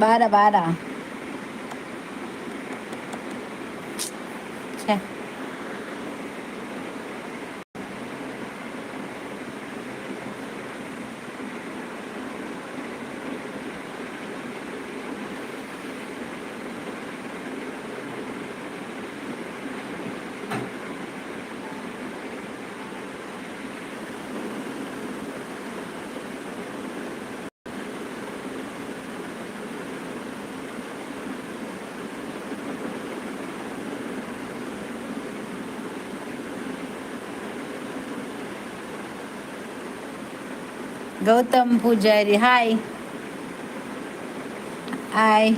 ಬಾರ ಬಾರ. ಛೆ. ಗೌತಮ್ ಪೂಜಾರಿ ಹಾಯ್. ಹಾಯ್.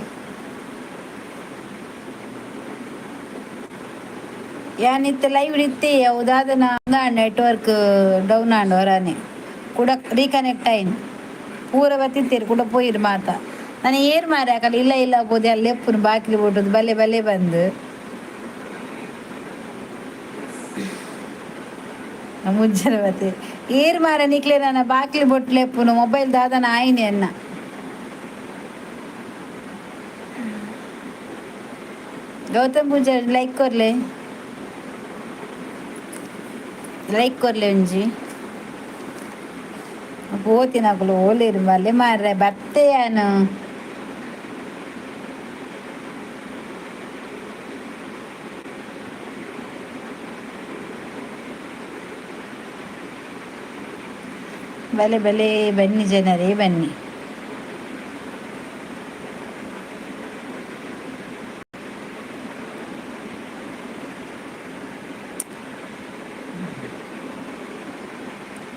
ಯಾನಿತ್ತು ಲೈವ್ ಇತ್ತೆ ಯಾವುದಾದ ನೆಟ್ವರ್ಕ್ ಡೌನ್ ಆಂಡ್ ವರಾನೆ ಕೂಡ ರೀಕನೆಕ್ಟ್ ಆಯ್ನು ಪೂರ ಬತ್ತಿತ್ತೇರು ಕೂಡ ಪೋಯಿರು ಮಾತ ನಾನು ಏರ್ ಮಾರೆ ಹಾಕಲ್ಲ ಇಲ್ಲ ಇಲ್ಲ ಹೋದೆ ಅಲ್ಲಿ ಎಪ್ಪುನು ಬಾಕಿಲು ಬಿಟ್ಟದ್ದು ಬಲ್ಲೆ ಬಲ್ಲೆ ಬಂದು ಮುಂಜಾನೆ ಮತ್ತೆ ಏರ್ ಮಾರ ನಿಕ್ಲೆ ನಾನು ಬಾಕಿಲು ಬೊಟ್ಲೆ ಎಪ್ಪುನು ಮೊಬೈಲ್ ದಾದನ ಆಯ್ನೆ ಅನ್ನ ಗೌತಮ್ ಪೂಜಾರಿ ಲೈಕ್ ಕೊರ್ಲೆ ಲೈಕ್ ಕೊರ್ಲೆ ಒಂಜಿ ಪೋತಿನಕಲು ಓಲೇರು ಮಲ್ಲೆ ಮಾರ್ರೆ ಬತ್ತೆಯಾನು ಬಲೆ ಬಲೆ ಬನ್ನಿ ಜನರೇ ಬನ್ನಿ.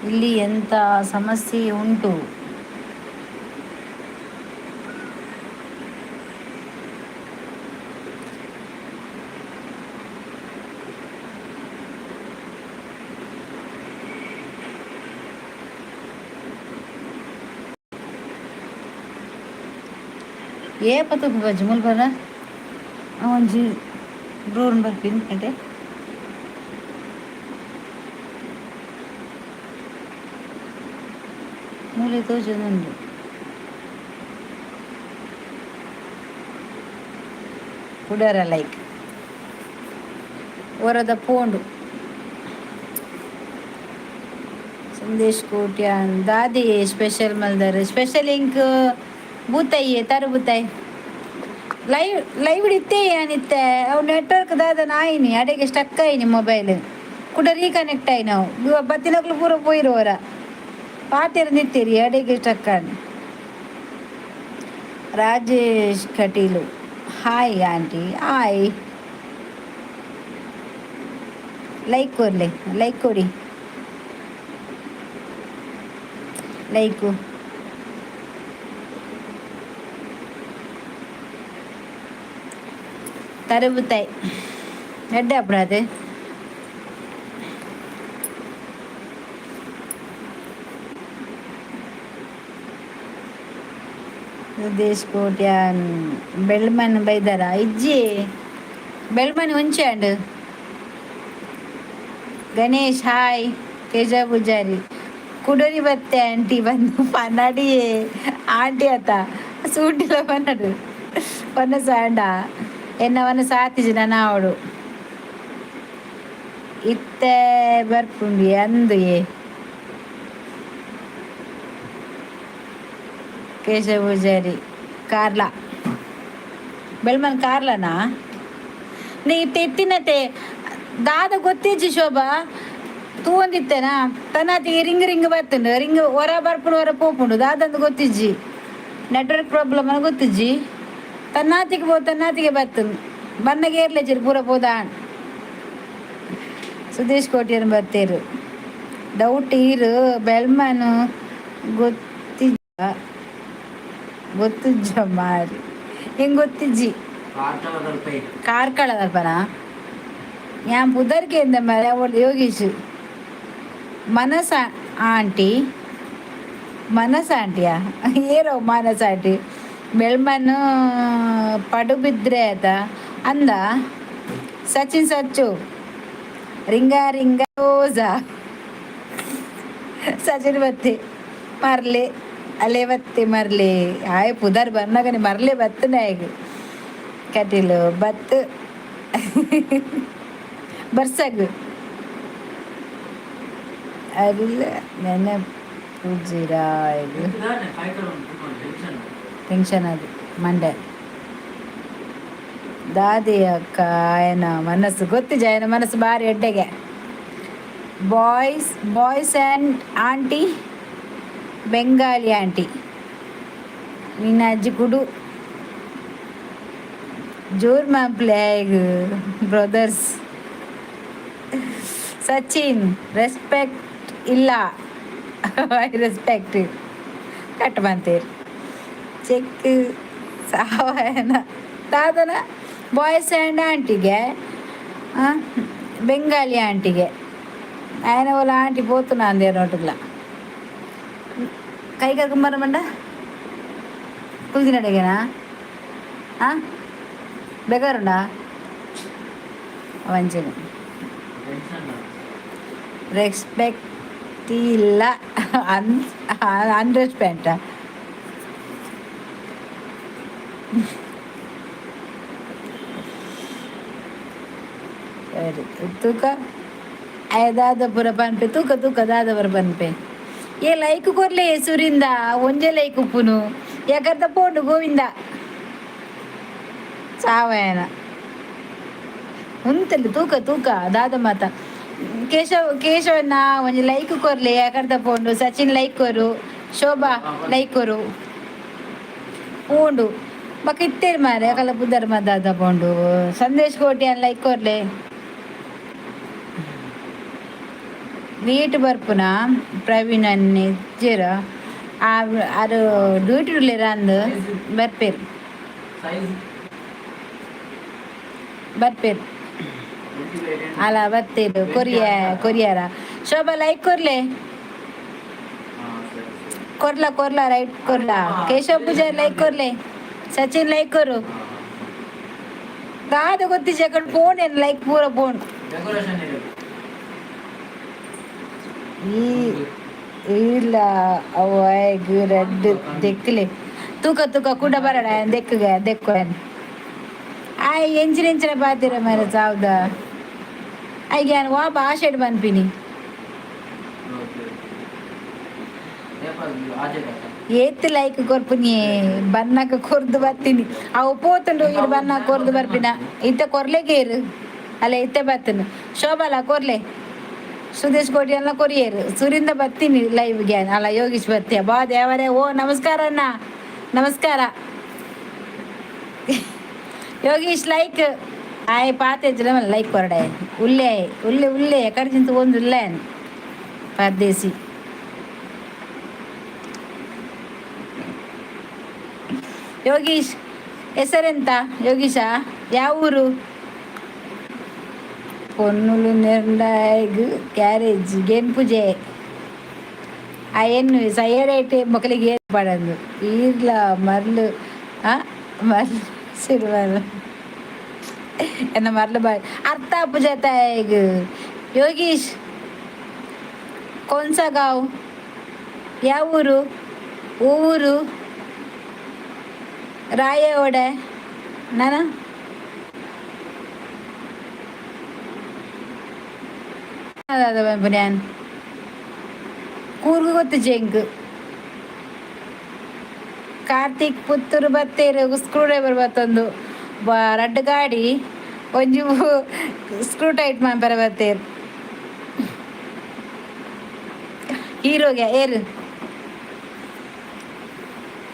ಇಲ್ಲಿ ಎಂಥ ಸಮಸ್ಯೆ ಉಂಟು. ಏ ಪತ್ತು ಗಜ್ಮಲ್ ಬರ ಒಂಜಿ ಡ್ರೋನ್ ಬರ್ತೀನಿ అంటే ಮೂಲೆ ತೋಜೊಂದುಂಡು ಕುಡರ ಲೈಕ್ ಒರದ ಪೋಂಡು ಸಂದೇಶ್ ಕೋಟ್ಯಾನ್ ದಾದಿ ಸ್ಪೆಷಲ್ ಮಲ್ದರ್ ಸ್ಪೆಷಲ್ ಇಂಕ್ ಬೂತಾಯಿ ತರ ಬೂತಾಯಿ ಲೈವ್ ಲೈವ್ ಇತ್ತೆ ಏನಿತ್ತೆ ಅವು ನೆಟ್ವರ್ಕ್ ದಾದನ ಆಯ್ನಿ ಅಡೆಗೆ ಸ್ಟಕ್ ಆಯ್ನಿ ಮೊಬೈಲ್ ಕೂಡ ರೀಕನೆಕ್ಟ್ ಆಯ್ ನಾವು ಬತ್ತಿನಕ್ಲು ಪೂರ ಪೋಯಿರುವರ ಪಾತಿರ ನಿಂತೀರಿ ಅಡೆಗೆ ಸ್ಟಕ್ ಆಯ್ನಿ. Rajesh Kateel hi aunty hi. Like ಕೊಡ್ಲಿ ಲೈಕ್ ಕೊಡಿ ಲೈಕು ತರಬುತ್ತಾಯಿ ಎಡ್ಡೆ ಅಪ್ಪ ಅದು ದೇಶ್ ಕೋಟ್ಯಾನ್ ಬೆಳ್ಮನ್ ಬೈದಾರ ಇಜ್ಜಿ ಬೆಳ್ಮನ್ ಉಂಚಂಡು ಗಣೇಶ್ ಹಾಯ್. ತೇಜ ಪೂಜಾರಿ ಕುಡರಿ ಬತ್ತೆ ಆಂಟಿ ಬಂದು ಪನ್ನಡಿಯೇ ಆಂಟಿ ಅತ್ತ ಸೂಟಿಲ ಪನ್ನಡು ಪನ್ನ ಸಾಂಡ ಎನ್ನವನ್ನ ಸಾತಿಜಿ ನನ್ನ ಅವಡು ಇತ್ತೆ ಬರ್ಪುಂಡಿ ಅಂದು ಕೇಶವ ಪೂಜಾರಿ ಕಾರ್ಲ ಬೆಳ್ಮನ್ ಕಾರ್ಲನಾ ನೀ ತೆತ್ತಿನತೆ ದಾದ ಗೊತ್ತಿಜ್ಜಿ ಶೋಭಾ ತೂಂದಿತ್ತೇನಾ ತನ್ನಾತಿಗೆ ರಿಂಗ್ ರಿಂಗ್ ಬರ್ತುಂಡು ರಿಂಗ್ ಹೊರ ಬರ್ಪುಂಡು ಹೊರ ಪೋಪುಂಡು ದಾದಂದು ಗೊತ್ತಿಜ್ಜಿ ನೆಟ್ವರ್ಕ್ ಪ್ರಾಬ್ಲಮ್ ಅನ್ನ ಗೊತ್ತಿಜ್ಜಿ ತನ್ನಾತಿಗೆ ಬರ್ತುಂಡು ಬನ್ನಗೆ ಏರ್ಲೆಜ್ಜಿರು ಪೂರ ಪೋದಾಣ್ ಸುದೇಶ್ ಕೋಟಿಯನ್ ಬರ್ತೇರು ಡೌಟ್ ಈರು ಬೆಳ್ಮನು ಗೊತ್ತಿಜ್ಜ ಮಾರಿ ಹೆಂಗೆ ಗೊತ್ತಿಜ್ಜಿ ಕಾರ್ಕಳದಲ್ಪನಾ ഞാൻ പുതർക്ക് എന്താ യോഗീഷ് മനസ്സ ಆಂಟಿ ಮನಸ್ ಆಂಟಿಯಾ ಏರೋ ಮನಸ್ ಆಂಟಿ ಬೆಳ್ಮನ್ನು ಪಡುಬಿದ್ರೆ ಆಯ್ತ ಅಂದ ಸಚಿನ್ ಸಚ್ಚು ರಿಂಗ ರಿಂಗ ಓಜ ಸಚಿನ್ ಬತ್ತಿ ಮರ್ಲಿ ಅಲೆ ಬತ್ತೆ ಮರ್ಲೆ ಆಯ್ ಪುದರ್ ಬರ್ನಾಗನೆ ಮರ್ಲೆ ಬತ್ತನೆ ಆಯ್ತು ಕಟೀಲು ಬತ್ತು ಬರ್ಸಗ್ ಅರಿಲ್ಲ ನೆನೆ ಪೂಜಿರ ಇದು ಟೆನ್ಷನ್ ಅದು ಮಂಡೆ ದಾದಿ ಅಕ್ಕ ಆಯನ ಮನಸ್ಸು ಗೊತ್ತು ಜಾಯನ ಮನಸ್ಸು ಭಾರಿ ಎಡ್ಡೆಗೆ boys and aunty Bengali aunty ನಿನ್ನ ಅಜ್ಜಿ ಕುಡು ಜೋರ್ ಮಾಪ್ಲೇಗ್ ಬ್ರದರ್ಸ್ ಸಚಿನ್ ರೆಸ್ಪೆಕ್ಟ್ ಇಲ್ಲ ಐ ರೆಸ್ಪೆಕ್ಟ್ ಕಟ್ ಬಂತೀರಿ ಚೆಕ್ ಸಾವಯನ ದಾದನ ಬಾಯ್ಸ್ ಆ್ಯಂಡ್ ಆಂಟಿಗೆ ಬೆಂಗಾಲಿ ಆಂಟಿಗೆ ఆయన వాళ్ళ ఆంటీ పోతున్నా అంది నోటులా కై కడుకుమారమండ కుదినడిగేనా బెగారుండా మంచిగా రెస్పెక్ట్ ಇಲ್ಲ ಅನ್ರೆಸ್ಪೆಕ್ಟ ಸರಿ ತೂಕ दादापुर पनपे तूक दादापुर पनपे ये लाइक कोरले सुरिंदा ಒಂಜೆ ಲೈಕ್ ಉಪ್ಪುನು ಯಾಕಂತ ಪೋಂಡು ಗೋವಿಂದ ಸಾವಯನ ಉಂತಲ್ಲಿ ತೂಕ ದಾದ ಮಾತ ಕೇಶವನ್ನ ಒಂಜಿ ಲೈಕ್ ಕೊರ್ಲೆ ಯಾಕಂತ ಪೋಂಡು ಸಚಿನ್ ಲೈಕ್ ಕೊರು ಶೋಭಾ ಲೈಕ್ ಕೊರು ಪೋಂಡು ಬಕ್ಕ ಇತ್ತೇರಿ ಮಾರೆ ಯಾಕಲ್ಲ ಬುದ್ಧರ ದಾದ ಪೋಂಡು ಸಂದೇಶ್ ಕೋಟಿ ಅನ್ ಲೈಕ್ ಕೊರ್ಲೆ ನೀಟ್ ಬರ್ಪುನ ಪ್ರವೀಣ್ ಅನ್ನಿಜ್ಜರ ಅದು ಡ್ಯೂಟಿ ಅಂದು ಬರ್ಪೇರು ಅಲ್ಲ ಬರ್ತೀರು ಕೊರಿಯರ ಶೋಭಾ ಲೈಕ್ ಕೊರ್ಲ ರೈಟ್ ಕೊರ್ಲ ಕೇಶವ್ ಪೂಜಾರಿ ಲೈಕ್ ಕೊರ್ಲೆ ಸಚಿನ್ ಲೈಕ್ ಕೊರು ದಾದ ಗೊತ್ತಿಜ ಫೋನ್ ಏನು ಲೈಕ್ ಪೂರ ಫೋನ್ ಇಲ್ಲ ಅವಾಗ ರೆಡ್ ದೆಕ್ಕಲೆ ತೂಕ ಕೂಡ ಬರಡ ದೆಕ್ಕು ಆಯ್ ಎಂಚಿನ ಬಾತಿರ ಮರ ಸಾವ್ದ ಆಯ್ಗೆ ನಾನು ವಾ ಭಾಷೆಡ್ ಬನ್ಪಿನಿ ಏತ್ ಲೈಕ್ ಕೊರ್ಪುನಿ ಬನ್ನಕ ಕೊರ್ದು ಬರ್ತೀನಿ ಅವು ಪೋತುಂಡು ಇದು ಬನ್ನ ಕೊರ್ದು ಬರ್ಪಿನ ಇತ್ತ ಕೊರ್ಲೆಗೇರು ಅಲ್ಲ ಇತ್ತೆ ಬರ್ತನು ಶೋಭಾಲ ಕೊರ್ಲೆ ಸುದೇಶ್ ಕೋಟಿ ಎಲ್ಲ ಕೊರಿಯರು ಸುರಿಂದ ಬರ್ತೀನಿ ಲೈವ್ಗೆ ಅಲ್ಲ ಯೋಗೀಶ್ ಬರ್ತೀಯ ಬಾ ದೇವರೇ ಓ ನಮಸ್ಕಾರ ಅಣ್ಣ ನಮಸ್ಕಾರ ಯೋಗೀಶ್ ಲೈಕ್ ಆಯ್ ಪಾತೇಜ್ರ ಲೈಕ್ ಕೊರಡೆ ಉಲ್ಲೆ ಎಕಡೆ ಚಿಂತ ಒಂದು ಉಲ್ಲೆ ಪರ್ದೇಸಿ ಯೋಗೀಶ್ ಹೆಸರೆಂತ ಯೋಗೀಶ ಯಾವ ಊರು పొన్నులు నిర్ణయగ్ క్యారేజ్ గెన్పుజే అయ్యను సయ్యరైతే మొక్కలికి ఏర్పడదు ఈర్ల మర్లు మర్లు సిరువలు ಎನ್ನ ಮರ್ಲು ಬಾಯ್ ಅರ್ಥ ಪೂಜಾತಾಯಗ್ ಯೋಗೀಶ್ ಕೋನ್ಸಾ ಗಾವ್ ಯಾವ ಊರು ರಾಯವಾಡೆ ನಾನು ഞാൻ ಕೂರ್ಗು ಗೊತ್ತು ಜಂಗ್ ಕಾರ್ತಿಕ್ ಪುತ್ತೂರು ಬತ್ತೇರು ಸ್ಕ್ರೂ ಡ್ರೈವರ್ ಬತ್ತೊಂದು ರಡ್ಡ್ ಗಾಡಿ ಒಂಜಿ ಸ್ಕ್ರೂ ಟೈಟ್ ಮಾಡ್ಬರ ಬತ್ತೇರು ಹೀರೋಗೆ ಏರು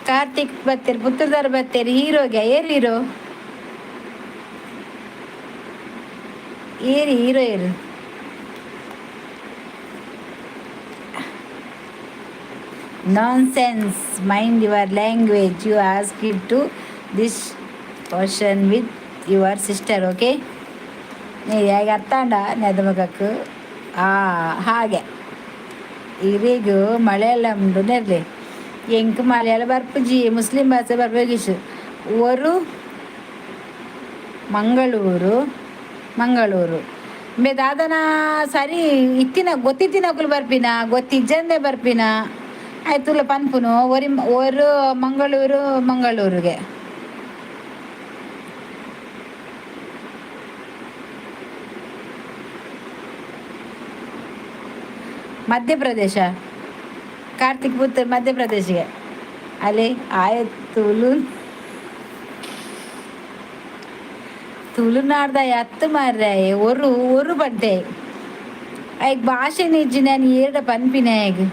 ಕಾರ್ತಿಕ್ ಬತ್ತೇರು ಪುತ್ತೂರ್ದಾರ ಬತ್ತೇರು ಹೀರೋಗೆ ಏರು ಹೀರೋ ಏರು Nonsense, mind your language. You ask it to this person with your sister, okay? ನೀವು ಹೇಗೆ ಅರ್ಥ ಅಂಡ ನೆದಮಗಕ್ಕೆ ಹಾಗೆ ಇರಿಗೂ ಮಲಯಾಳಂಡು ನೆರ್ಲೆ ಎಂಕ್ ಮಲಯಾಳ ಬರ್ಪುಜಿ ಮುಸ್ಲಿಂ ಭಾಷೆ ಬರ್ಬೇಕಿಶು ಒರು ಮಂಗಳೂರು ಬೇ ದಾದನ ಸರಿ ಇತ್ತಿನ ಗೊತ್ತಿತ್ತಿನಕುಲು ಬರ್ಪಿನ ಗೊತ್ತಿಜ್ಜಂದೆ ಬರ್ಪಿನ ಆಯ್ತುಲ್ಲ ಪನ್ಪುನು ಒಂದು ಮಂಗಳೂರಿಗೆ ಮಧ್ಯಪ್ರದೇಶ ಕಾರ್ತಿಕ್ ಪುತ್ರ ಮಧ್ಯಪ್ರದೇಶಿಗೆ ಅಲ್ಲಿ ಆಯ್ತು ತುಳುನಾಡ್ದ ಎತ್ತು ಮಾರ್ರೆ ஒரு ಬಡ್ಡೆ ಈಗ ಭಾಷೆ ನಿಜ್ಜಿ ನಾನು ಏಡ ಪನ್ಪಿನ ಈಗ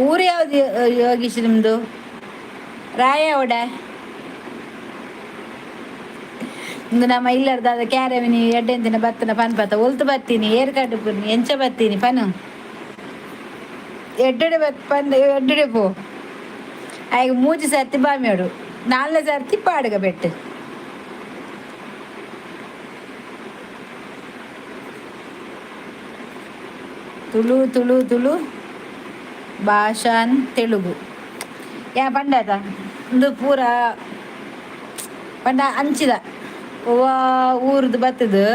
ಊರು ಯಾವ್ದು ಯೋಗೀಶ್ ನಿಮ್ದು ರಾಯ ಒಡ ಇಂದು ನಮ್ಮ ಇಲ್ಲರ್ದ ಅದ ಕ್ಯಾರವಿನಿ ಎಡ್ಡೆಂತಿನ ಬತ್ತನ ಪನ್ಪತ್ತ ಒಲ್ತು ಬತ್ತೀನಿ ಏರ್ಕಟ್ಟು ಪುರ್ನಿ ಎಂಚ ಬತ್ತೀನಿ ಪನು ಎಡ್ಡೆಡೆ ಎಡ್ಡೆಡೆ ಪೋ ಆಗ ಮೂಜಿ ಸರ್ತಿ ಬಾಮಿಯೋಡು 4 ಸರ್ತಿ ಪಾಡುಗ ಬೆಟ್ಟು ತುಳು ಭಾಷಾನ್ ತೆಲುಗು ಯಾ ಪಂಡತ ಇಂದು ಪೂರ ಪಂಡ ಅಂಚಿದ ಊರ್ದು ಬತ್ತದು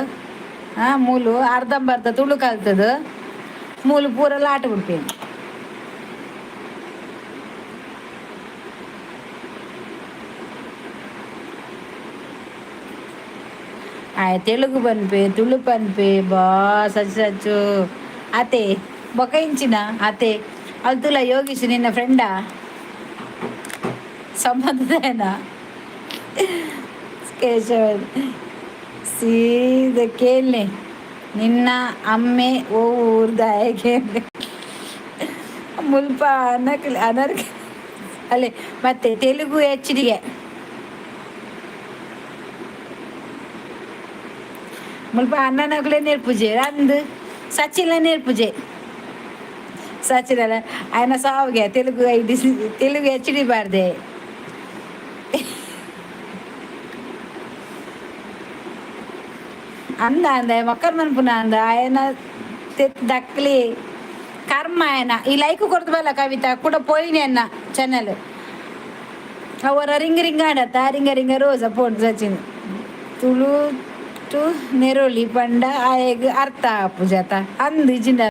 ಮೂಲು ಅರ್ಧಂಬರ್ಧ ತುಳು ಕಲ್ತದು ಮೂಲು ಪೂರ ಲಾಟ ಬಿಡ್ಪೇನು ತೆಲುಗು ಪನ್ಪೆ ತುಳು ಪನ್ಪೆ ಬಾ ಸಚ್ಚು ಅತೆ ಬೊಕೈಂಚಿನ ಅತೆ ಅಲ್ಲಿ ತುಲ ಯೋಗೀಶ್ ನಿನ್ನ ಫ್ರೆಂಡಾ ಸಂಬಂಧದೇನಾ ಕೇಶವ ಸೀದ ಕೇಳಿ ನಿನ್ನ ಅಮ್ಮೆ ಓ ಊರ್ದಾಯಗೆ ಮುಲ್ಪ ಅನರ್ಕ ಅಲ್ಲೇ ಮತ್ತೆ ತೆಲುಗು ಹೆಚ್ಚಿಗೆ ಮುಲ್ಪ ಅಣ್ಣನಗಳೇ ನೇರ್ಪೂಜೆ ಅಂದು ಸಚಿನ ನೇರ್ಪೂಜೆ ಸಚಿನಲ್ಲ ఆయన ಸಾವುಗೆ తెలుగు హెచ్డి బార్దే అంద మొక్కర్ మనుపున అంద ఆయన దక్కలి కర్మ ఆయన ఈ లైక్ కొడుతుబಲ್ಲ ಕವಿತಾ ಕೂಡ పోయిన అన్న ಚಾನಲ್ ಅವರ ರಿಂಗ್ ಆಡತ್ತ ರಿಂಗ ರೋಜ ಪೋಟ್ ಸಚಿನ್ ತುಳು ಟು ನೆರೋಲಿ ಪಂಡ ಆಯಗ್ ಅರ್ಥ ಪೂಜಾತ ಅಂದ್ ಜಿಂದ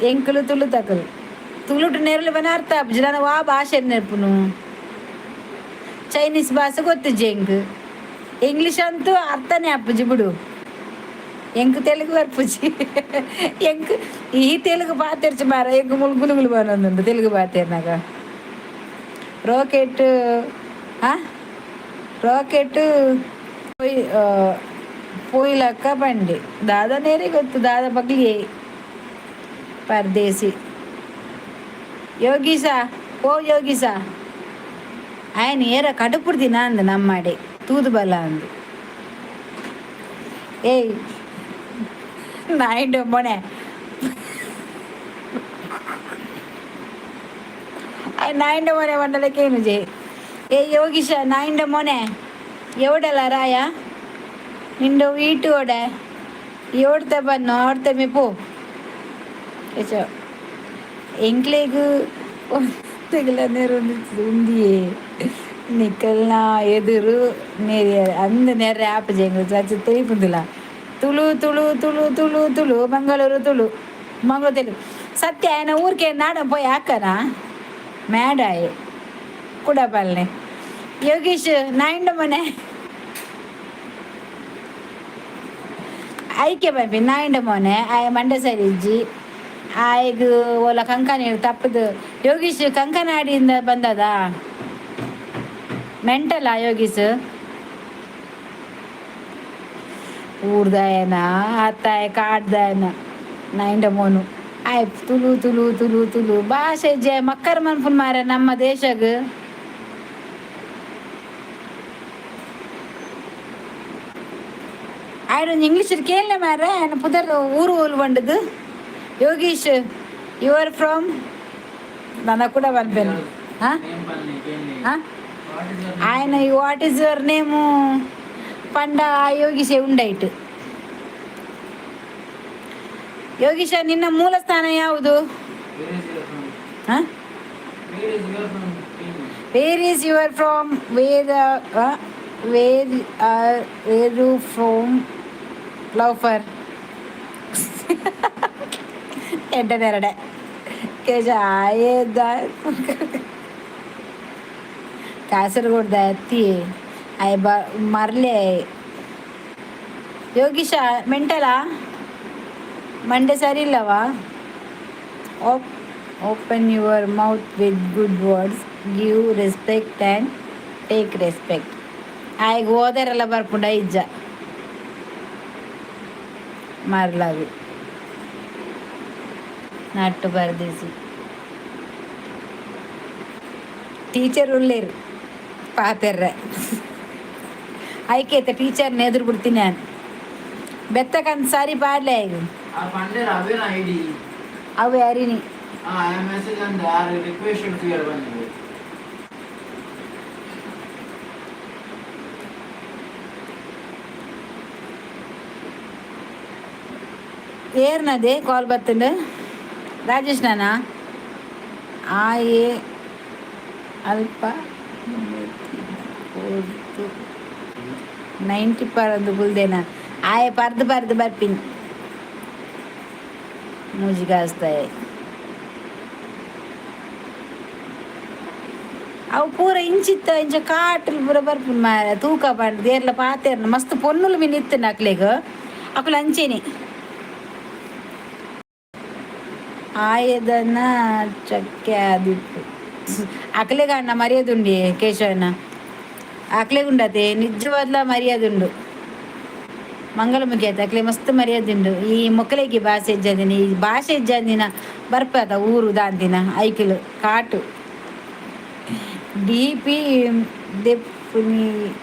ಎಂಕಲು ತುಳು ತಕಲು ತುಳು ಟು ನೆರೋಲಿ ಪನ ಅರ್ಥ ಪೂಜ ನಾನು ಆ ಭಾಷೆ ನೆರ್ಪುನು ಚೈನೀಸ್ ಭಾಷೆ ಗೊತ್ತಿಜ್ಜೆ ಇಂಗ್ಲೀಷ್ ಅಂತೂ ಅರ್ಥನೇ ಅಪ್ಪುಜಿ ಬಿಡು ಎಂಕ್ ತೆಲುಗು ಬರ್ಪುಜಿ ಎಂಕ್ ಈ ತೆಲುಗು ಪಾತೆರ್ಚಿ ಮಾರ ಎಂಕ್ ಮುಳುಗುಲುಗುಲು ಬರೋದುಂಡು ತೆಲುಗು ಪಾತೆರ್ನಾಗ ರಾಕೆಟ್ ಪೋಯ್ಲಕ್ಕ ಬಂಡಿ ದಾದ ನೇರೆ ಗೊತ್ತು ದಾದ ಬಗ್ಲಿಗೆ ಪರದೇಸಿ ಯೋಗೀಸ ಯೋಗೀಸ ఆయన ఏర కడుపుడిదినా అంది నమ్మాడే తూదు బల అంది ఏయ్ నాయుడు మొనే నాయుడు మొనే వంటలకేను చే ఏ యోగిష నాయుడు మొనే ఎవడಲ್ಲ ರಾಯ ನಿಂಡು ಈಟು ಓಡ ఎవడితే ಬನ್ನು ಆಡ್ತೆ ಮೇಪು ಎಂಕ್ಲೇಗು తెగల ఉందియే నిక్కల్న ఎదురు అందు నెర్ర యాప్ చేయండి చచ్చి తెలిపుందిలా తుಳು మంగళూరు తెలుగు సత్య ఆయన ఊరికే నాడం పోయి అక్కనా మేడాయి కుడపల్ని ಯೋಗೀಶ್ ನಾಯಿಂಡ ಮನೆ ಐಕ್ಯ ಬಂಪಿ ನಾಯಿಂಡ ಮೊನೆ ಆಯ ಮಂಡ್ಯ ಸರಿಜ್ಜಿ ಆಯ್ಗ ಓಲ ಕಂಕನ ತಪ್ಪದು ಯೋಗೀಶ್ ಕಂಕನಾಡಿಯಿಂದ ಬಂದದ ಮೆಂಟಲ್ ಯೋಗೀಶ್ ಊರ್ದಾಯನ ಅತ್ತಾಯ ಕಾಡ್ದಾಯನ ನಾಯಿಂಡ ಮೋನು ಆಯ್ ತುಳು ಭಾಷೆ ಜೆ ಮಕ್ಕರ್ ಮನ್ಪುನ್ ಮಾರ ನಮ್ಮ ದೇಶಗ ఆయన ఇంగ్లీష్ కేళ్ళే మారా ఆయన పుదర్ ఊరు ఊరు వండదు ಯೋಗೀಶ್ ಯು ಆರ್ ಫ್ರಮ್ ನನಗೆ ಕೂಡ ಬಂದ್ಬೇನು ఆయన వాట్ ఈజ్ యువర్ నేము పండ ಯೋಗೀಶ್ ಉಂಡೈಟ್ ಯೋಗೀಶ ನಿನ್ನ ಮೂಲ ಸ್ಥಾನ ಯಾವುದು where is your from where you from love ಫರ್ ಎಂಟನೆರಡೆ ಕೇಶ ಆಯೇದ ಕಾಸರಗೋಡ್ದ ಅತ್ತಿ ಆಯ್ ಮರ್ಲೆ ಯೋಗೀಶ ಮೆಂಟಲಾ ಮಂಡೆ ಸರಿ ಇಲ್ಲವಾ open your mouth with good words give respect and take respect ಆಯ್ಗೆ ಹೋದರೆಲ್ಲ ಬರ್ಪುಂಡ ಇಜ್ಜ ಮರ್ಲಾದು ನಟ್ಟು ಬರ್ದೇಸಿ ಟೀಚರ್ ಉಳ್ಳೇರು ಪಾತೆರ್ರೆ ಐಕೇತ ಟೀಚರ್ನ ಎದುರು ಬಿಡ್ತೀನಿ ನಾನು ಬೆತ್ತಕಂತ ಸಾರಿ ಪಾಡ್ಲೆ ಈಗ ಅವು ಯಾರಿನಿ ಏರ್ನದೆ ಕಾಲ್ ಬರ್ತಂಡು ರಾಜೇಶ್ ನಾನಾ ಆಯೇ ಅಲ್ಪ 90 ಪರಂದು ಬುಲ್ದೇನ ಆಯೆ ಪರ್ದು ಬರ್ಪಿನಿ ಮೂಜಿಗಾಸ್ತಾಯ ಅವು ಪೂರ ಇಂಚಿತ್ತ ಇಂಚ ಕಾಟಲ್ ಪೂರ ಬರ್ಪುನ್ ಮಾರ ತೂಕ ಬಂಡು ದೇರ್ಲ ಪಾತೆರ್ನ ಮಸ್ತ್ ಪೊನ್ನುಲು ಮೀನು ಇತ್ತು ಅಕ್ಲೆಗ ಅಕುಲು ಅಂಚೇನಿ ಆಯದನ್ನ ಚಕ್ಕೆ ಆದಿತ್ತು ಅಕ್ಲೆಗ ಅಣ್ಣ ಮರ್ಯಾದುಂಡಿ ಕೇಶವನ ಅಕ್ಲೆಗುಂಡತೆ ನಿಜವಾದ್ಲ ಮರ್ಯಾದುಂಡು ಮಂಗಳಮುಖಿ ಆಯ್ತು ಅಕ್ಲೆ ಮಸ್ತ್ ಮರ್ಯಾದುಂಡು ಈ ಮೊಕ್ಕಲೆಗೆ ಭಾಷೆ ಇಜ್ಜಂದಿನ ಈ ಭಾಷೆ ಇಜ್ಜಂದಿನ ಬರ್ಪದ ಊರು ದಾಂದಿನ ಐಕಲು ಕಾಟು ಡಿ ಪಿ ದೆಪ್ಪುನಿ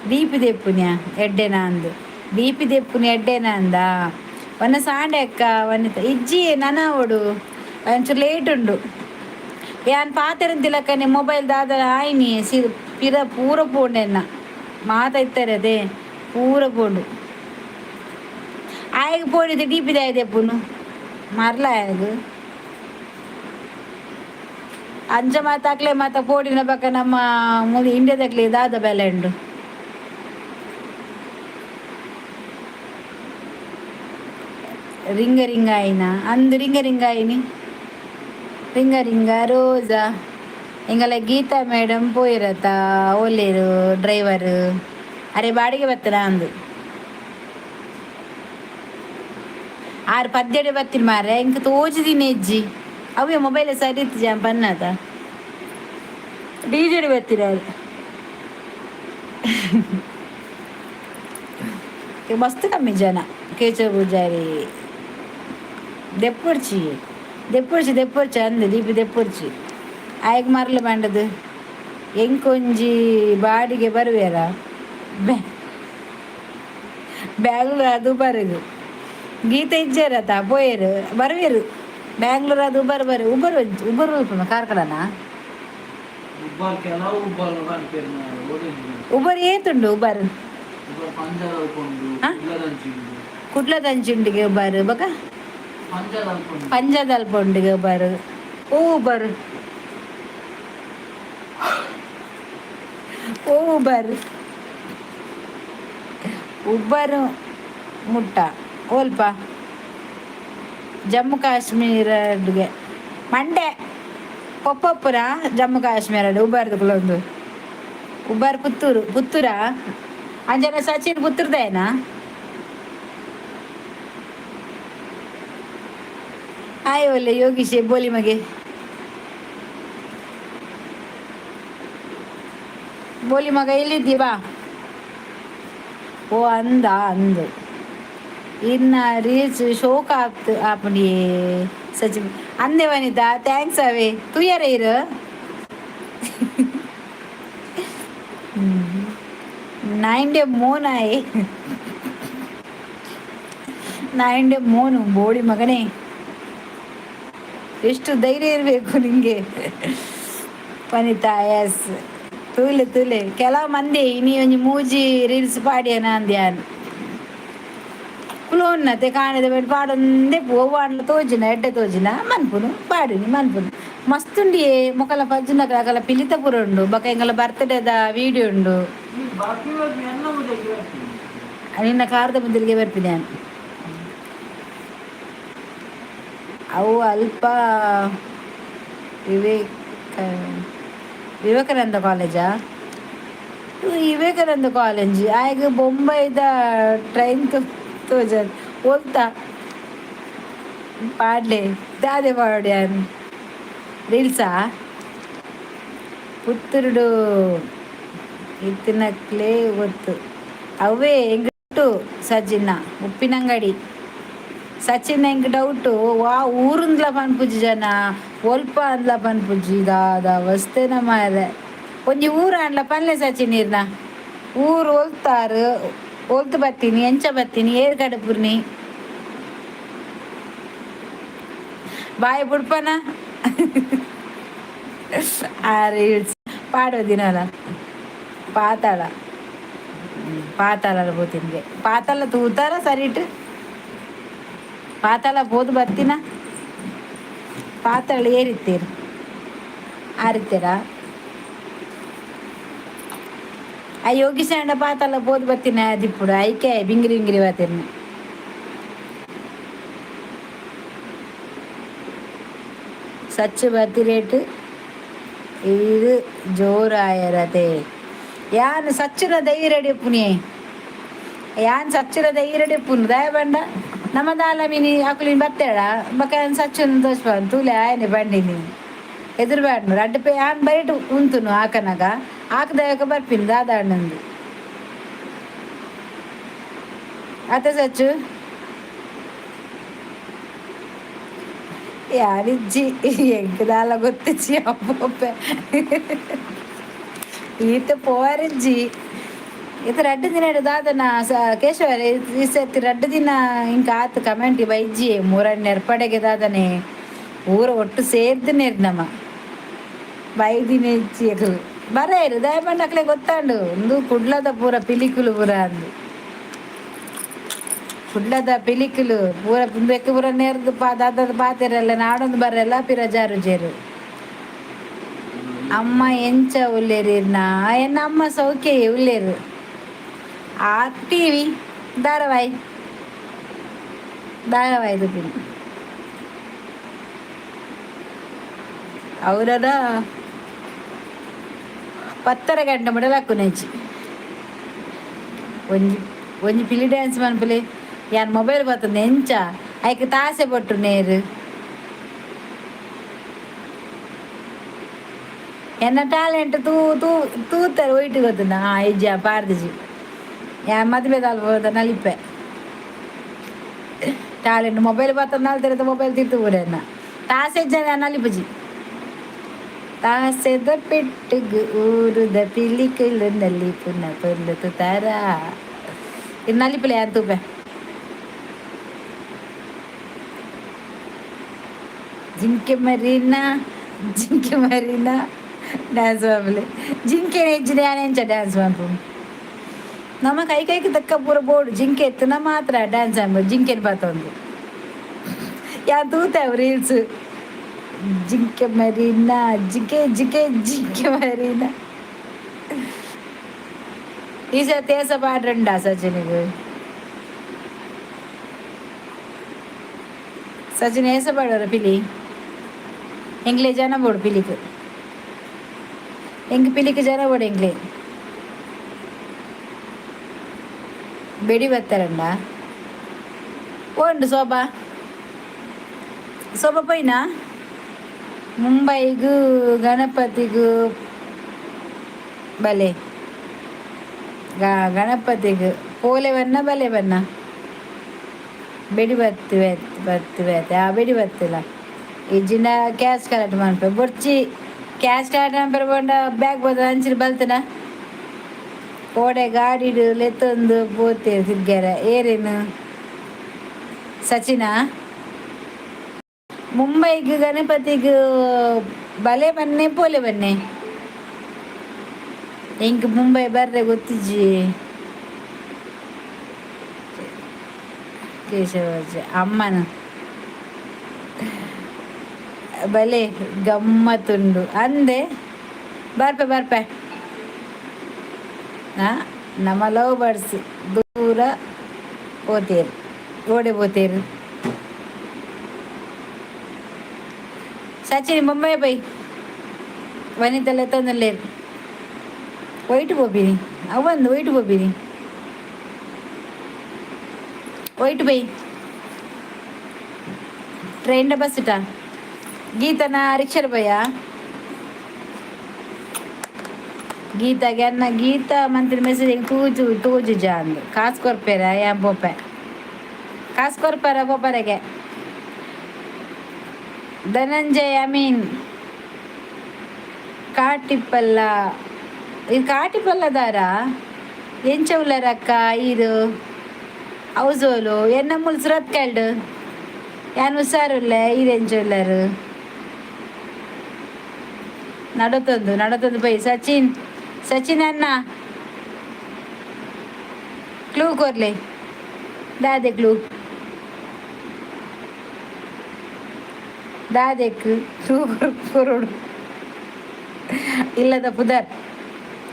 ಡಿಪಿ ದೆಪ್ಪುನ್ಯಾ ಎಡ್ಡೆನ ಅಂದು ಡಿಪಿ ದೆಪ್ಪುನಿ ಎಡ್ಡೆನ ಅಂದ ಒನ್ನ ಸಾಂಡೆ ಅಕ್ಕ ಒನ್ನ ಇಜ್ಜಿ ನನವಡು ಒಂಚೂರು ಲೇಟ್ ಉಂಡು ಯಾನ್ ಪಾತೆರಂತಿಲಕ್ಕನೆ ಮೊಬೈಲ್ ದಾದ ಆಯ್ನಿ ಪಿರ ಪೂರ ಪೋಂಡೆನ್ನ ಮಾತಾಯ್ತಾರೆ ಅದೇ ಪೂರ ಪೋಂಡು ಆಯ್ಗೆ ಪೋಣಿದ್ದು ಡಿಪಿ ದಾಯ ದೆಪ್ಪುನು ಮರ್ಲ ಆಯ್ಗು ಅಂಚ ಮಾತಾಕ್ಲೆ ಮಾತ ಪೋಡಿನ ಬಕ್ಕ ನಮ್ಮ ಮುದಿ ಇಂಡಿಯಾದಾಗ್ಲಿ ದಾದ ಬೆಲೆ ಉಂಡು ರಿಂಗ ಆಯ್ನ ಅಂದು ರಿಂಗ ಆಯ್ನಿ ರಿಂಗ ರೋಜಾ ಎಂಗಲ ಗೀತಾ ಮೇಡಮ್ ಪೋಯಿರತ್ತ ಒಲ್ಲೇರು ಡ್ರೈವರ್ ಅರೆ ಬಾಡಿಗೆ ಬತ್ತನ ಅಂದು ಆರು ಪದ್ಯಡೆ ಬತ್ತಿನ ಮಾರೆ ಇಂಕ ತೋಜಿದಿನ ಹೆಜ್ಜಿ ಅವೇ ಮೊಬೈಲ್ ಸರಿ ಇತ್ತು ಜಾಮ್ ಬನ್ನದ ಡಿಜೆಡ್ ಬತ್ತಿರ ಮಸ್ತ್ ಕಮ್ಮಿ ಜನ ಕೇಚವ ಪೂಜಾರಿ ದೆಪ್ಪುಡ್ಚಿ ಅಂದು ದೀಪಿ ದೆಪ್ಪುಡ್ಚಿ ಆಯ್ಗೆ ಮರ್ಲು ಬಂಡದು ಎಂಕೊಂಜಿ ಬಾಡಿಗೆ ಬರುವೆರ ಬ್ಯಾಂಗ್ಳೂರ್ ಅದು ಬರುದು ಗೀತೆ ಇಜ್ಜಾರತ ಪೋಯರು ಬರುವೆರು ಬ್ಯಾಂಗ್ಳೂರ್ ಅದು ಉಬ್ಬರು ಉಲ್ಪುನ ಕಾರ್ಕಳನ ಉಬ್ಬರು ಏತುಂಡು ಉಬ್ಬರು ಕುಡ್ಲ ದಂಚುಂಡಿಗೆ ಉಬ್ಬರು ಬಕ ಪಂಜದಲ್ಪುಂಡಿಗೆ ಉಬ್ಬರು ಉಬ್ಬರು ಉಬ್ಬರು ಮುಟ್ಟ ಓಲ್ಪ ಜಮ್ಮು ಕಾಶ್ಮೀರಡ್ಗೆ ಮಂಡೆ ಪೊಪ್ಪುರ ಜಮ್ಮು ಕಾಶ್ಮೀರ ಉಬ್ಬರ್ದುಗಳೊಂದು ಉಬ್ಬರ್ ಪುತ್ತೂರ ಅಂಜನ ಸಚಿನ್ ಪುತ್ತೂರ್ದೇನಾ ಆಯ್ ಒಳ್ಳೆ ಯೋಗೀಶ್ ಬೋಲಿ ಮಗೆ ಬೋಲಿ ಮಗ ಎಲ್ಲಿದ್ದಿ ಬಾ ಓ ಅಂದು ಇನ್ನ ರೀಲ್ಸ್ ಶೋಕ ಆಗ್ತು ಆಪಣಿ ಸಚಿನ್ ಅಂದೆ ವನಿತಾ ಥ್ಯಾಂಕ್ಸ್ ಅವೇ ತುಯ್ಯರ ಇರು ನಾಯಿಂಡೆ ಮೋನಾಯ್ ನಾಯಿಂಡೆ ಮೋನು ಬೋಳಿ ಮಗನೇ ಎಷ್ಟು ಧೈರ್ಯ ಇರಬೇಕು ನಿಂಗೆ ವನಿತಾ ಎಸ್ ತೂಲೆ ಕೆಲವು ಮಂದಿ ನೀ ಒಂಜಿ ಮೂಜಿ ರೀಲ್ಸ್ ಪಾಡ್ಯನ ಅಂದ್ಯಾನು ಕುಲೋನ್ನತೆ ಕಾಣದ ಬೇಡ ಪಾಡೊಂದೇ ಓವಾಂಡ್ಲ ತೋಜಿನ ಎಡ್ಡೆ ತೋಜಿನ ಮನ್ಪುನು ಪಾಡಿನಿ ಮನ್ಪುನು ಮಸ್ತುಂಡಿಯೇ ಮೊಕಲ ಪಜ್ಜುನ ಅಕಲ ಪಿಲಿತ ಪುರ ಉಂಡು ಬಕ ಎಂಗಲ ಬರ್ತ್ಡೇದ ವಿಡಿಯೋ ಉಂಡು ನಿನ್ನ ಕಾರದ ಮುಂದಿಗೆ ಬರ್ತೀನಿ ನಾನು. ಅವು ಅಲ್ಪ ವಿವೇಕ ವಿವೇಕಾನಂದ ಕಾಲೇಜಾ? ವಿವೇಕಾನಂದ ಕಾಲೇಜ್ ಆಗ ಬೊಂಬೈದ ಟ್ರೈನ್ ತೋಜ ಹೋಗ್ತಾ ಪಾಡ್ಲೆ ದಾದೆ ಪಾಡ್ಯಾನ್ ರೀಲ್ಸಾ ಪುತ್ತೂರುಡು ಇತ್ತಿನಕ್ಲೇ ಗೊತ್ತು ಅವೇ ಹೆಂಗು ಸಚಿನ್ನ ಉಪ್ಪಿನಂಗಡಿ ಸಚಿನ್ ಹೆಂಗ್ ಡೌಟು ವಾ ಊರಿಂದ್ಲ ಪನ್ಪುಜಿ ಜನ ಒಲ್ಪ ಅಂದ್ಲ ಪನ್ಪುಜಿ ದಾದ ಅವಸ್ಥೆನ ಮಾರೆ ಒಂಜಿ ಊರ ಅಂಡ್ಲ ಪನ್ಲೆ ಸಚಿನ್ ಇರ್ನ ಊರು ಒಲ್ತಾರು ಒಲ್ತು ಬತ್ತೀನಿ ಎಂಚ ಬತ್ತೀನಿ ಏರ್ ಕಡುಪುರ್ನಿ ಬಾಯಿ ಬುಡ್ಪನ ಆ ರೀಲ್ಸ್ ಪಾಡೋ ದಿನಲ್ಲ ಪಾತಾಳ ಪಾತಾಳ ಬೋತಿನ್ಗೆ ಪಾತಾಳ ತೂತಾರ ಸರಿಟ್ ಪಾತಾಳ ಬೋದು ಬರ್ತೀನ ಪಾತಾಳ ಏರಿತ್ತೀರಿ ಆರಿತ್ತೀರಾ ಆ ಯೋಗಿ ಸ್ಯಾಂಡ ಪಾತಾಳ ಬೋದು ಬರ್ತೀನಿ ದಿಪ್ಪುಡು ಐಕೆ ಬಿಂಗಿರಿ ಬಿಂಗಿರಿ ಬರ್ತೀನಿ ಸಚ್ಚ ಬರ್ತಿರೇಟ್ ಇದು ಜೋರಾಯರತೆ ಯಾನ್ ಸಚ್ಚಿನ ಧೈರ್ಯಡೆ ಪುನಿ ಯಾನ್ ಸಚ್ಚಿನ ಧೈರ್ಯಡೆ ಪುನ್ ದಯ ಬಂಡ ನಮ್ಮದಾಲ ಮೀನಿ ಹಾಕಲಿನ ಬತ್ತೇಳ ಬಕ್ಕ ಸಚ್ಚನ್ ದೋಸ್ಪಾನ್ ತೂಲೆ ಆಯ್ನೆ ಬಂಡಿನಿ ಎದುರು ಬ್ಯಾಡ್ನು ಅಡ್ಡ ಪೇ ಆನ್ ಬೈಟ್ ಉಂತುನು ಹಾಕನಾಗ ಹಾಕದಾಯಕ ಬರ್ಪಿನ್ ದಾದಾಣ್ಣಂದು ಅತ್ತ ಸಚ್ಚು ಯಾರಿಜ್ಜಿ ಎಂಕದಾಲ ಗೊತ್ತಿಜ್ಜಿ ಅಪ್ಪೊಪ್ಪೆ ಈತ ಪೋರಿಜ್ಜಿ ಈತ ರಡ್ಡು ದಿನ ದಾದನ ಕೇಶವ ಈ ಸರ್ತಿ ರಡ್ಡು ದಿನ ಇಂಕ ಆತು ಕಮೆಂಟ್ ಬೈಜ್ಜಿ ಮೂರಣ್ಣೆ ಎರ್ಪಡೆಗೆ ದಾದನೆ ಊರ ಒಟ್ಟು ಸೇರ್ದನೆ ನಮ್ಮ ಬೈದಿನ ಹೆಚ್ಚಿ ಬರೇರು ದಯ ಬಂಡಕ್ಲೆ ಗೊತ್ತಾಂಡು ಒಂದು ಕುಡ್ಲದ ಪೂರ ಪಿಲಿಕುಲು ಪೂರ ಅಂದು ಕುಡ್ಲದ ಪಿಲಿಕುಲು ಪೂರ ಬೆಕ್ಕು ಪೂರ ನೇರ್ದು ದಾದದ ಪಾತೆರೆಲ್ಲ ನಾಡೊಂದು ಬರಲ್ಲ ಪಿರ ಜಾರು ಜೇರು ಅಮ್ಮ ಎಂಚ ಉಳ್ಳೇರಿನ ಎನ್ನ ಅಮ್ಮ ಸೌಖ್ಯ ಉಳ್ಳೇರು ಆ ಟಿವಿ ಧಾರಾವಾಹಿ ಪಿನ್ ಅವರದ 10 ಗಂಟೆ ಮುಡಲಾಕು ನೆಚ್ಚಿ ಒಂಜಿ ಪಿಲಿ ಡ್ಯಾನ್ಸ್ ಮನ್ಪುಲೆ ಯಾನ್ ಮೊಬೈಲ್ ಬರ್ತದೆ ಎಂಚ ಆಯ್ಕೆ ತಾಸೆ ಬೊಟ್ಟು ನೇರು ಎನ್ನ ಟ್ಯಾಲೆಂಟ್ ತೂತಾರೆ ಒಯ್ಟು ಗೊತ್ತುಂಡ ಐಜ್ಜ ಪಾರ್ದಿಜಿ ಯಾನ್ ಮದುವೆದಾಲ್ ಹೋದ ನಲಿಪೆ ಟ್ಯಾಲೆಂಟ್ ಮೊಬೈಲ್ ಬರ್ತದೆ ನಲ್ತಿರತ್ತೆ ಮೊಬೈಲ್ ತಿರ್ತು ಪೂರೆನ್ನ ತಾಸೆ ಜನ ನಲಿಪುಜಿ ತಾಸೆದ ಪೆಟ್ಟಿಗು ಊರುದ ಪಿಲಿಕುಲು ನಲಿಪುನ ಪೊರ್ಲುತು ತಾರ ಇದು ನಲಿಪುಲೆ ಯಾನ್ ತೂಪೆ ಜಿಂಕೆ ಮರಿನ ಡ್ಯಾನ್ಸ್ ಮಾಡ್ಬಲೆ ಜಿಂಕೆ ನೆಜ್ಜಿನ ಯಾನ್ ಎಂಚ ಡ್ಯಾನ್ಸ್ ಮಾಡ್ಪು ನಮ್ಮ ಕೈಗೆ ತಕ್ಕ ಪೂರ ಬೋರ್ಡು ಜಿಂಕೆ ಎತ್ತನ ಮಾತ್ರ ಡ್ಯಾನ್ಸ್ ಮಾಡ್ಬೋದು ಜಿಂಕೆನ ಪಾತೊಂದು ಯಾನ್ ತೂತಾವ್ ರೀಲ್ಸ್ ಜಿಂಕೆ ಮರಿನ ಜಿಂಕೆ ಮರಿನ ಈ ಸರ್ತಿ ಏಸ ಪಾಡ್ರಂಡ ಸಚಿನಿಗೆ ಸಚಿನ್ ಏಸ ಪಾಡೋರ ಪಿಲಿ ಎಂಗ್ಲೇ ಜನ ಬೋಡು ಪಿಲಿಕ್ ಎಂಗ್ ಪಿಲಿಕ್ ಜನ ಬೋಡು ಎಂಗ್ಲೇ ಬೆಡಿ ಬರ್ತಾರಂಡ ಉಂಡು ಶೋಭಾ ಪೋಯ್ನಾ ಮುಂಬೈಗೂ ಗಣಪತಿಗೂ ಬಲೆ ಗಣಪತಿಗೂ ಪೋಲೆ ಬನ್ನ ಬಲೆ ಬನ್ನ ಬೆಡಿ ಬರ್ತಿವೆ ಆ ಬೆಡಿ ಬರ್ತಿಲ್ಲ ಇಜ್ಜಿನ ಕ್ಯಾಶ್ ಕಲೆಕ್ಟ್ ಮಾಡ್ಪೆ ಬೊರ್ಚಿ ಕ್ಯಾಶ್ ಕಲೆಕ್ಟ್ ಮಾಡ್ಪೆ ಬಂಡ ಬ್ಯಾಗ್ ಬಂದ ಹಂಚಿನ ಬಲ್ತನ ಓಡೆ ಗಾಡಿಡು ಲೆತ್ತೊಂದು ಪೋತೆ ತಿರ್ಗ್ಯಾರ ಏರೇನು ಸಚಿನ ಮುಂಬೈಗೆ ಗಣಪತಿಗೂ ಬಲೆ ಬನ್ನೆ ಪೋಲೆ ಬನ್ನೆ ಹೆಂಗೆ ಮುಂಬೈ ಬರ್ರೆ ಗೊತ್ತಿಜ್ಜಿ ಕೇಶವರಾಜ ಅಮ್ಮನ ಬಲೆ ಗಮ್ಮತ್ತುಂಡು ಅಂದೆ ಬರ್ಪೆ ಹಾ ನಮ್ಮ ಲವ್ ಬರ್ಡ್ಸ್ ದೂರ పోతేరు ఓడిపోతారు. సచిన్ ముంబై పోయి వనితలు తొందరలేరు వైట్ పోపిని అవ్వంది వైట్ పోపిని వైట్ పోయి ట్రైన్ బస్సుట ಗೀತನ ರಿಕ್ಷರ್ ಭಯ ಗೀತಾಗೆ ಅನ್ನ ಗೀತ ಮಂತ್ರಿ ಮೆಸೇಜ್ ತೂಜು ತೂಜು ಜಾ ಅಂದು ಕಾಸು ಕೊರ್ಪೇರ ಯಾ ಬೊಪ್ಪೆ ಕಾಸು ಕೊರ್ಪಾರ ಬೊಪ್ಪರೆಗೆ ಧನಂಜಯ್ ಅಮೀನ್ ಕಾಟಿಪಲ್ಲ ಇದು ಕಾಟಿಪಲ್ಲದಾರ ಎಂಚವುಲರಕ್ಕ ಇದು ಹೌಸೋಲು ಎನ್ನ ಮುಲ್ಸ್ರತ್ ಕಲ್ಡು ಯಾನು ಹುಷಾರುಲ್ಲ ಇರೆಂಚುಲ್ಲರು ನಡತೊಂದು ಬೈ ಸಚಿನ್ ಅನ್ನ ಕ್ಲೂ ಕೊರ್ಲೆ ದಾದೆ ಕ್ಲೂ ದಾದೆಕ್ ಕ್ಲೂ ಕೊರೋಡು ಇಲ್ಲದ ಪುದರ್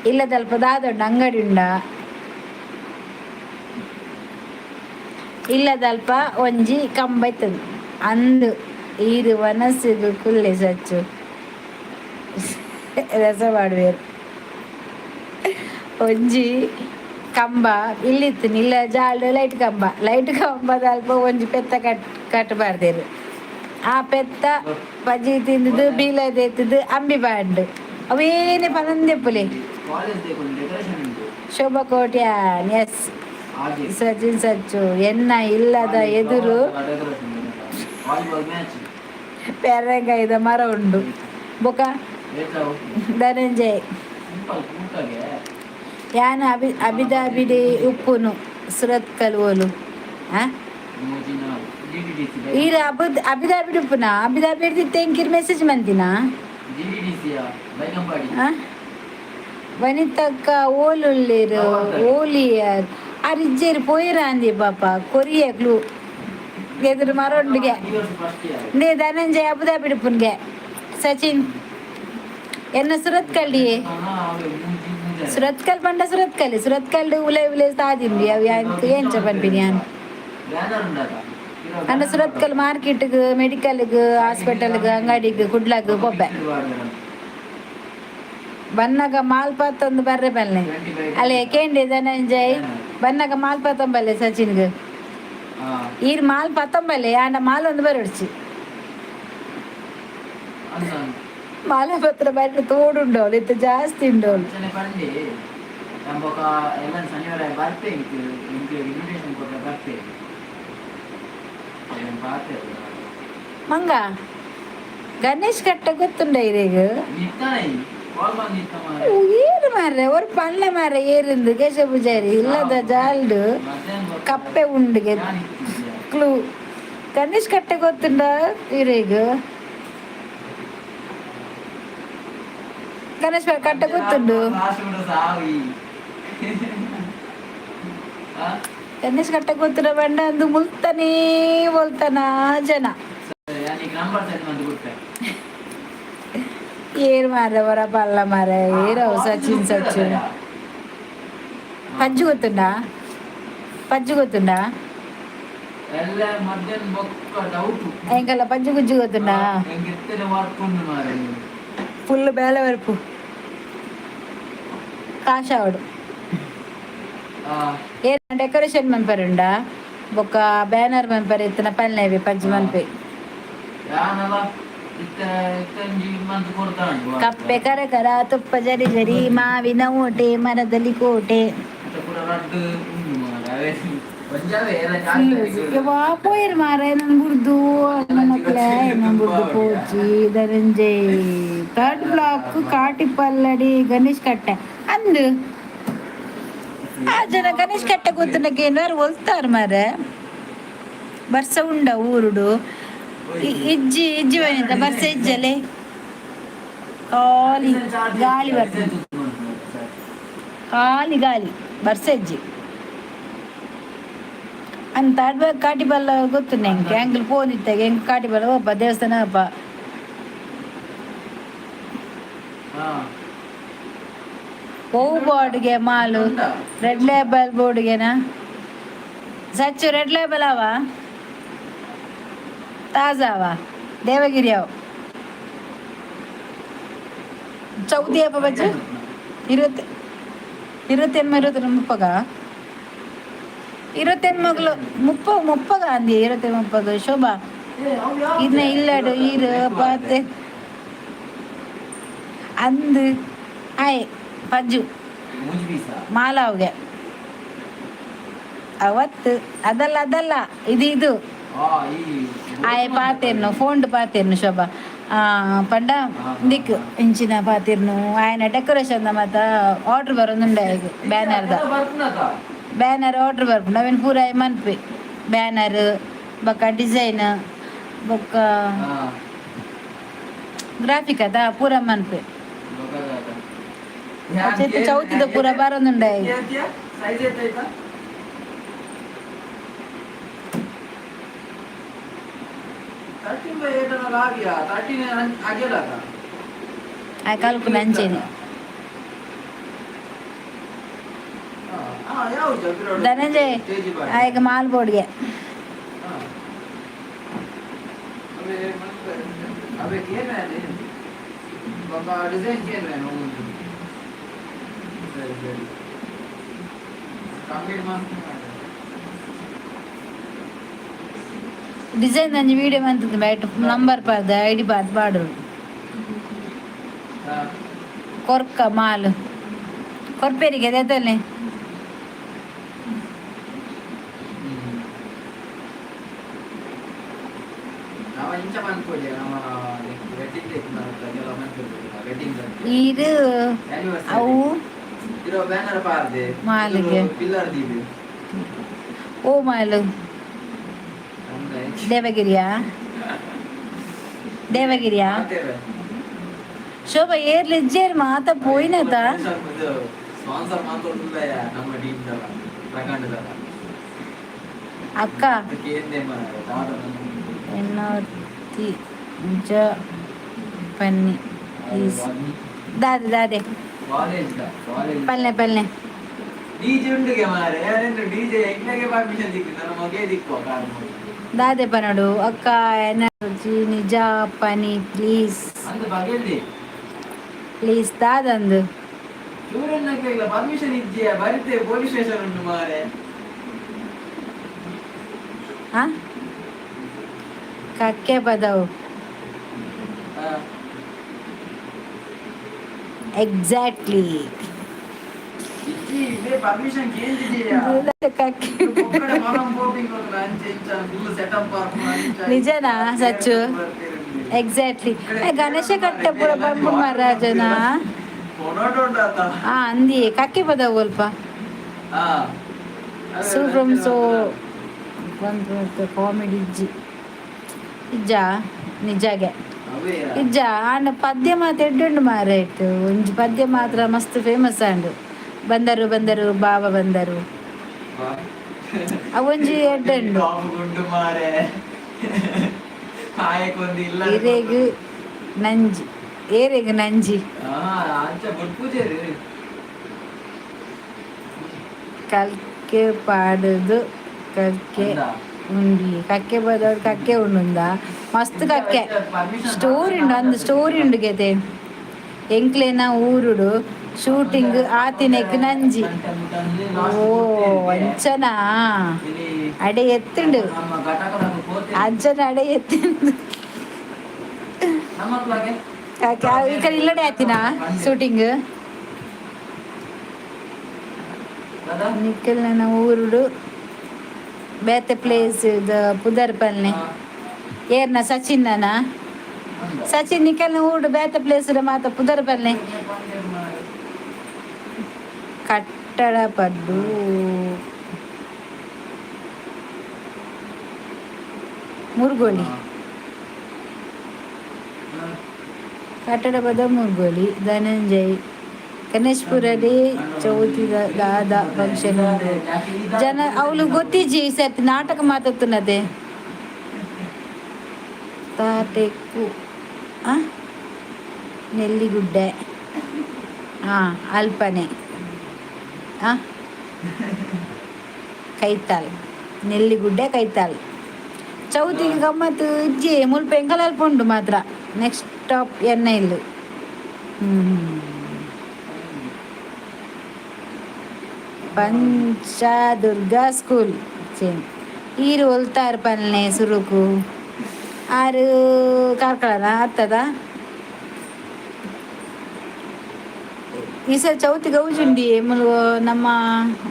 ಇಲ್ಲದಲ್ಪ ದಾದೊಂಡು ಅಂಗಡಿ ಉಂಡ ಇಲ್ಲದಲ್ಪ ಒಂಜಿ ಕಂಬೈತದು ಅಂದು ಈರು ಮನಸ್ಸಿಗೆ ಕುಲ್ಲೆ ಸಚ್ಚು ರಸ ಮಾಡುವೇರು ಒಂಜಿ ಕಂಬ ಇಲ್ಲಿತ್ತು ಇಲ್ಲ ಜಾಲ್ಡು ಲೈಟ್ ಕಂಬದ ಅಲ್ಪ ಒಂಜಿ ಪೆತ್ತ ಕಟ್ಟಬಾರ್ದೇರು ಆ ಪೆತ್ತ ಪಜ್ಜಿ ತಿಂದದು ಬೀಲದೆತ್ತದು ಅಂಬಿ ಬಾಂಡು ಅವೇನೇ ಪನಂದೆಪ್ಪುಲೆ ಶೋಭಾ ಕೋಟ್ಯಾನ್ ಎಸ್ ಸಚಿನ್ ಸಚ್ಚು ಎನ್ನ ಇಲ್ಲದ ಎದುರು ಪೆರಂಗಾಯ್ದ ಮರ ಉಂಡು ಬೊಕ ಧನಂಜಯ್ ಯಾನು ಅಬಿದಾಬಿಡಿ ಉಪ್ಪುನು ಸುರತ್ ಕಲ್ವೋಲು ಈರ ಅಬಿದಾಬಿಡಿ ಉಪ್ಪುನ ಅಬಿದಾಬಿಡಿ ತೆಂಕಿರ್ ಮೆಸೇಜ್ ಮಂತಿನ ವನಿತಕ್ಕ ಓಲುಳ್ಳೇರು ಓಲಿಯರ್ ಆ ರಿಜ್ಜೇರು ಪೋಯಿರ ಅಂದಿ ಪಾಪ ಕೊರಿಯಗ್ಲು ಎದುರು ಮರೊಂಡಿಗೆ ನೇ ಧನಂಜಯ್ ಅಬುದಾಬಿಡಿ ಉಪ್ಪುನ್ಗೆ ಸಚಿನ್ ಎನ್ನ ಸುರತ್ಕಲ್ಡಿಯೇ ಸುರತ್ಕಲ್ ಬಂಡ ಸುರತ್ಕಲ್ಡು ಉಲೆ ಸಾದಿಂಬಿ ಅವು ಏಂಚ ಪನ್ಪಿನಿ ನಾನು ಅಂಡ ಸುರತ್ಕಲ್ ಮಾರ್ಕೆಟ್ಗೆ ಮೆಡಿಕಲ್ಗೆ ಹಾಸ್ಪಿಟಲ್ಗೆ ಅಂಗಡಿಗೆ ಕುಡ್ಲಾಗ ಬೊಬ್ಬೆ ಬನ್ನಗ ಮಾಲ್ಪತ್ತೊಂದು ಬರ್ರೆ ಬಲ್ಲೆ ಅಲ್ಲೇ ಕೇಂಡಿ ಧನಂಜಯ್ ಬನ್ನಗ ಮಾಲ್ಪತ್ತೊಂಬಲ್ಲೆ ಸಚಿನ್ಗೆ ಈರ್ ಮಾಲ್ ಪತ್ತೊಂಬಲ್ಲೆ ಆಂಡ ಮಾಲ್ ಒಂದು ಬರಡ್ಚಿ ಮಾಲೆ ಪತ್ರ ಬಟ್ಟೆ ತೋಡುಂಡೋಳು ಇತ್ತು ಜಾಸ್ತಿ ಉಂಡೋಳು ಮಂಗ ಗಣೇಶ್ ಕಟ್ಟ ಗೊತ್ತುಂಡ ಇರೇಗ ಏರು ಮಾರ್ರೆ ஒரு ಪಳ್ಳ ಮಾರ್ರೆ ಏರಿಂದು ಕೇಶ ಪೂಜಾರಿ ಇಲ್ಲದ ಜಾಲ್ಡು ಕಪ್ಪೆ ಉಂಡಿಗೆ ಕ್ಲೂ ಗಣೇಶ್ ಕಟ್ಟೆ ಗೊತ್ತುಂಡ ಇರೇಗ ಗಣೇಶ್ ಕಟ್ಟ ಗೊತ್ತುಂಡು ಗಣೇಶ್ ಕಟ್ಟ ಗೊತ್ತುಂಡ ಬಂಡ ಅಂದು ಮುಲ್ತಾನೇ ಬೋಲ್ತಾನ ಜನ ಏರ್ ಮಾರ ಬರ ಪಲ್ಲ ಮಾರ ಏರವು ಸಚಿನ್ ಸಚ್ಚು ಪಜ್ಜು ಗೊತ್ತುಂಡ ಎಂಕಲ್ಲ ಪಜ್ಜು ಗುಜ್ಜು ಗೊತ್ತುಂಡ ಫುಲ್ ಬೇಲೆ ವರಪು ಕಾಶಾವಡು ಏನ ಡೆಕೋರೇಷನ್ ಮನ್ಪರುಂಡ ಬೊಕ್ಕ ಬ್ಯಾನರ್ ಮನ್ಪರ್ ಇತ್ತನ ಪಲ್ನೇವಿ ಪಜ್ಜು ಮನ್ಪೆ ಕಪ್ಪೆ ಕರ ತುಪ್ಪ ಜರಿ ಮಾವಿನ ಓಟೆ ಮರದಲ್ಲಿ ಕೋಟೆ போயிரு மாற என்ன குருது மக்களை என்ன குருது போச்சு ಧನಂಜಯ್ ಥರ್ಡ್ ಬ್ಲಾಕ್ ಕಾಟಿಪಲ್ಲಡಿ ಗಣೇಶ್ ಕಟ್ಟೆ ಅಂದು ಆ ಜನ ಗಣೇಶ್ ಕಟ್ಟೆ ಗೊತ್ತನಕ್ಕೆ ಏನಾರು ಹೊಲ್ತಾರ ಮಾರ ಬರ್ಸ ಉಂಡ ಊರುಡು ಇಜ್ಜಿ ಬನಿತ ಬರ್ಸ ಇಜ್ಜಲೆ ಗಾಳಿ ಬರ್ತದೆ ಗಾಳಿ ಬರ್ಸ ಇಜ್ಜಿ ಅಂತ ಆಡ್ಬೇಕು ಕಾಟಿಬಲ್ಲ ಗೊತ್ತು ನಂಗೆ ಹೆಂಗ್ಲಿ ಫೋನ್ ಇತ್ತಾಗ ಹೆಂಗೆ ಕಾಟಿಬಲ್ಲ ಹೋಪ ದೇವಸ್ಥಾನ ಹೋಪ ಓವು ಬೋರ್ಡ್ಗೆ ಮಾಲು red label ಬೋರ್ಡ್ಗೆನಾ Sachu red label ಅವ ತಾಜಾ ಅವ ದೇವಗಿರಿ ಅವ ಚೌತಿ ಅಪ್ಪ ಬಜ್ಜು ಇರುತ್ತೆ ಮುಪ್ಪಗ ಮಗಳು ಮುಪ್ಪಗ ಅಂದಿ ಮುಪ್ಪಗ ಶೋಭಾ ಇನ್ನ ಇಲ್ಲಡು ಈರು ಪಾತೆ ಅಂದು ಆಯ್ ಪಜ್ಜು ಮಾಲಾವ್ಗೆ ಅವತ್ತು ಅದಲ್ಲ ಇದು ಆಯ್ ಪಾತೆರ್ನು ಫೋಂಡ್ ಪಾತೆರ್ನು ಶೋಭಾ ಪಂಡ ದಿಕ್ಕು ಇಂಚಿನ ಪಾತಿರ್ನು ఆయన ಡೆಕೋರೇಷನ್ ಮತ್ತ ಆರ್ಡರ್ ಬರೋದುಂಡೆ ಬ್ಯಾನರ್ ಆರ್ಡರ್ ಬರ್ಪುಂಡು ಅವೇನು ಪೂರ ಮನ್ಪೆ ಬ್ಯಾನರ್ ಬೊಕ್ಕ ಡಿಸೈನ್ ಬೊಕ್ಕ ಗ್ರಾಫಿಕ್ ಅದ ಪೂರ ಮನ್ಪೆ ಚೌತಿದ ಪೂರ ಬರೋದುಂಡೆ ಕಲ್ಪು ನಂಚೇನಿ ಧನಂಜಯ್ ಆಯ್ಗ ಮಾಲ್ ಬೋರ್ಡ್ಗೆ ಡಿಸೈನ್ ಅಂಜಿ ವಿಡಿಯೋ ಬಂತದ್ದು ಬೈಟ್ ನಂಬರ್ ಪಾರ್ದ ಐಡಿ ಪಾರ್ದು ಪಾಡು ಕೊರ್ಕ ಮಾಲ್ ಕೊರ್ಪೇರಿಗೆ ಅದಲ್ಲೇ ಇದು ಅವು ಮಾಲಿಗೆ ಓ ಮಾಲು ದೇವಗಿರಿಯಾ ಶೋಭಾ ಏರ್ಲಿ ಇಜ್ಜೇರ್ ಮಾತ ಪೋಯಿನತ ಅಕ್ಕ ಎನ್ನೋತಿ ನಿಜ ಪನ್ನಿ ದಾದೆ ಪಲ್ಲೆ ದಾದೆ ಪನಡು ಅಕ್ಕ ಎನರ್ಜಿ ನಿಜ ಪನಿ ಪ್ಲೀಸ್ ದಾದಂದು ಕಕ್ಕೆ ಪದವು ಎಕ್ಸಾಕ್ಟ್ಲಿ ನಿಜನಾ ಸಚ್ಚು ಎಕ್ಸಾಕ್ಟ್ಲಿ ಗಣೇಶ ಕಟ್ಟ ಪೂರ ಬಂಬು ಮಹಾರಾಜನ ಅಂದಿ ಕಕ್ಕೆ ಪದ ಸ್ವಲ್ಪ ಫ್ರಮ್ ಸೋ ಕಾಮಿಡಿ ಇಜ್ಜ ನಿಜಾಗೆ ಇಜ್ಜ ಆಂಡ ಪದ್ಯ ಮಾತ್ರ ಎಡ್ಡುಂಡು ಮಾರಾಯ್ತು ಒಂಜಿ ಪದ್ಯ ಮಾತ್ರ ಮಸ್ತ್ ಫೇಮಸ್ ಆಂಡು ಬಂದರು ಬಾವ ಬಂದರು ಅವೊಂಜಿ ಎಡ್ಡುಂಡು ಏರೆಗ್ ನಂಜಿ ಕಲ್ಕೆ ಪಾಡುದು ಕಲ್ಕೆ ಉಂಡಿ ಕಕ್ಕೆ ಬದವ್ರು ಕಕ್ಕೆ ಉಂಡುಂದ ಮಸ್ತ್ ಕಕ್ಕೆ ಸ್ಟೋರಿ ಉಂಡು ಗೆತೆ ಎಂಕ್ಲೆನ ಊರುಡು ಶೂಟಿಂಗ್ ಆತಿನೆಕ್ ನಂಜಿ ಓ ಅಂಚನ ಅಡೆ ಎತ್ತುಂಡು ಅಂಚನ ಅಡೆ ಎತ್ತುಂಡು ఇక్కడ ఇల్లడే ఆతినా షూటింగ్ నిఖిల్ ನನ್ನ ಊರುಡು ಬೇತೆ ಪ್ಲೇಸ್ ಪುದರ್ಪಲ್ನೆ ಏರ್ನ ಸಚಿನ್ ನಿಖಿಲ್ನ ಊರುಡು ಬೇತೆ ಪ್ಲೇಸ್ ಮಾತ ಪುದರ್ಪಲ್ನೆ ಕಟ್ಟಡ ಪಡ್ಡು ಮುರುಗೋಳಿ ಕಟ್ಟಡ ಪದ ಮುರುಗೋಳಿ ಧನಂಜಯ್ ಗಣೇಶ್ಪುರಲ್ಲಿ ಚೌತಿ ದಾದ ಫಂಕ್ಷನ್ ಜನ ಅವಳು ಗೊತ್ತಿಜ್ಜಿ ಈ ಸರ್ತಿ ನಾಟಕ ಮಾತಾಡ್తున్నదే ತಾಟೆಕ್ಕು ನೆಲ್ಲಿಗುಡ್ಡೆ ಅಲ್ಪನೆ ಹಾಂ ಕೈತಾಲ್ ನೆಲ್ಲಿಗುಡ್ಡೆ ಕೈತಾಲ್ ಚೌತಿಗೆ ಗಮ್ಮತ್ತು ಇಜ್ಜಿ ಮುಲ್ಪ ಎಂಕಲ್ ಅಲ್ಪ ಉಂಡು ಮಾತ್ರ ನೆಕ್ಸ್ಟ್ ಸ್ಟಾಪ್ ಎಣ್ಣೆ ಇಲ್ಲು ಪಂಚದುರ್ಗ ಸ್ಕೂಲ್ ಚೇಂಜ್ ಈರು ಹೊಲ್ತಾರು ಪಲ್ನೆ ಸುರುಕು ಆರು ಕಾರ್ಕಳನ ಹತ್ತದ ಈ ಸಲ ಚೌತಿ ಗೌಜುಂಡಿ ನಮ್ಮ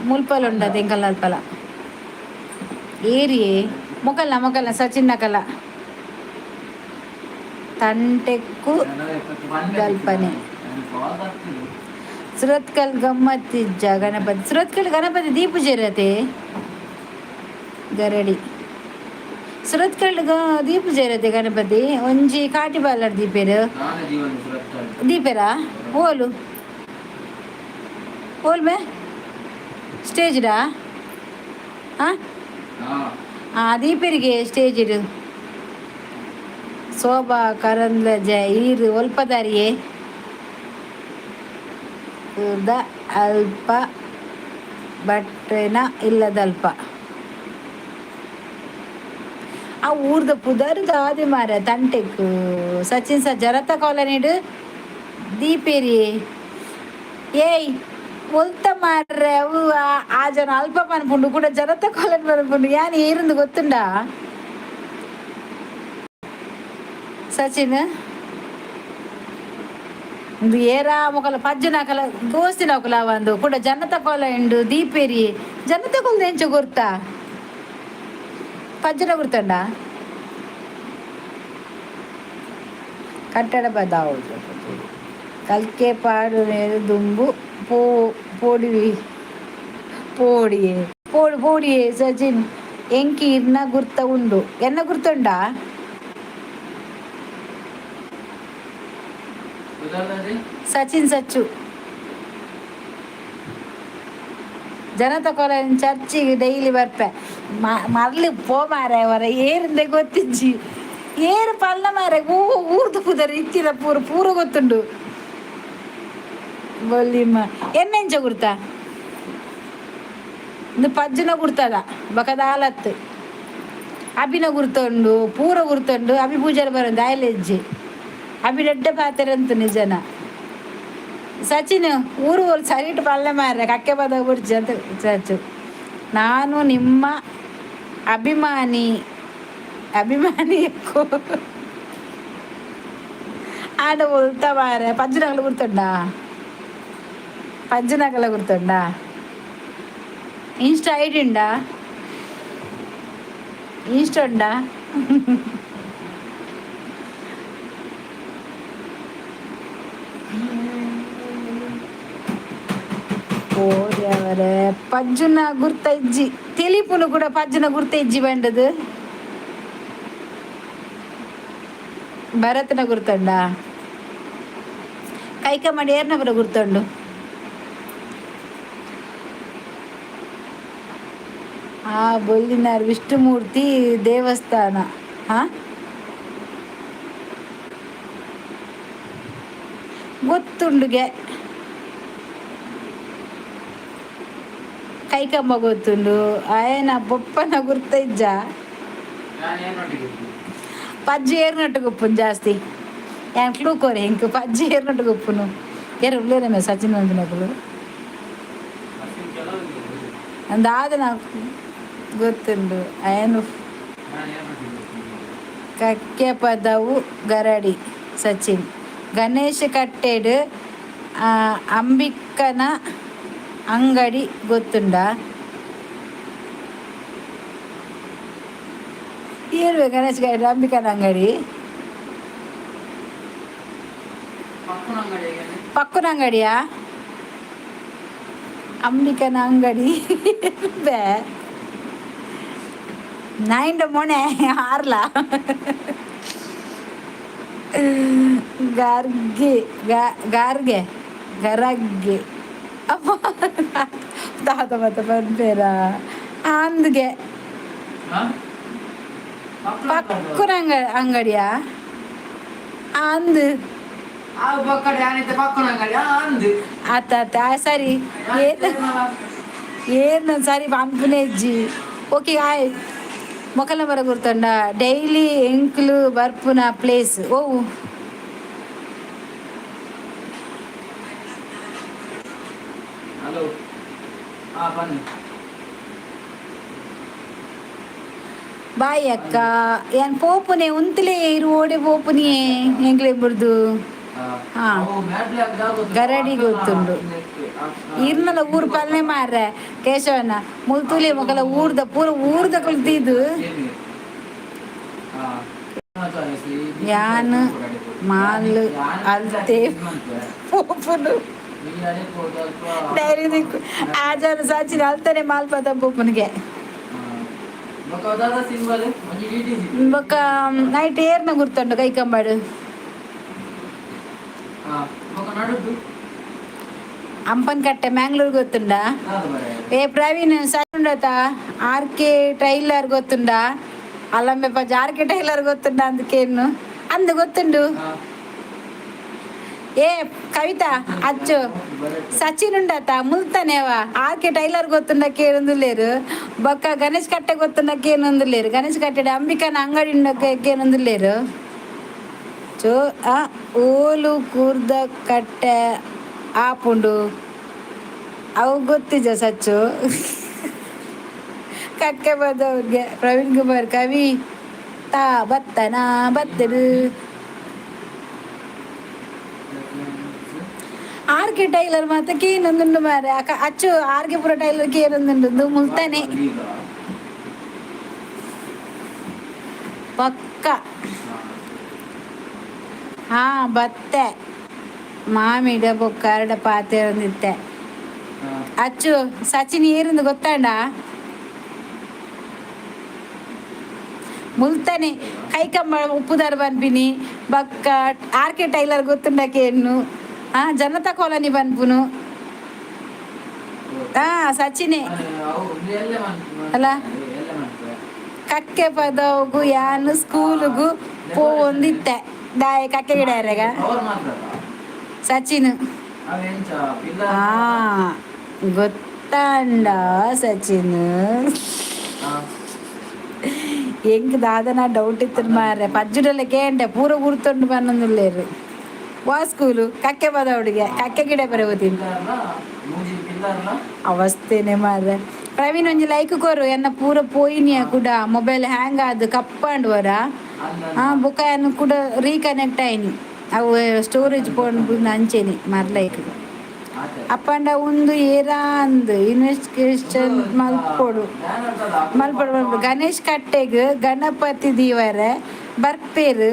ಮುಲ್ಪಲ್ ಉಂಡದ ಎಂಕಲ್ ಅಲ್ಪಲ ಏರಿಯೇ ಮೊಕಲ್ನ ಸಚಿನ್ ನಕಲ ತಂಟೆಕ್ಕು ಕಲ್ಪನೆ ಸುರತ್ಕಲ್ ಗಮ್ಮತ್ತಿಜ್ಜ ಗಣಪತಿ ಸುರತ್ಕಲ್ ಗಣಪತಿ ದೀಪ ಜೇರತೆ ಗರಡಿ ಸುರತ್ಕಲ್ ದೀಪ ಜೇರತೆ ಗಣಪತಿ ಒಂಜಿ ಕಾಟಿ ಬಾಲರ್ ದೀಪೇರ ಓಲು ಓಲ್ ಮೇ ಸ್ಟೇಜ್ಡಾ ಹಾಂ ದೀಪರಿಗೆ ಸ್ಟೇಜ್ ಇಡು ಶೋಭಾ ಕರಂದ್ಲಜ ಈರು ಒಲ್ಪದಾರಿಯೇ ಅಲ್ಪ ಬಟ್ಟೆನ ಇಲ್ಲದಲ್ಪ ಆ ಊರ್ದ ಪುದರ್ದ ಆದಿ ಮಾರ ತಂಟೆಕ್ ಸಚಿನ್ ಸ ಜರತ ಕಾಲನಿಡು ದೀಪೇರಿ ಏಯ್ ಒಲ್ತ ಮಾರ್ರೆ ಅವು ಆ ಜನ ಅಲ್ಪ ಪನ್ಪುಂಡು ಕೂಡ ಜರತ ಕಾಲನ್ ಪನ್ಪುಂಡು ಯಾನ್ ಏರಂದು ಗೊತ್ತುಂಡ ಸಚಿನ್ ಒಂದು ಏರಾ ಮೊಕಲ ಪಜ್ಜನಾಕಲ ದೋಸ್ತಿನಕಲ ಒಂದು ಕೂಡ ಜನತ ಕೊಲ ಎಂಡು ದೀಪೇರಿ ಜನತ ಕೊಲ್ದ ಎಂಚ ಗೊತ್ತಾ ಪಜ್ಜನ ಗುರ್ತಂಡ ಕಟ್ಟಡ ಬದಾವು ಕಲ್ಕೆ ಪಾಡು ದುಂಬು ಪೋಡಿಯೇ ಸಚಿನ್ ಎಂಕಿ ಇರ್ನ ಗುರ್ತ ಉಂಡು ಎನ್ನ ಗುರ್ತುಂಡ ಸಚಿನ್ ಸಚ್ಚು ಜನತ ಕೊಲ ಚರ್ಚಿಗೆ ಡೈಲಿ ಬರ್ಪೆ ಮರ್ಲಿ ಪೋ ಮಾರೆ ಅವರ ಏರಿಂದೆ ಗೊತ್ತಿಜ್ಜಿ ಏರು ಪಲ್ಲ ಮಾರೆ ಊರ್ದು ಪುದರ್ ಇತ್ತಿನ ಪೂರ ಗೊತ್ತುಂಡು ಬೊಲ್ಲಿಮ್ಮ ಎನ್ನೆಂಚ ಗುರ್ತ ಇಂದು ಪಜ್ಜನ ಗುರ್ತದ ಬಕದ ಆಲತ್ತು ಅಭಿನ ಗುರ್ತುಂಡು ಪೂರ ಗುರ್ತುಂಡು ಅಭಿ ಪೂಜಾರಿ ಬರೋದು ಆಯ್ಲೆಜ್ಜಿ ಅಭಿ ದೊಡ್ಡ ಪಾತ್ರೆ ಅಂತು ನಿಜನ ಸಚಿನ್ ಊರು ಸರಿಟು ಪಲ್ಲೆ ಮಾರ್ರೆ ಕಕ್ಕೆ ಬದ ಬಿಡ್ಜಿ ಅಂತ ಸಚ್ಚು ನಾನು ನಿಮ್ಮ ಅಭಿಮಾನಿ ಆಡ ಉಲ್ತ ಮಾರೆ ಪಜ್ಜನಗಳು ಗುರ್ತುಂಡ ಇನ್ಸ್ಟಾ ಐಡಿ ಉಂಡಾ ಉಂಡಾ ಓದ್ಯವರೇ ಪಜ್ಜುನ ಗುರ್ತ ಇಜ್ಜಿ ತೆಲಿಪುನು ಕೂಡ ಪಜ್ಜುನ ಗುರ್ತ ಇಜ್ಜಿ ಬಂಡದು ಭರತನ ಗುರ್ತುಂಡ ಕೈಕ ಮಾಡಿ ಏರ್ನ ಬರ ಗುರ್ತುಂಡು ಬೊಲ್ಲಿನಾರ್ ವಿಷ್ಣುಮೂರ್ತಿ ದೇವಸ್ಥಾನ ಗೊತ್ತುಂಡುಗೆ ಕೈಕಮ್ಮ ಗೊತ್ತುಂಡು ಆಯನ ಬೊಪ್ಪನ ಗುರ್ತ ಇಜ್ಜ ಪಜ್ಜಿ ಏರ್ನಟ್ಟು ಗೊಪ್ಪುನು ಜಾಸ್ತಿ ಏನ್ ಕ್ಲೂಕೋರೆ ಇಂಕ್ ಪಜ್ಜಿ ಏರ್ನಟ್ಟು ಗೊಪ್ಪುನು ಉಳ್ಳೇರಮೆ ಸಚಿನ್ ಒಂದಿನಗಳು ಅಂದಾದ నాకు ಗೊತ್ತುಂಡು ಏನು ಕಕ್ಕೆ ಪದವು ಗರಡಿ ಸಚಿನ್ ಗಣೇಶ ಕಟ್ಟೆಡು ಅಂಬಿಕನ ಅಂಗಡಿ ಗೊತ್ತುಂಡ ಏನು ಗಣೇಶ ಕಟ್ಟೆ ಅಂಬಿಕನ ಅಂಗಡಿ ಪಕ್ಕನ ಅಂಗಡಿಯಾ ಅಂಬಿಕನ ಅಂಗಡಿ ಬೇ ನಾಯಿಂಡ ಮೊಣೆ ಹಾರ್ಲ ಗಾರ್ಗೆ ಗರಗ್ಗೆ ಅಪ್ಪ ತಾತ ಮತ್ತೆ ಬಂದ್ಬೇರ ಅಂದ್ಗೆ ಪಕ್ಕನ ಅಂಗಡಿಯಾ ಅಂದು ಆತ ಆತ ಸರಿ ಏನು ಏನು ಸರಿ పంపునేಜ್జి ఓకే హాయ్ మొక్కల మర గుర్తుండ డైలీ ఎంకులు బర్పున ప్లేస్ ఓ ಹಲೋ ಹಾಂ ಬನ್ನಿ ಬಾಯ್ ಅಕ್ಕ ಏನು ಪೋಪುನೆ ಉಂತಲೇ ಇರು ಓಡೆ ಪೋಪುನಿಯೇ ಎಂಗ್ಲೆ ಬಿಡ್ದು ಹಾಂ ಗರಡಿ ಗೊತ್ತುಂಡು ಇರ್ನಲ್ಲ ಊರು ಪಲ್ಲೆ ಮಾರ್ರೆ ಕೇಶವಣ್ಣ ಮುಲ್ತುಲಿ ಮಕ್ಕಳ ಊರ್ದ ಪೂರ ಊರ್ದ ಕುಳ್ತಿದ್ದು ಯಾನ್ ಮಾಲ್ ಅಲ್ತೆ ಪೋಪುನು ಡೈರಿ ದಿಕ್ಕು ಆಜಾನು ಸಾಚಿನ ಅಲ್ತಾನೆ ಮಾಲ್ ಪದ ಪೋಪುನಿಗೆ ಬೊಕ್ಕ ನೈಟ್ ಏರ್ನ ಗುರ್ತುಂಡು ಕೈ ಕಂಬಾಡು ಅಂಪನ್ ಕಟ್ಟೆ ಮ್ಯಾಂಗ್ಳೂರ್ ಗೊತ್ತುಂಡ ಏ ಪ್ರವೀಣ್ ಸಣ್ಣ ಆರ್ಕೆ ಟೈಲರ್ ಗೊತ್ತುಂಡ ಅಲ್ಲಂಬೆ ಪಜ ಆರ್ಕೆ ಟೈಲರ್ ಗೊತ್ತುಂಡ ಅಂದಕ್ಕೇನು ಅಂದು ಗೊತ್ತುಂಡು ಏ ಕವಿತಾ ಅಚ್ಚು ಸಚಿನ್ ಉಂಡತ ಮುಲ್ತಾನೆವ ಆರ್ಕೆ ಟೈಲರ್ ಗೊತ್ತುಂಡಕ್ಕೆ ಏನೊಂದುಲ್ಲೇರು ಬೊಕ್ಕ ಗಣೇಶ್ ಕಟ್ಟೆ ಗೊತ್ತುಂಡಕ್ಕೆ ಏನೊಂದುಲ್ಲೇರು ಗಣೇಶ್ ಕಟ್ಟೆ ಅಂಬಿಕನ ಅಂಗಡಿ ಉಂಡಕ್ಕೆ ಏನೊಂದುಲ್ಲೇರು ಚೋ ಓಲು ಕೂರ್ದ ಕಟ್ಟೆ ಆಪುಂಡು ಅವು ಗೊತ್ತಿಜ ಸಚ್ಚು ಕಕ್ಕೆ ಬಂದವ್ರಿಗೆ ಪ್ರವೀಣ್ ಕುಮಾರ್ ಕವಿ ತಾ ಬತ್ತನ ಬತ್ತದು ಆರ್ಕೆ ಟೈಲರ್ ಮಾತ್ರ ಕೇನೊಂದುಂಡು ಮಾರೆ ಅಚ್ಚು ಆರ್ಕೆ ಪುರ ಟೈಲರ್ ಕೇನೊಂದುಂಡು ಮುಲ್ತಾನೆ ಪಕ್ಕ ಹಾ ಬತ್ತೆ ಮಾಮಿಡ ಬೊಕ್ಕಾರಡ ಪಾತೆ ಒಂದಿತ್ತೆ ಅಚ್ಚು ಸಚಿನ್ ಏರಿಂದ ಗೊತ್ತಾಂಡ ಮುಲ್ತಾನೆ ಕೈಕಮ್ಮ ಉಪ್ಪುದಾರ ಬನ್ಪಿನಿ ಬಕ್ಕ ಆರ್ಕೆ ಟೈಲರ್ ಗೊತ್ತುಂಡಕ್ಕೆ ಹೆಣ್ಣು ಜನತಾ ಕಾಲೋನಿ ಬನ್ಪುನು ಸಚಿನೇ ಅಲ್ಲ ಕಕ್ಕೆ ಪದವು ಯಾನು ಸ್ಕೂಲ್ಗೂ ಒಂದಿತ್ತೆ ದಾಯ ಕಕ್ಕೆ ಗಿಡಾರೆಗ ಸಚಿನ್ ಗೊತ್ತಾಂಡ ಸಚಿನ್ ಹೆಂಗ್ ದಾದನ ಡೌಟ್ ಇತ್ತು ಮಾರ್ರೆ ಪಜ್ಜುಡಲ್ಲ ಕೇಂಡೆ ಪೂರ ಗುರ್ತೊಂಡು ಬನ್ನೊಂದುಲ್ಲೇರು ವಾ ಸ್ಕೂಲು ಕಕ್ಕೆ ಬದವಡಿಗೆ ಕಕ್ಕೆ ಗಿಡ ಬರವುದಿಲ್ಲ ಅವಸ್ಥೆನೆ ಮಾರ್ರೆ ಪ್ರವೀಣ್ ಒಂಜಿ ಲೈಕ್ ಕೊರು ಎನ್ನ ಪೂರ ಪೋಯಿನಿಯ ಕೂಡ ಮೊಬೈಲ್ ಹ್ಯಾಂಗ್ ಆದ್ ಕಪ್ಪಂಡು ವರ ಬೊಕ ಎನ್ನ ಕೂಡ ರೀಕನೆಕ್ಟ್ ಆಯ್ನಿ ಅವು ಸ್ಟೋರೇಜ್ ಪೋಂಡು ಅಂಚೆನಿ ಮರ್ಲೈಕ್ ಅಪ್ಪಂಡ ಒಂದು ಏರಾಂದ್ ಇನ್ವೆಸ್ಟಿಗೇಷನ್ ಮಲ್ಪೊಡು ಗಣೇಶ್ ಕಟ್ಟೆಗ್ ಗಣಪತಿ ದೀವರ ಬರ್ಪೇರು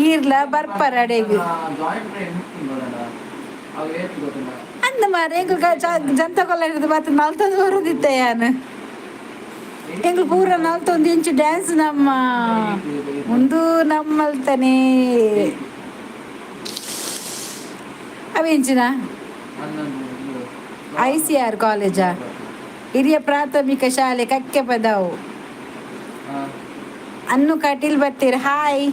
ಈರ್ಲ ಬರ್ಪರ ಅಡೆಗ್ ಅಂದ ಮಾರ ಎಂಗ್ ಜಂತ ಕೊಲ್ಲ ಮತ್ತೆ ನಲ್ತೊಂದು ಬರೋದಿತ್ತೆ ಯಾನು ಎಂಗ್ ಪೂರ ನಲ್ತೊಂದು ಇಂಚು ಡ್ಯಾನ್ಸ್ ನಮ್ಮ ಒಂದು ನಮ್ಮಲ್ತಾನೆ ಅವೇಂಚಿನ ICR ಕಾಲೇಜಾ ಹಿರಿಯ ಪ್ರಾಥಮಿಕ ಶಾಲೆ ಕಕ್ಕೆ ಪದವು ಅನ್ನು ಕಟೀಲ್ ಬರ್ತೀರ ಹಾಯ್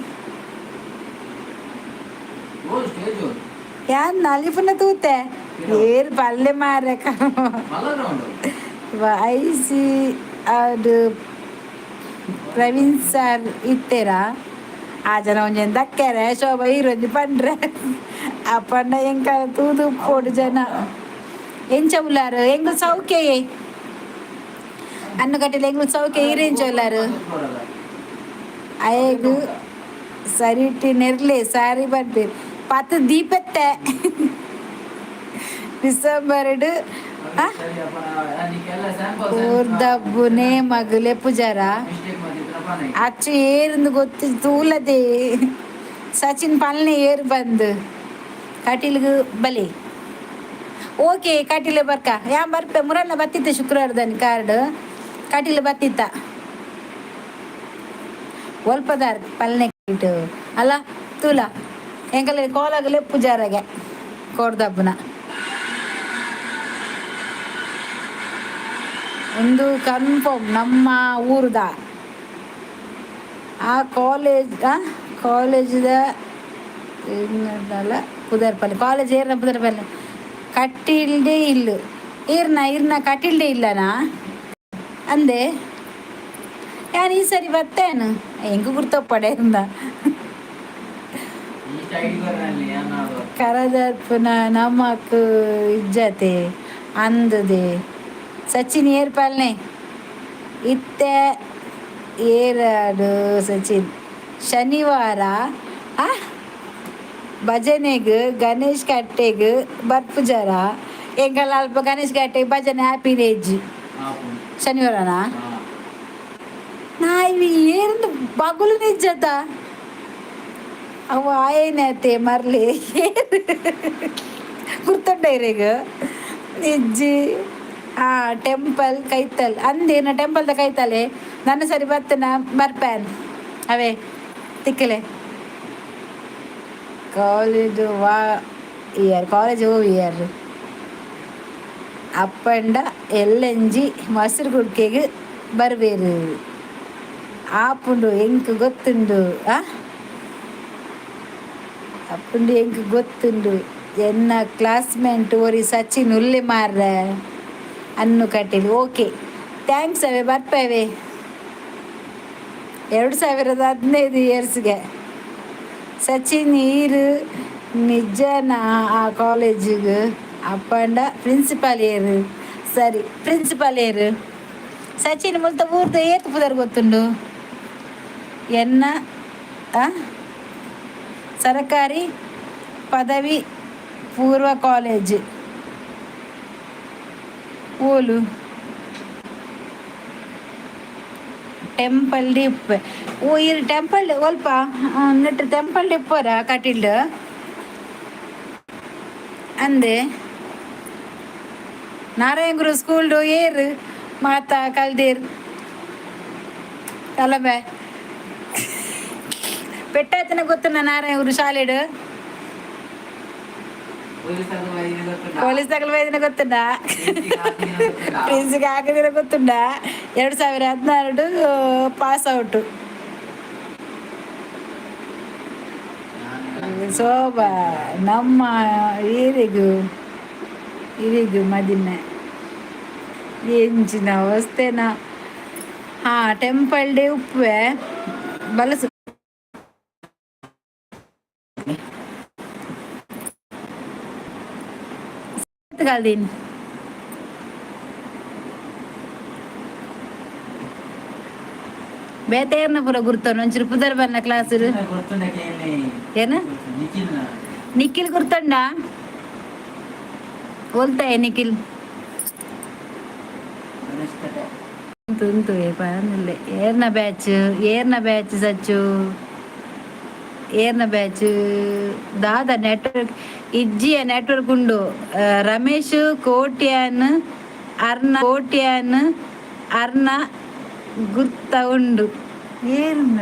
ಯಾನ್ ನಲಿಪುನ ತೂತೆ ಏರ್ ಪಲ್ಲೆ ಮಾರ ಐಸಿ ಅದು ಪ್ರವೀಣ್ ಸರ್ ಇತ್ತೇರ ಆ ಜನ ಒಂಜೇನು ದಕ್ಕ್ಯಾರೆ ಶೋಭಾ ಈರೊಂಜಿ ಪಂಡ್ರೆ ಆ ಪಂಡ ಎಂಕ ತೂದು ಪೋಡು ಜನ ಎಂಚ ಉಲ್ಲಾರು ಎಂಗ್ಲು ಸೌಖ್ಯ ಅನ್ನು ಕಟ್ಟಿಲ್ಲ ಎಂಗ್ಲು ಸೌಖ್ಯ ಈರೆಂಚ ಉಲ್ಲಾರು ಅಯ್ಯಗು ಸರಿಟಿ ನೆರ್ಲೆ ಸಾರಿ ಬರ್ತೀರಿ ಪತ್ತು ದೀಪತ್ತೆ ಡಿಸೆಂಬರ್ ಓರ್ದಬ್ಬುನೇ ಮಗಲೆ ಪೂಜಾರ ಅಚ್ಚು ಏರಿಂದ ಗೊತ್ತು ತೂಲದೆ ಸಚಿನ್ ಪಲ್ನೆ ಏರ್ ಬಂದು ಕಟೀಲ್ಗು ಬಲಿ ಓಕೆ ಕಟೀಲೆ ಬರ್ಕ ಯಾ ಬರ್ಪೆ ಮುರಲ್ಲ ಬತ್ತಿತ್ತೆ ಶುಕ್ರವಾರದನಿ ಕಾರ್ಡ್ ಕಟೀಲು ಬತ್ತಿತ್ತ ಒಲ್ಪದಾರ್ ಪಲ್ನೆ ಇಟ್ಟು ಅಲ್ಲ ತೂಲ ಎಂಕಲ್ಲ ಕೋಲಾಗಲೇ ಪೂಜಾರಗೆ ಕೋಡ್ದಬ್ಬನ ಒಂದು ಕನ್ಫರ್ಮ್ ನಮ್ಮ ಊರ್ದ ಆ ಕಾಲೇಜ್ದ ಪುದರ್ಪಲ್ಲಿ ಕಾಲೇಜ್ ಏರ್ನ ಪುದರ್ಪಲ್ಲಿ ಕಟ್ಟಿಲ್ದೇ ಇಲ್ಲ ಇರ್ನ ಕಟ್ಟಿಲ್ದೇ ಇಲ್ಲನಾ ಅಂದೆ ಯಾನು ಈ ಸರಿ ಬರ್ತೇನು ಹೆಂಗ ಗುರ್ತಪ್ಪಡೆ ಅಂದ ಕರದರ್ಪುನ ನಮಕ್ ಇಜ್ಜತೆ ಅಂದದೆ ಸಚಿನ್ ಏರ್ಪಾಲ್ನೆ ಇತ್ತೆ ಏರಾಡು ಸಚಿನ್ ಶನಿವಾರ ಭಜನೆಗೆ ಗಣೇಶ್ ಕಟ್ಟೆಗೆ ಬರ್ಪುಜಾರ ಎಂಕಲ್ ಅಲ್ಪ ಗಣೇಶ್ ಕಟ್ಟೆಗೆ ಭಜನೆ ಹ್ಯಾಪಿ ರೇಜ್ ಶನಿವಾರನಾ ನಾ ಇವಿ ಏನು ಬಗುಲು ನಿಜ್ಜದ ಅವ ಆಯನತೆ ಮರ್ಲಿ ಗುರ್ತೊಂಡೈರೆಗ ನಿಜ್ಜಿ ಟೆಂಪಲ್ ಕೈತಲ್ ಅಂದೇನ ಟೆಂಪಲ್ದ ಕೈತಲೆ ನನ್ನ ಸರಿ ಬರ್ತನ ಬರ್ಪ್ಯಾನ್ ಅವೇ ತಿಕ್ಕಲೆ ಕಾಲೇಜು ಕಾಲೇಜ್ ಹೋಗಿಯಾರ ಅಪ್ಪಂಡ ಎಲ್ಲೆಂಜಿ ಮೊಸರು ಗುಡ್ಕೆಗೆ ಬರ್ಬೇರು ಆಪುಂಡು ಎಂಕ್ ಗೊತ್ತುಂಡು ಅಪ್ಪುಂಡು ಎಂಕ್ ಗೊತ್ತುಂಡು ಎನ್ನ ಕ್ಲಾಸ್ಮೇಟ್ ಒರಿ ಸಚಿನ್ ಉಲ್ಲೆ ಮಾರ್ರ ಅನ್ನು ಕಟ್ಟಿಲಿ ಓಕೆ ಥ್ಯಾಂಕ್ಸ್ ಅವೇ ಬರ್ಪೇವೆ 2015 ಇಯರ್ಸ್ಗೆ ಸಚಿನ್ ಈರು ನಿಜನ ಆ ಕಾಲೇಜಿಗೆ ಅಪ್ಪಂಡ ಪ್ರಿನ್ಸಿಪಾಲ್ ಏರು ಸರಿ ಪ್ರಿನ್ಸಿಪಾಲ್ ಏರು ಸಚಿನ್ ಮುಲ್ತ ಊರ್ದ ಏತು ಪುದರ್ ಗೊತ್ತುಂಡು ಎನ್ನ ಸರಕಾರಿ ಪದವಿ ಪೂರ್ವ ಕಾಲೇಜ್ ಓಲು ಟೆಂಪಲ್ ಡಿಪ್ ಓ ಇರು ಟೆಂಪಲ್ ಒಲ್ಪ ನೆಟ್ಟು ಟೆಂಪಲ್ ಡಿಪ್ಪರ ಕಟ್ಟಿಲ್ಡು ಅಂದೆ ನಾರಾಯಣಗುರು ಸ್ಕೂಲ್ಡು ಏರು ಮಾತಾ ಕಲ್ದೀರ್ ತಲಬೆ ಪೆಟ್ಟಾತನ ಗೊತ್ತುಂಡ ನಾರಾಯಣಗುರು ಶಾಲೆಡು ಪೊಲೀಸ್ ತಗಲ್ ವೈದಿನ ಗೊತ್ತುಂಡ ಪ್ರಿನ್ಸಿಗೆ ಹಾಕಿದಿನ ಗೊತ್ತುಂಡ 2016 ಪಾಸ್ ಔಟು ಶೋಭಾ ನಮ್ಮ ಈರಿಗೂ ಮದಿನ ಎಂಚಿನ ಅವಸ್ಥೆನ ಟೆಂಪಲ್ ಡೇ ಉಪ್ಪೆ ಬಲಸು ಕಲ್ದೀನಿ ಬೇತೇರ್ನ ಪೂರ ಗುರ್ತೋನು ಒಂಚೂರು ಪುದರ್ ಬನ್ನ ಕ್ಲಾಸ್ ಏನ ನಿಖಿಲ್ ಗುರ್ತಂಡ ಒಲ್ತಾಯ ನಿಖಿಲ್ ತುಂತು ಪರನಿಲ್ಲ ಏರ್ನ ಬ್ಯಾಚ್ ಸಚ್ಚು ಏರ್ನ ಬ್ಯಾಚ್ ದಾದ ನೆಟ್ವರ್ಕ್ ಇಜ್ಜಿಯ ನೆಟ್ವರ್ಕ್ ಉಂಡು ರಮೇಶ್ ಕೋಟ್ಯಾನ್ ಅರ್ನ ಗುರ್ತ ಉಂಡು ಏರ್ನ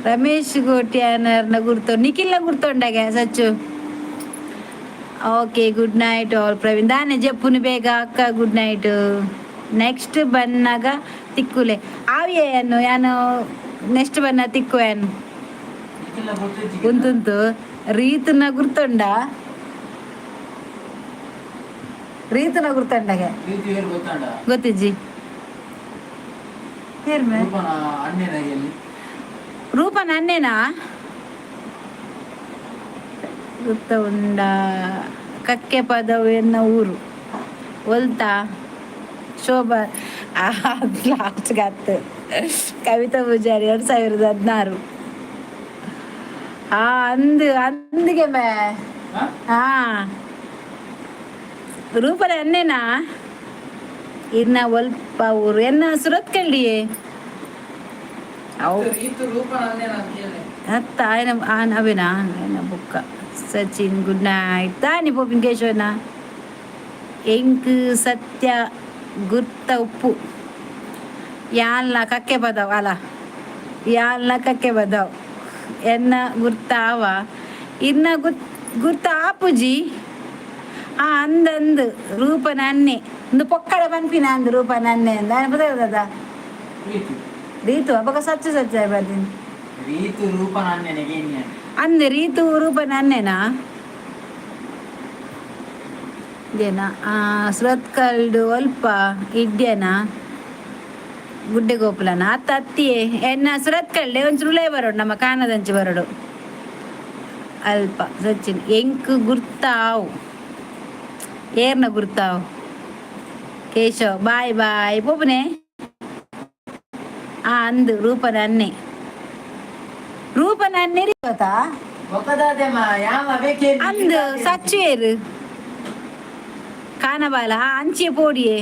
ರಮೇಶ್ ಕೋಟ್ಯಾನ್ ಅರ್ನ ಗುರ್ತ ನಿಖಿಲ್ನ ಗುರ್ತೊಂಡಾಗ ಸಚ್ಚು okay good night all Praveen ದಾನೆ ಜಪ್ಪುನು ಬೇಗ ಅಕ್ಕ ಗುಡ್ ನೈಟ್ ನೆಕ್ಸ್ಟ್ ಬನ್ನಾಗ ತಿಕ್ಕುಲೆ ಆವಿಯನ್ನು ಯಾನು ನೆಕ್ಸ್ಟ್ ಬನ್ನ ತಿಕ್ಕು ಏನು ಉಂತುಂತು ರೀತುನ ಗುರ್ತೊಂಡ ಗುರ್ತೊಂಡಾಗ ಗೊತ್ತಿಜ್ಜಿ ರೂಪನ ಅನ್ನೇನಾ ಗುರ್ತ ಉಂಡ ಕಕ್ಕೆ ಪದವು ಎನ್ನ ಊರು ಒಲ್ತಾ ಶೋಭಾ ಲಾಸ್ಟ್ಗೆ ಹತ್ತು ಕವಿತಾ ಪೂಜಾರಿ 2016 ಅಂದಿಗೆ ಮೇ ರೂಪದ ಅನ್ನೇನಾ ಇನ್ನ ಒಲ್ಪ ಊರು ಎನ್ನ ಸುರತ್ ಕಳ್ಳಿಯೇ ಅತ್ತ ಅವೇನಾ ಬುಕ್ಕ ಸಚಿನ್ ಗುಡ್ ನೈಟ್ ತಾನಿ ಪೋಪಿನ್ ಕೇಶವನ ಎಂಕ್ ಸತ್ಯ ಗುರ್ತ ಉಪ್ಪು ಯಾಲ್ನ ಕಕ್ಕೆ ಬದವ್ ಅಲ್ಲ ಯಾಲ್ನ ಕಕ್ಕೆ ಬದವ್ ಎನ್ನ ಗುರ್ತ ಅವ ಇನ್ನ ಗುರ್ತ ಆಪುಜಿ ಅಂದಂದು ರೂಪನ ಅನ್ನೆ ಒಂದು ಪೊಕ್ಕಡ ಪನ್ಪಿನ ಅಂದು ರೂಪನ ಅನ್ನೆ ಅಂದ ಬದದ ರೀತು ಅವಾಗ ಸಚ್ಚ ಬರ್ತೀನಿ ರೀತು ರೂಪನ ಅಂದೆ ರೀತು ರೂಪನ ಅನ್ನೆನಾ ಇದ್ದೇನಾ ಸುರತ್ಕಲ್ಡು ಅಲ್ಪ ಇಡ್ಯನಾ ಗುಡ್ಡೆ ಗೋಪುಲನ ಅತ್ತ ಅತ್ತಿಯೇ ಎನ್ನ ಸುರತ್ಕಲ್ಡೆ ಒಂಚೂರು ಉಲೇ ಬರೋಡು ನಮ್ಮ ಕಾನದಂಚಿ ಬರೋಡು ಅಲ್ಪ ಸಚಿನ್ ಎಂಕ್ ಗುರ್ತಾವ್ ಏರ್ನ ಗುರ್ತಾವ್ ಕೇಶವ್ ಬಾಯ್ ಬಾಯ್ ಪೋಪನೆ ಅಂದು ರೂಪನ ಅನ್ನೆ ಗೊತ್ತಾ ಅಂದು ಸಚ್ಚುವೇರು ಕಾನಬಾಲ ಅಂಚೆ ಪೋಡಿಯೇ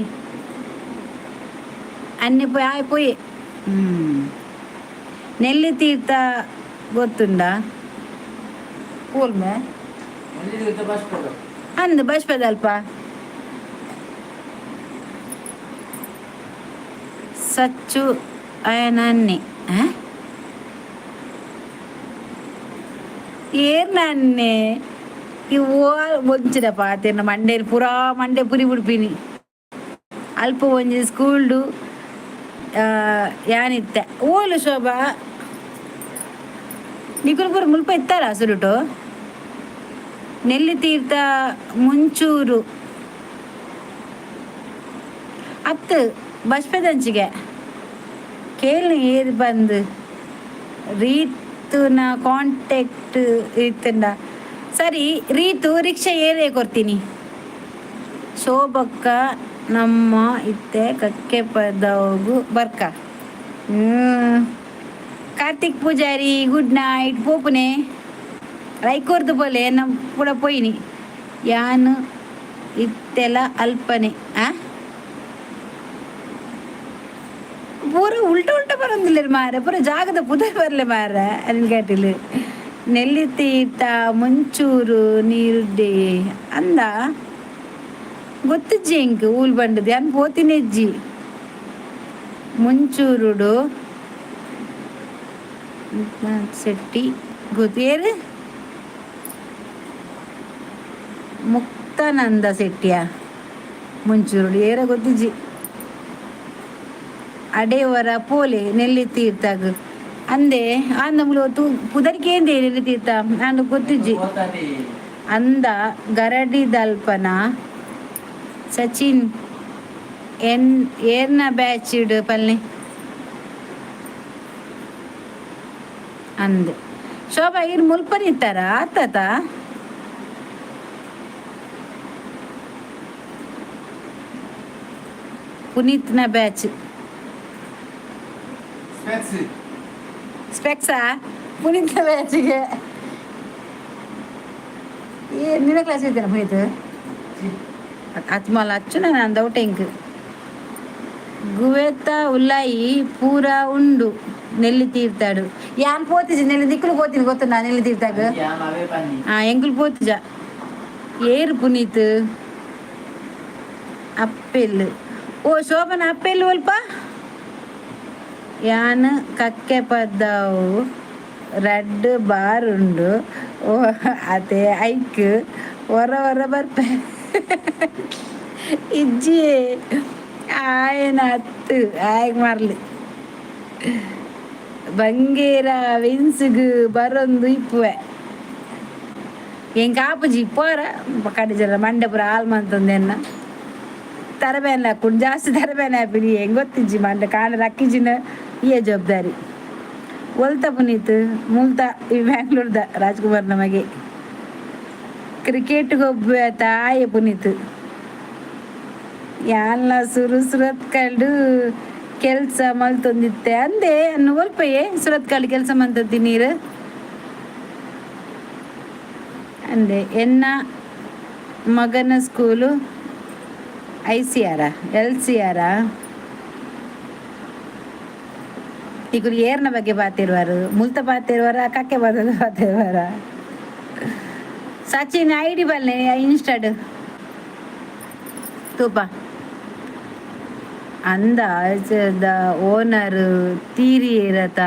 ಅನ್ನೆ ಪೋಯ್ ಆಯ್ ಪೋಯೆ ನೆಲ್ಲಿ ತೀರ್ಥ ಗೊತ್ತುಂಡ ಪೂರ್ಮೆ ಅಂದು ಬಸ್ಪದಲ್ಪ ಸಚ್ಚು ಅಯನನ್ನೆ ಏರ್ನನ್ನೆ ಇವು ಒಂಚಿದ ಪಾತೆರ್ನ ಮಂಡೇಲಿ ಪುರಾ ಮಂಡೆ ಪುರಿ ಬಿಡ್ಪಿನಿ ಅಲ್ಪ ಒಂಜಿ ಸ್ಕೂಲ್ಡು ಯಾನಿತ್ತೆ ಓಲು ಶೋಭಾ ನಿಕುಲು ಪೂರ ಮುಲ್ಪ ಇತ್ತಾರ ಸುರುಟು ನೆಲ್ಲಿ ತೀರ್ಥ ಮುಂಚೂರು ಅತ್ತು ಬಸ್ಪೆದಂಚಿಗೆ ಕೇಳಿ ಏರು ಬಂದು ರೀತುನ ಕಾಂಟ್ಯಾಕ್ಟ್ ಇತ್ತಂಡ ಸರಿ ರೀತು ರಿಕ್ಷಾ ಏರೇ ಕೊಡ್ತೀನಿ ಶೋಭಕ್ಕ ನಮ್ಮ ಇತ್ತೆ ಕಕ್ಕೆ ಪದವು ಬರ್ಕ ಕಾರ್ತಿಕ್ ಪೂಜಾರಿ ಗುಡ್ ನೈಟ್ ಪೋಪುನೆ ರೈಕೋರ್ದು ಬೋಲೆ ನಮ್ಮ ಕೂಡ ಪೋಯಿನಿ ಯಾನು ಇತ್ತೆಲ್ಲ ಅಲ್ಪನೆ ಪೂರ ಉಲ್ಟ ಉಲ್ಟ ಬರೋದಿಲ್ಲ ಮಾರ ಪೂರ ಜಾಗದ ಪುದರ್ ಬರಲೆ ಮಾರ ಅನ್ಗಾಟಿಲು ನೆಲ್ಲಿ ತೀರ್ಥ ಮುಂಚೂರು ನೀರುಡ್ಡೆ ಅಂದ ಗೊತ್ತಿಜ್ಜಿ ಎಂಕ್ ಊಲ್ ಬಂಡದು ಅನ್ ಪೋತಿನೆಜ್ಜಿ ಮುಂಚೂರುಡು ಶೆಟ್ಟಿ ಗೊತ್ತೇರು ಮುಕ್ತಾನಂದ ಶೆಟ್ಟಿಯ ಮುಂಚೂರುಡು ಏರ ಗೊತ್ತಿಜ್ಜಿ ಅಡೆಯವರ ಪೋಲೆ ನೆಲ್ಲಿ ತೀರ್ಥಗ ಅಂದೆ ಅಂದ ಮುಲೋತು ಪುದರಿಕೆ ಎಂದೇ ನೆಲ್ಲಿ ತೀರ್ಥ ನಾನು ಗೊತ್ತಿಜ್ಜಿ ಅಂದ ಗರಡಿ ದಲ್ಪನ ಸಚಿನ್ ಏರ್ನ ಬ್ಯಾಚ್ ಇಡು ಪಲ್ಲೆ ಅಂದೆ ಶೋಭಾ ಇರ್ ಮುಲ್ಪನಿತ್ತಾರ ಆತಾತ ಪುನೀತ್ನ ಬ್ಯಾಚ್ ಸ್ಪೆಕ್ಸಾ ಪುನೀತ್ನ ಬ್ಯಾಚಿಗೆ ನಿನ್ನ ಕ್ಲಾಸ್ ಇದ್ದೇನೆ ಪುನೀತ್ ಅತ್ಮಲ ಅಚ್ಚು ನಾನು ಅಂದೌಟ್ ಎಂಕ್ ಗುವೆತ್ತ ಉಲ್ಲಾಯಿ ಪೂರ ಉಂಡು ನೆಲ್ಲಿ ತೀರ್ತಾಡು ಯಾನ್ ಪೋತಿಜ ನೆಲ್ಲಿ ದಿಕ್ಕಲು ಪೋತೀನಿ ಗೊತ್ತ ನಾ ನೆಲ್ಲಿ ತೀರ್ತಾಗ ಎಂಕುಲು ಪೋತಿಜ ಏರು ಪುನೀತ್ ಅಪ್ಪೆಲ್ ಓ ಶೋಭನ ಅಪ್ಪೆಲ್ ಅಲ್ಪ ಯಾನ್ ಕಕ್ಕೆ ಪದ್ದವು ರೆಡ್ ಬಾರ್ ಉಂಡು ಓ ಅದೇ ಐಕ್ ಹೊರ ಬರ್ಪೆ ಇಜ್ಜಿ ಆಯನ ಹತ್ತು ಆಯ್ಗ ಮಾರ್ಲಿ ಬಂಗೇರ ವಿನ್ಸಿಗ್ ಬರೊಂದು ಇಪ್ಪುವೆ ಎಂಕ ಆಪುಜಿ ಪೋರ ಕಡಿಜರ ಮಂಡೆ ಪುರ ಹಾಲ್ ಮಂತಂದೆನ್ನ ತರಬೇನೆ ಹಾಕೊಂಡು ಜಾಸ್ತಿ ತರಬೇನೆ ಹಾಪಿನಿ ಹೆಂಗೆ ಗೊತ್ತಿಜ್ಜಿ ಮಂಡೆ ಕಾಣ ರಕ್ಕಿಜಿನ ಈ ಜವಾಬ್ದಾರಿ ಒಲ್ತ ಪುನೀತ್ ಮುಲ್ತ ಈ ಬ್ಯಾಂಗ್ಳೂರ್ದ ರಾಜ್ಕುಮಾರ್ ನಮಗೆ ಕ್ರಿಕೆಟ್ಗೆ ಒಬ್ಬ ತಾಯಿ ಪುನೀತ್ ಎಲ್ಲ ಸುರತ್ಕಲ್ಡು ಕೆಲಸ ಮಲ್ತೊಂದಿತ್ತೆ ಅಂದೆ ಅನ್ನು ಒಲ್ಪಯೇ ಸುರತ್ಕಲ್ಡು ಕೆಲಸ ಮಂತದ್ದಿ ನೀರು ಅಂದೆ ಎನ್ನ ಮಗನ ಸ್ಕೂಲು ICR LCR ಈಗ ಏರ್ನ ಬಗ್ಗೆ ಪಾತಿರುವಾರು ಮುಲ್ತ ಪಾತಿರುವಾರ ಕಕ್ಕೆ ಬದಲು ಪಾತಿರುವಾರ ಸಚಿನ್ ID ಬಲ್ಲೆ ಇನ್ಸ್ಟಾಡ್ ತೂಪ ಅಂದ ಓನರ್ ತೀರಿ ಇರತ್ತ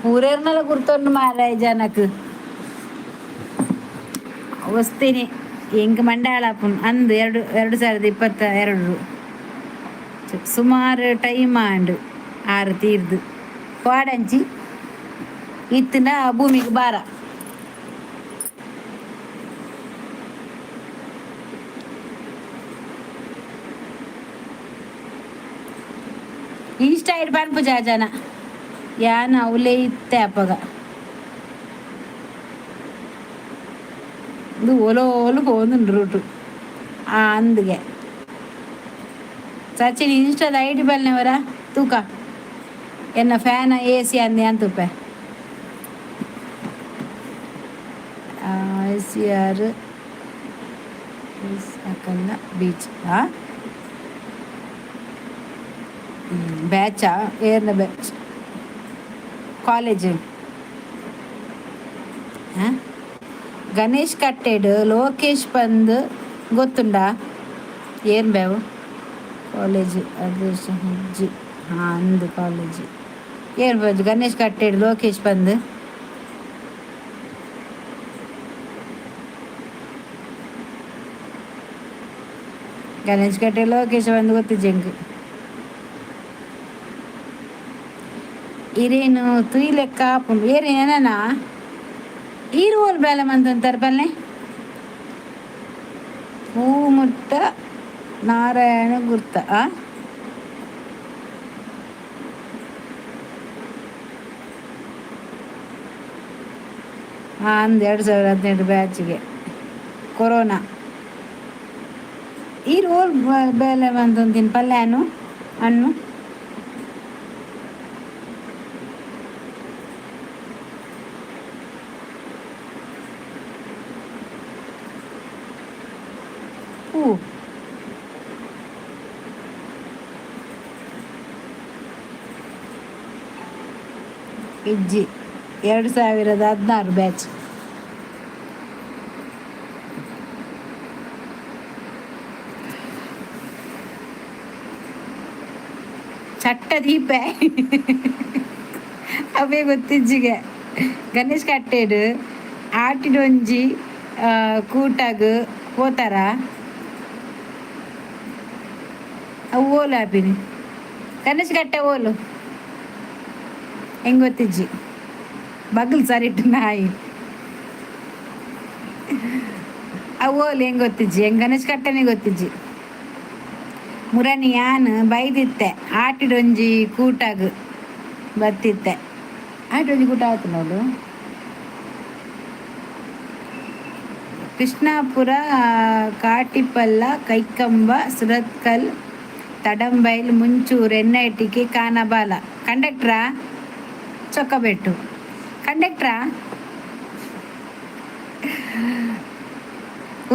ಪೂರೇರ್ನೆಲ್ಲ ಗುರ್ತೊಂಡು ಮಾರ ಜನಕ್ಕೆ ವಸ್ತೀನಿ ಹೆಂಗೆ ಮಂಡಾಳಪ್ಪನ್ ಅಂದು 2022 ಸುಮಾರು ಟೈಮ್ ಆಂಡು ಆರು ತೀರ್ದು ಪಾಡಂಚಿ ಇತ್ತಿನ ಭೂಮಿಗೆ ಬಾರ ಇಷ್ಟ ಇಡ್ ಪನ್ಪು ಜಾಜನ ಯಾನ್ ಅವಲೇ ಇತ್ತೆ ಅಪ್ಪಗ ಇದು ಒಲು ಹೋಗುಂಡು ರೂಟು ಅಂದಿಗೆ ಸಚಿನ್ ಇನ್ಸ್ಟಾದ ಐಡಿ ಬಲ್ನವರ ತೂಕ ಎನ್ನ ಫ್ಯಾನ್ ಎ ಸಿ ಅಂದೆ ಅಂತುಪ್ಪೆ SCR ಅಕ್ಕಲ್ಲ ಬೀಚ್ ಬ್ಯಾಚಾ ಏರ್ನ ಬ್ಯಾಚ್ ಕಾಲೇಜು ಗಣೇಶ್ ಕಟ್ಟೆಡ್ ಲೋಕೇಶ್ ಬಂದು ಗೊತ್ತುಂಡಾ ಏನು ಬೇವು ಕಾಲೇಜು ಅದು ಹೆಜ್ಜಿ ಅಂದು ಕಾಲೇಜು ಏನು ಬಾಜು ಗಣೇಶ್ ಕಟ್ಟೆಡ್ ಲೋಕೇಶ್ ಬಂದು ಗಣೇಶ್ ಕಟ್ಟೆ ಲೋಕೇಶ್ ಬಂದು ಗೊತ್ತಿಜ್ಜಂಗೆ ಇರೇನು ತುಯಿ ಲೆಕ್ಕ ಹಾಪುಂಡು ಏನೇನ ಈರುವಲ್ ಬೇಲೆ ಮಂತಂತಾರೆ ಬಲ್ಲೆ ಹೂಮುಟ್ಟ ನಾರಾಯಣ ಗುರ್ತ ಅಂದು 2018 ಬ್ಯಾಚಿಗೆ ಕೊರೋನಾ ಈರುವಲ್ ಬೇಲೆ ಮಂತಂತೀನಿ ಪಲ್ಯನು ಹಣ್ಣು ಹೂ ಇಜ್ಜಿ 2016 ಬ್ಯಾಚ್ ಚಟ್ಟ ದೀಪೆ ಅವೇ ಗೊತ್ತಿಜ್ಜಿಗೆ ಗಣೇಶ್ ಕಟ್ಟೆಡು ಆಟಿಡೊಂಜಿ ಕೂಟಾಗ ಹೋತಾರ ಅವು ಓಲು ಹಾಪಿನಿ ಗಣೇಶ್ ಕಟ್ಟೆ ಓಲು ಹೆಂಗೆ ಗೊತ್ತಿಜ್ಜಿ ಬಗ್ಲು ಸರಿಟ್ಟು ನಾಯಿ ಅವು ಓಲು ಹೆಂಗೆ ಗೊತ್ತಿಜ್ಜಿ ಹೆಂಗೆ ಗಣೇಶ್ ಕಟ್ಟೆನೇ ಗೊತ್ತಿಜ್ಜಿ ಮುರನಿ ಯಾನ್ ಬೈದಿತ್ತೆ ಆಟಿಡೊಂಜಿ ಕೂಟಾಗ ಬತ್ತಿತ್ತೆ ಆಟಿಡೊಂಜಿ ಕೂಟ ಆಯ್ತು ನೋಡು ಕೃಷ್ಣಾಪುರ ಕಾಟಿಪಲ್ಲ ಕೈಕಂಬ ಸುರತ್ಕಲ್ ತಡಂಬೈಲ್ ಮುಂಚೂರು ಎನ್ನೈಟಿಕೆ ಕಾನಬಾಲ ಕಂಡಕ್ಟ್ರಾ ಚೊಕ್ಕಬೆಟ್ಟು ಕಂಡಕ್ಟ್ರಾ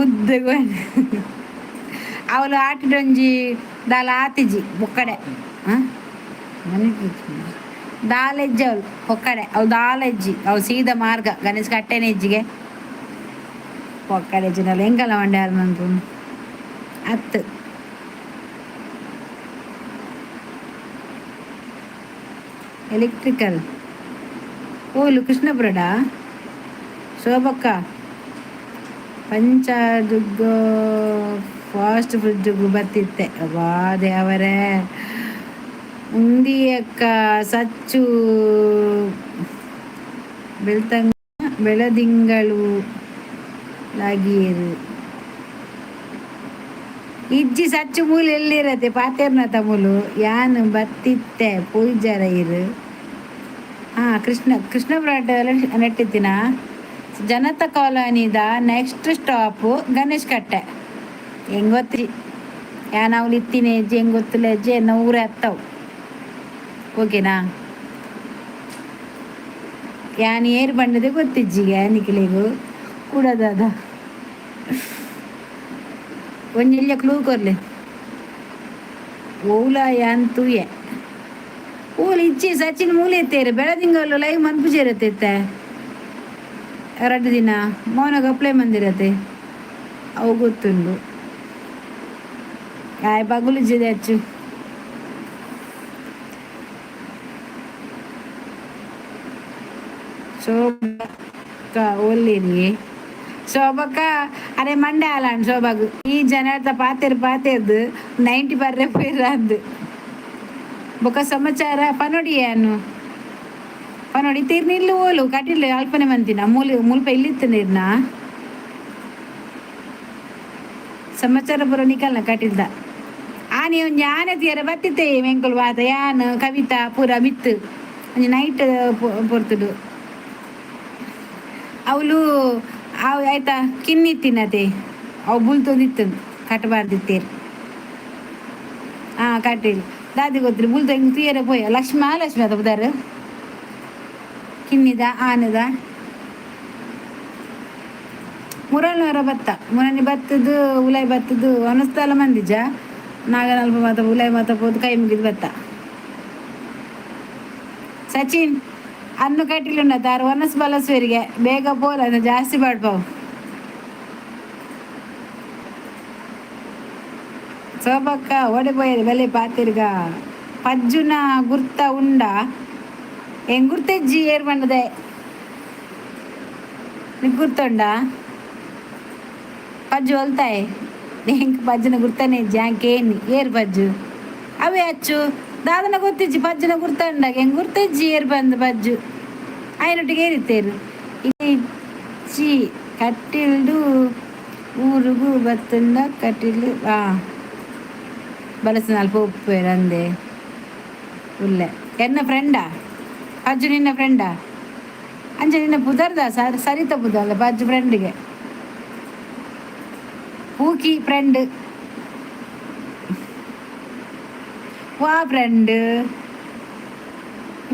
ಉದ್ದಗ ಅವಳು ಆಟಿಡೊಂಜಿ ದಾಲ ಆತಿಜಿ ಬೊಕ್ಕಡೆ ದಾಲೆಜ್ಜಿ ಅವಳು ಹೊಕ್ಕಡೆ ಅವಳು ದಾಲೆಜ್ಜಿ ಅವಳು ಸೀದಾ ಮಾರ್ಗ ಗಣೇಶ್ ಕಟ್ಟೆನೆ ಇಜ್ಜಿಗೆ ಒಕ್ಕಡೆ ಜಿನಲ್ಲಿ ಹೆಂಗಲ್ಲ ಮಂಡ್ಯ ಮಂತು 10 ಎಲೆಕ್ಟ್ರಿಕಲ್ ಓಲು ಕೃಷ್ಣಪುರಡ ಶೋಭಕ್ಕ ಪಂಚದುಗ್ಗ ಫಾಸ್ಟ್ ಫ್ರಿಡ್ಜ್ಗೂ ಬತ್ತಿತ್ತೆ ಅವಾದೆ ಅವರೇ ಉಂದಿಯಕ್ಕ ಸಚ್ಚು ಬೆಳದಿಂಗಳು ಲಾಗೀರು ಇಜ್ಜಿ ಸಚ್ಚು ಮೂಲು ಎಲ್ಲಿರತ್ತೆ ಪಾತೇರ್ನ ತಮೂಲು ಯಾನು ಬತ್ತಿತ್ತೆ ಪೂಜಾರ ಇರು ಕೃಷ್ಣಪುರ ನೆಟ್ಟಿತ್ತಿನ ಜನತಾ ಕಾಲೋನಿದ ನೆಕ್ಸ್ಟ್ ಸ್ಟಾಪು ಗಣೇಶ್ ಕಟ್ಟೆ ಹೆಂಗೆ ಗೊತ್ತಿ ಯಾನ್ ಅವ್ಲು ಇತ್ತಿನ ಹೆಜ್ಜೆ ಹೆಂಗೆ ಗೊತ್ತಿಲ್ಲ ಹೆಜ್ಜೆ ನೂರೇ ಹತ್ತವು ಓಕೆನಾ ಯಾನ್ ಏರು ಬಂಡದೆ ಗೊತ್ತಿಜ್ಜಿಗೆ ನಿಖಿಲಿಗೂ ಕೂಡದಾದ ಒಂಜೆಲ್ಲ ಕ್ಲೂ ಕೊರ್ಲೆ ಓಲ ಯಾನ್ ತೂಯೆ ಓಲ್ ಇಜ್ಜಿ ಸಚಿನ್ ಮೂಲೆ ಎತ್ತೇರು ಬೆಳದಿಂಗಲ್ಲು ಲೈವ್ ಮನ್ಪುಜಿ ಇರತ್ತೆ 2 ದಿನ ಮೌನಗೆ ಅಪ್ಲೈ ಮಂದಿರತ್ತೆ ಅವು ಗೊತ್ತುಂಡು ಬಗುಲಿಜ್ಜಿದೆ ಹೆಚ್ಚು ಶೋಭಕ್ಕ ಒಲ್ಲಿರಿ ಶೋಭಕ್ಕ ಅರೆ ಮಂಡೆ ಅಲಾಂಡ್ ಶೋಭಾಗು ಈ ಜನ ಪಾತೇರ್ದು 90 ಬರ್ರೆ ಪೇರಾದ್ದು ಬೊಕ್ಕ ಸಮಾಚಾರ ಪನೊಡಿಯೇನು ಪನೊಡಿ ತೀರ್ನ ಇಲ್ಲಿ ಓಲು ಕಟ್ಟಿಲ್ಲ ಅಲ್ಪನೆ ಮಂತಿನ ಮುಲ್ಪ ಇಲ್ಲಿತ್ತು ನೀರ್ನ ಸಮಾಚಾರ ಬರೋ ನಿಕಲ್ನ ಕಟ್ಟಿಲ್ದ ಆನೆ ಒಂದು ಆನೆ ತೀರ ಬತ್ತಿತ್ತೆ ಮೆಂಕುಲು ವಾತ ಯಾನ್ ಕವಿತಾ ಪೂರ ಮಿತ್ತು ಒಂಜಿ ನೈಟ್ ಪೊರ್ತುಡು ಅವಳು ಅವು ಆಯ್ತಾ ಕಿನ್ನಿತ್ತಿನತೆ ಅವು ಬುಲ್ತೊಂದಿತ್ತು ಕಟ್ಟಬಾರ್ದಿತ್ತೇರು ಕಟ್ಟಿಲ್ ದಾದಿ ಗೊತ್ತಿರಿ ಬುಲ್ತ ಹಿಂಗೆ ತೀರ ಪೋಯ ಮಹಾಲಕ್ಷ್ಮಿ ಅದ ಬುದಾರು ಕಿನ್ನಿದ ಆನದ ಮುರಳ್ನವರ ಭತ್ತ ಮುರನಿ ಭತ್ತದು ಉಲಾಯಿ ಭತ್ತದು ಅನಸ್ತಲ ಮಂದಿಜ ನಾಗನಲ್ಪ ಮಾತ ಉಲಾಯಿ ಮಾತ ಹೋದು ಕೈ ಮುಗಿದು ಭತ್ತ ಸಚಿನ್ ಅನ್ನು ಕಟ್ಟಿಲ್ಲ ತಾರು ಒನಸ್ ಬಲಸ್ವರಿಗೆ ಬೇಗ ಪೋಲ ಅದು ಜಾಸ್ತಿ ಬಾಡ್ಪಾವು ಸೋಬಕ್ಕ ಓಡಿపోయేది ಬೆಲೆ ಪಾತಿರ್ಗ ಪಜ್ಜುನ ಗುರ್ತ ಉಂಡ ಹೆಂಗ್ ಗುರ್ತಜ್ಜಿ ಏರ್ ಬಂಡದೆ ನಿಂಗೆ ಗುರ್ತುಂಡ ಪಜ್ಜು ಹೊಲ್ತಾಯಿ ಹೆಂಗೆ ಪಜ್ಜನ ಗುರ್ತಾನೆ ಇಜ್ಜಿ ಹಂಗೇನಿ ಏರ್ ಪಜ್ಜು ಅವೇ ಹಚ್ಚು ದಾದನ ಗೊತ್ತಿಜ್ಜಿ ಪಜ್ಜನ ಗುರ್ತಂಡಾಗ ಹೆಂಗೆ ಗುರ್ತಜ್ಜಿ ಏರ್ ಬಂದು ಪಜ್ಜು ಆಯ್ನೊಟ್ಟಿಗೆ ಏರಿತ್ತೇರು ಇಜ್ಜಿ ಕಟ್ಟಿಲ್ಡು ಊರಿಗೂ ಬತ್ತಂಡ ಕಟ್ಟಿಲ್ಡು ಬಲಸಿನಲ್ಲಿ ಪೋಪ್ಪೇರು ಅಂದೆ ಉಲ್ಲೆ ಎನ್ನ ಫ್ರೆಂಡಾ ಪಜ್ಜು ನಿನ್ನ ಫ್ರೆಂಡಾ ಅಂಚ ನಿನ್ನ ಪುದರ್ದ ಸರಿತ ಪುದರ್ದ ಪಜ್ಜು ಫ್ರೆಂಡಿಗೆ ಊಕಿ ಫ್ರೆಂಡ್ ವಾ ಫ್ರೆಂಡ್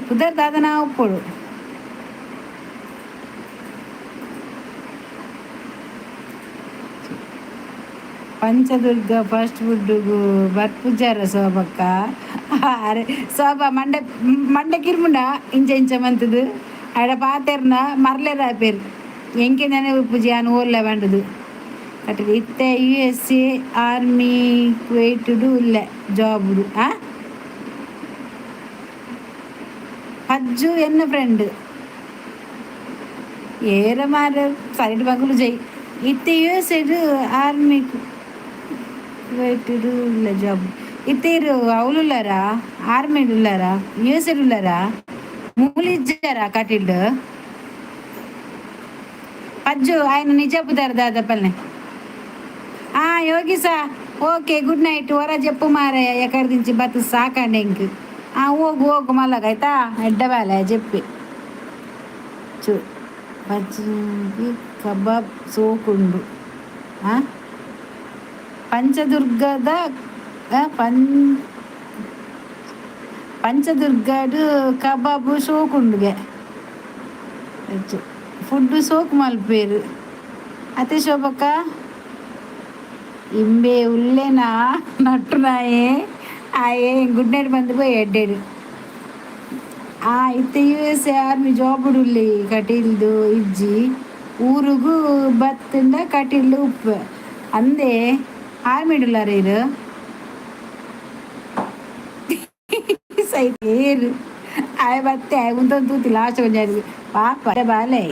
ಪುದರ್ದಾದ ನಾ ಒಪ್ಪೋಡು ಪಂಚದುರ್ಗ ಫಾಸ್ಟ್ ಫುಡ್ಡುಗು ಬರ್ಪುಜಾರ ಸೋಬಕ್ಕ ಅರೆ ಸೋಬ ಮಂಡೆ ಕಿರ್ಮುಂಡ ಇಂಚ ಮಂತದು ಅಡ ಪಾತೆರ್ನ ಮರ್ಲೆರ ಪೇರು ಎಂಕೆ ನೆನೆ ಉಪ್ಪುಜಿ ಅನು ಓಲ್ಲ ಬಂಡದು ಕಟ್ಟಿಗೆ ಇತ್ತೆ USA ಆರ್ಮಿ ಕುವೈಟುಡು ಇಲ್ಲ ಜಾಬುಡು ಪಜ್ಜು ಎನ್ನ ಫ್ರೆಂಡ್ ಏರ ಮಾರ ಸೈಡ್ ಮಗಳು ಜೈ ಇತ್ತೆ USA ಆರ್ಮಿ కువైటుడు ಇಲ್ಲ ಜಾಬ್ ಇತ್ತೇರು ಅವಳುಲ್ಲಾರ ಆರ್ಮಿಡ್ ಉಲ್ಲಾರ USA ಉಲ್ಲಾರ ಮೂಲಿಜ್ಜಾರ ಕಟ್ಟಿಲ್ಡು ಪಜ್ಜು ఆయన నిజ బుదారు దాదాపల్నే యోగిస ఓకే గుడ్ నైట్ వర చెప్పు మారయ్య ఎక్కడి నుంచి బతు సాకండి ఇంక ఓగు ఓగు మళ్ళాగైతా ఎడ్డవాలే చెప్పి చూ పచ్చి కబాబ్ సోకుండు ಪಂಚದುರ್ಗದ ಪಂಚದುರ್ಗಡು ಕಬಾಬು ಸೋಕುಂಡುಗೆ ಹೆಚ್ಚು ಫುಡ್ಡು ಸೋಕು ಮಲ್ಪೇರು ಅತಿ ಶೋಭಕ್ಕ ಇಂಬೆ ಉಲ್ಲೆನಾ ನಟ್ಟುನಾಯೇ ಆಯೇ ಗುಡ್ ನೈಟ್ ಬಂದು పోయి ಎಡ್ಡೆಡು ಇತ್ತೆ USA ಆರ್ಮಿ ಜಾಬುಡು ಉಲ್ಲಿ ಕಟೀಲ್ದು ಇಜ್ಜಿ ಊರಿಗೂ ಬತ್ತಿಂದ ಕಟೀಲ್ದು ಉಪ್ಪು ಅಂದೆ ಆರ್ಮಿಡುಲ್ಲಾರ ಇರು ಸೈತೇರು ಆಯ ಬತ್ತೆ ಉಂತೊಂದು ತೂತಿ ಲಾಸ್ಟ್ ಕೊಂಜಾಡಿ ಪಾಪ ಬಾಲೆ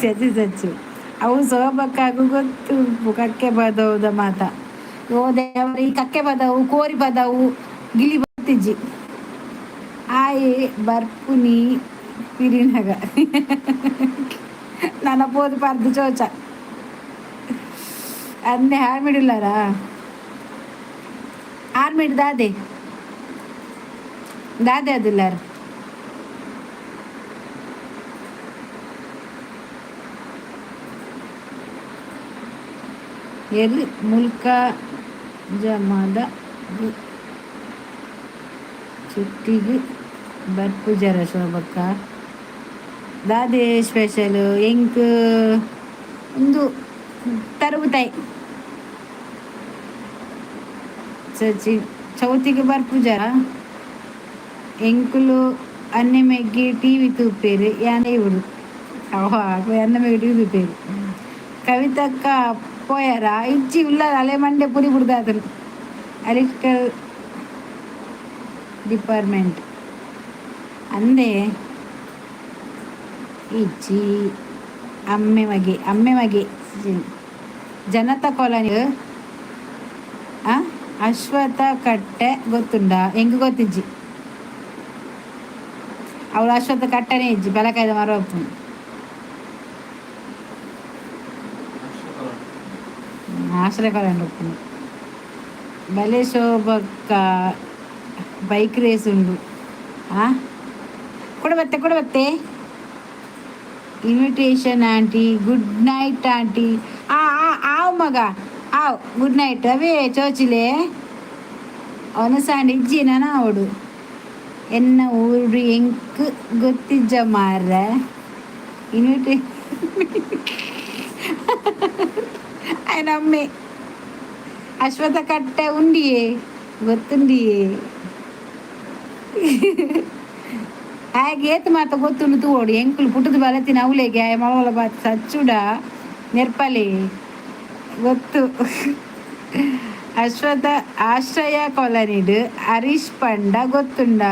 ಸಚ್ಚು ಅವು ಸೋಬಕ್ಕಾಗು ಗೊತ್ತು ಕಕ್ಕೆ ಬದೌದ ಮಾತ ಓ ದೇವರಿ ಕಕ್ಕೆ ಬದವು ಕೋರಿ ಬದವು ಗಿಲಿ ಬತ್ತಿಜ್ಜಿ ಆಯೆ ಬರ್ಪುನಿ ಪಿರಿನಗ ನನ್ನ ಪೋದು ಪರ್ದು ಚೋಚ ಅಂದೆ ಆರ್ಮಿಡುಲ್ಲಾರಾ ಆರ್ಮಿಡ್ ದಾದೆ ಅದಿಲ್ಲಾರ ಎಲ್ಲಿ ಮುಲ್ಕ ಜಮಾದ ಚುಟ್ಟಿಗೆ ಬರ್ಪುಜರ ಶೋಭಕ್ಕ ದಾದೆ ಸ್ಪೆಷಲು ಎಂಕ್ ಒಂದು ತರಬುತಾಯಿ ಚೌತಿಗೆ ಬರ್ಪುಜರ ಎಂಕುಲು ಅನ್ನೆ ಮೆಗ್ಗಿ TV ತೂಪೇರು ಯಾನೆ ಇವರು ಅನ್ನ ಮೆಗ್ಗಿ TV ತೂಪೇರು ಕವಿತಕ್ಕ ಪೋಯರ ಇಜ್ಜಿ ಉಳ್ಳಾರ ಅಲೆ ಮಂಡೆ ಪುರಿ ಬಿಡ್ದಾದ್ರು ಎಲೆಕ್ಟ್ರಿಕಲ್ ಡಿಪಾರ್ಟ್ಮೆಂಟ್ ಅಂದೆ ಇಜ್ಜಿ ಅಮ್ಮೆ ಮಗೆ ಜನತಾ ಕಾಲೋನಿ ಅಶ್ವಥ ಕಟ್ಟೆ ಗೊತ್ತುಂಡ ಹೆಂಗೆ ಗೊತ್ತಿಜ್ಜಿ ಅವಳು ಅಶ್ವಥ ಕಟ್ಟನೆ ಇಜ್ಜಿ ಬೆಲಕಾಯ್ದ ಮರೊಪ್ಪು ಆಶ್ರಯ ಕಾಲೋನಿ ಒಪ್ಪು భలే శోభక్క బైక్ రేస్ ఉండు కూడా బತ್ತೆ invitation aunty good night aunty ఆవు ಮಗ ಆವ್ ಗುಡ್ ನೈಟ್ ಅವೇ ಚೋಚಿಲೆ ಅವನ ಸಾಂಡ್ ಇಜ್ಜಿನ ಅವಡು ಎನ್ನ ಊರು ಎಂಕ್ ಗೊತ್ತಿಜ್ಜ ಮಾರ ಇನ್ವಿಟೇ ఆయన అమ్మే అశ్వథ కట్ట ఉండియే ಗೊತ್ತುಂಡಿಯೇ ಹಾಗೆ ಏತ್ ಮಾತ ಗೊತ್ತುಂಡು ತೂಡು ಎಂಕುಲು ಪುಟ್ಟದ ಬಲತಿನ ಅವಳೆಗೆ ಮಳವಳ ಬಾತ್ ಸಚ್ಚುಡ ನೆರ್ಪಲೆ ಗೊತ್ತು ಅಶ್ವಥ ಆಶ್ರಯ ಕಾಲನಿಡು ಹರೀಶ್ ಪಂಡ ಗೊತ್ತುಂಡ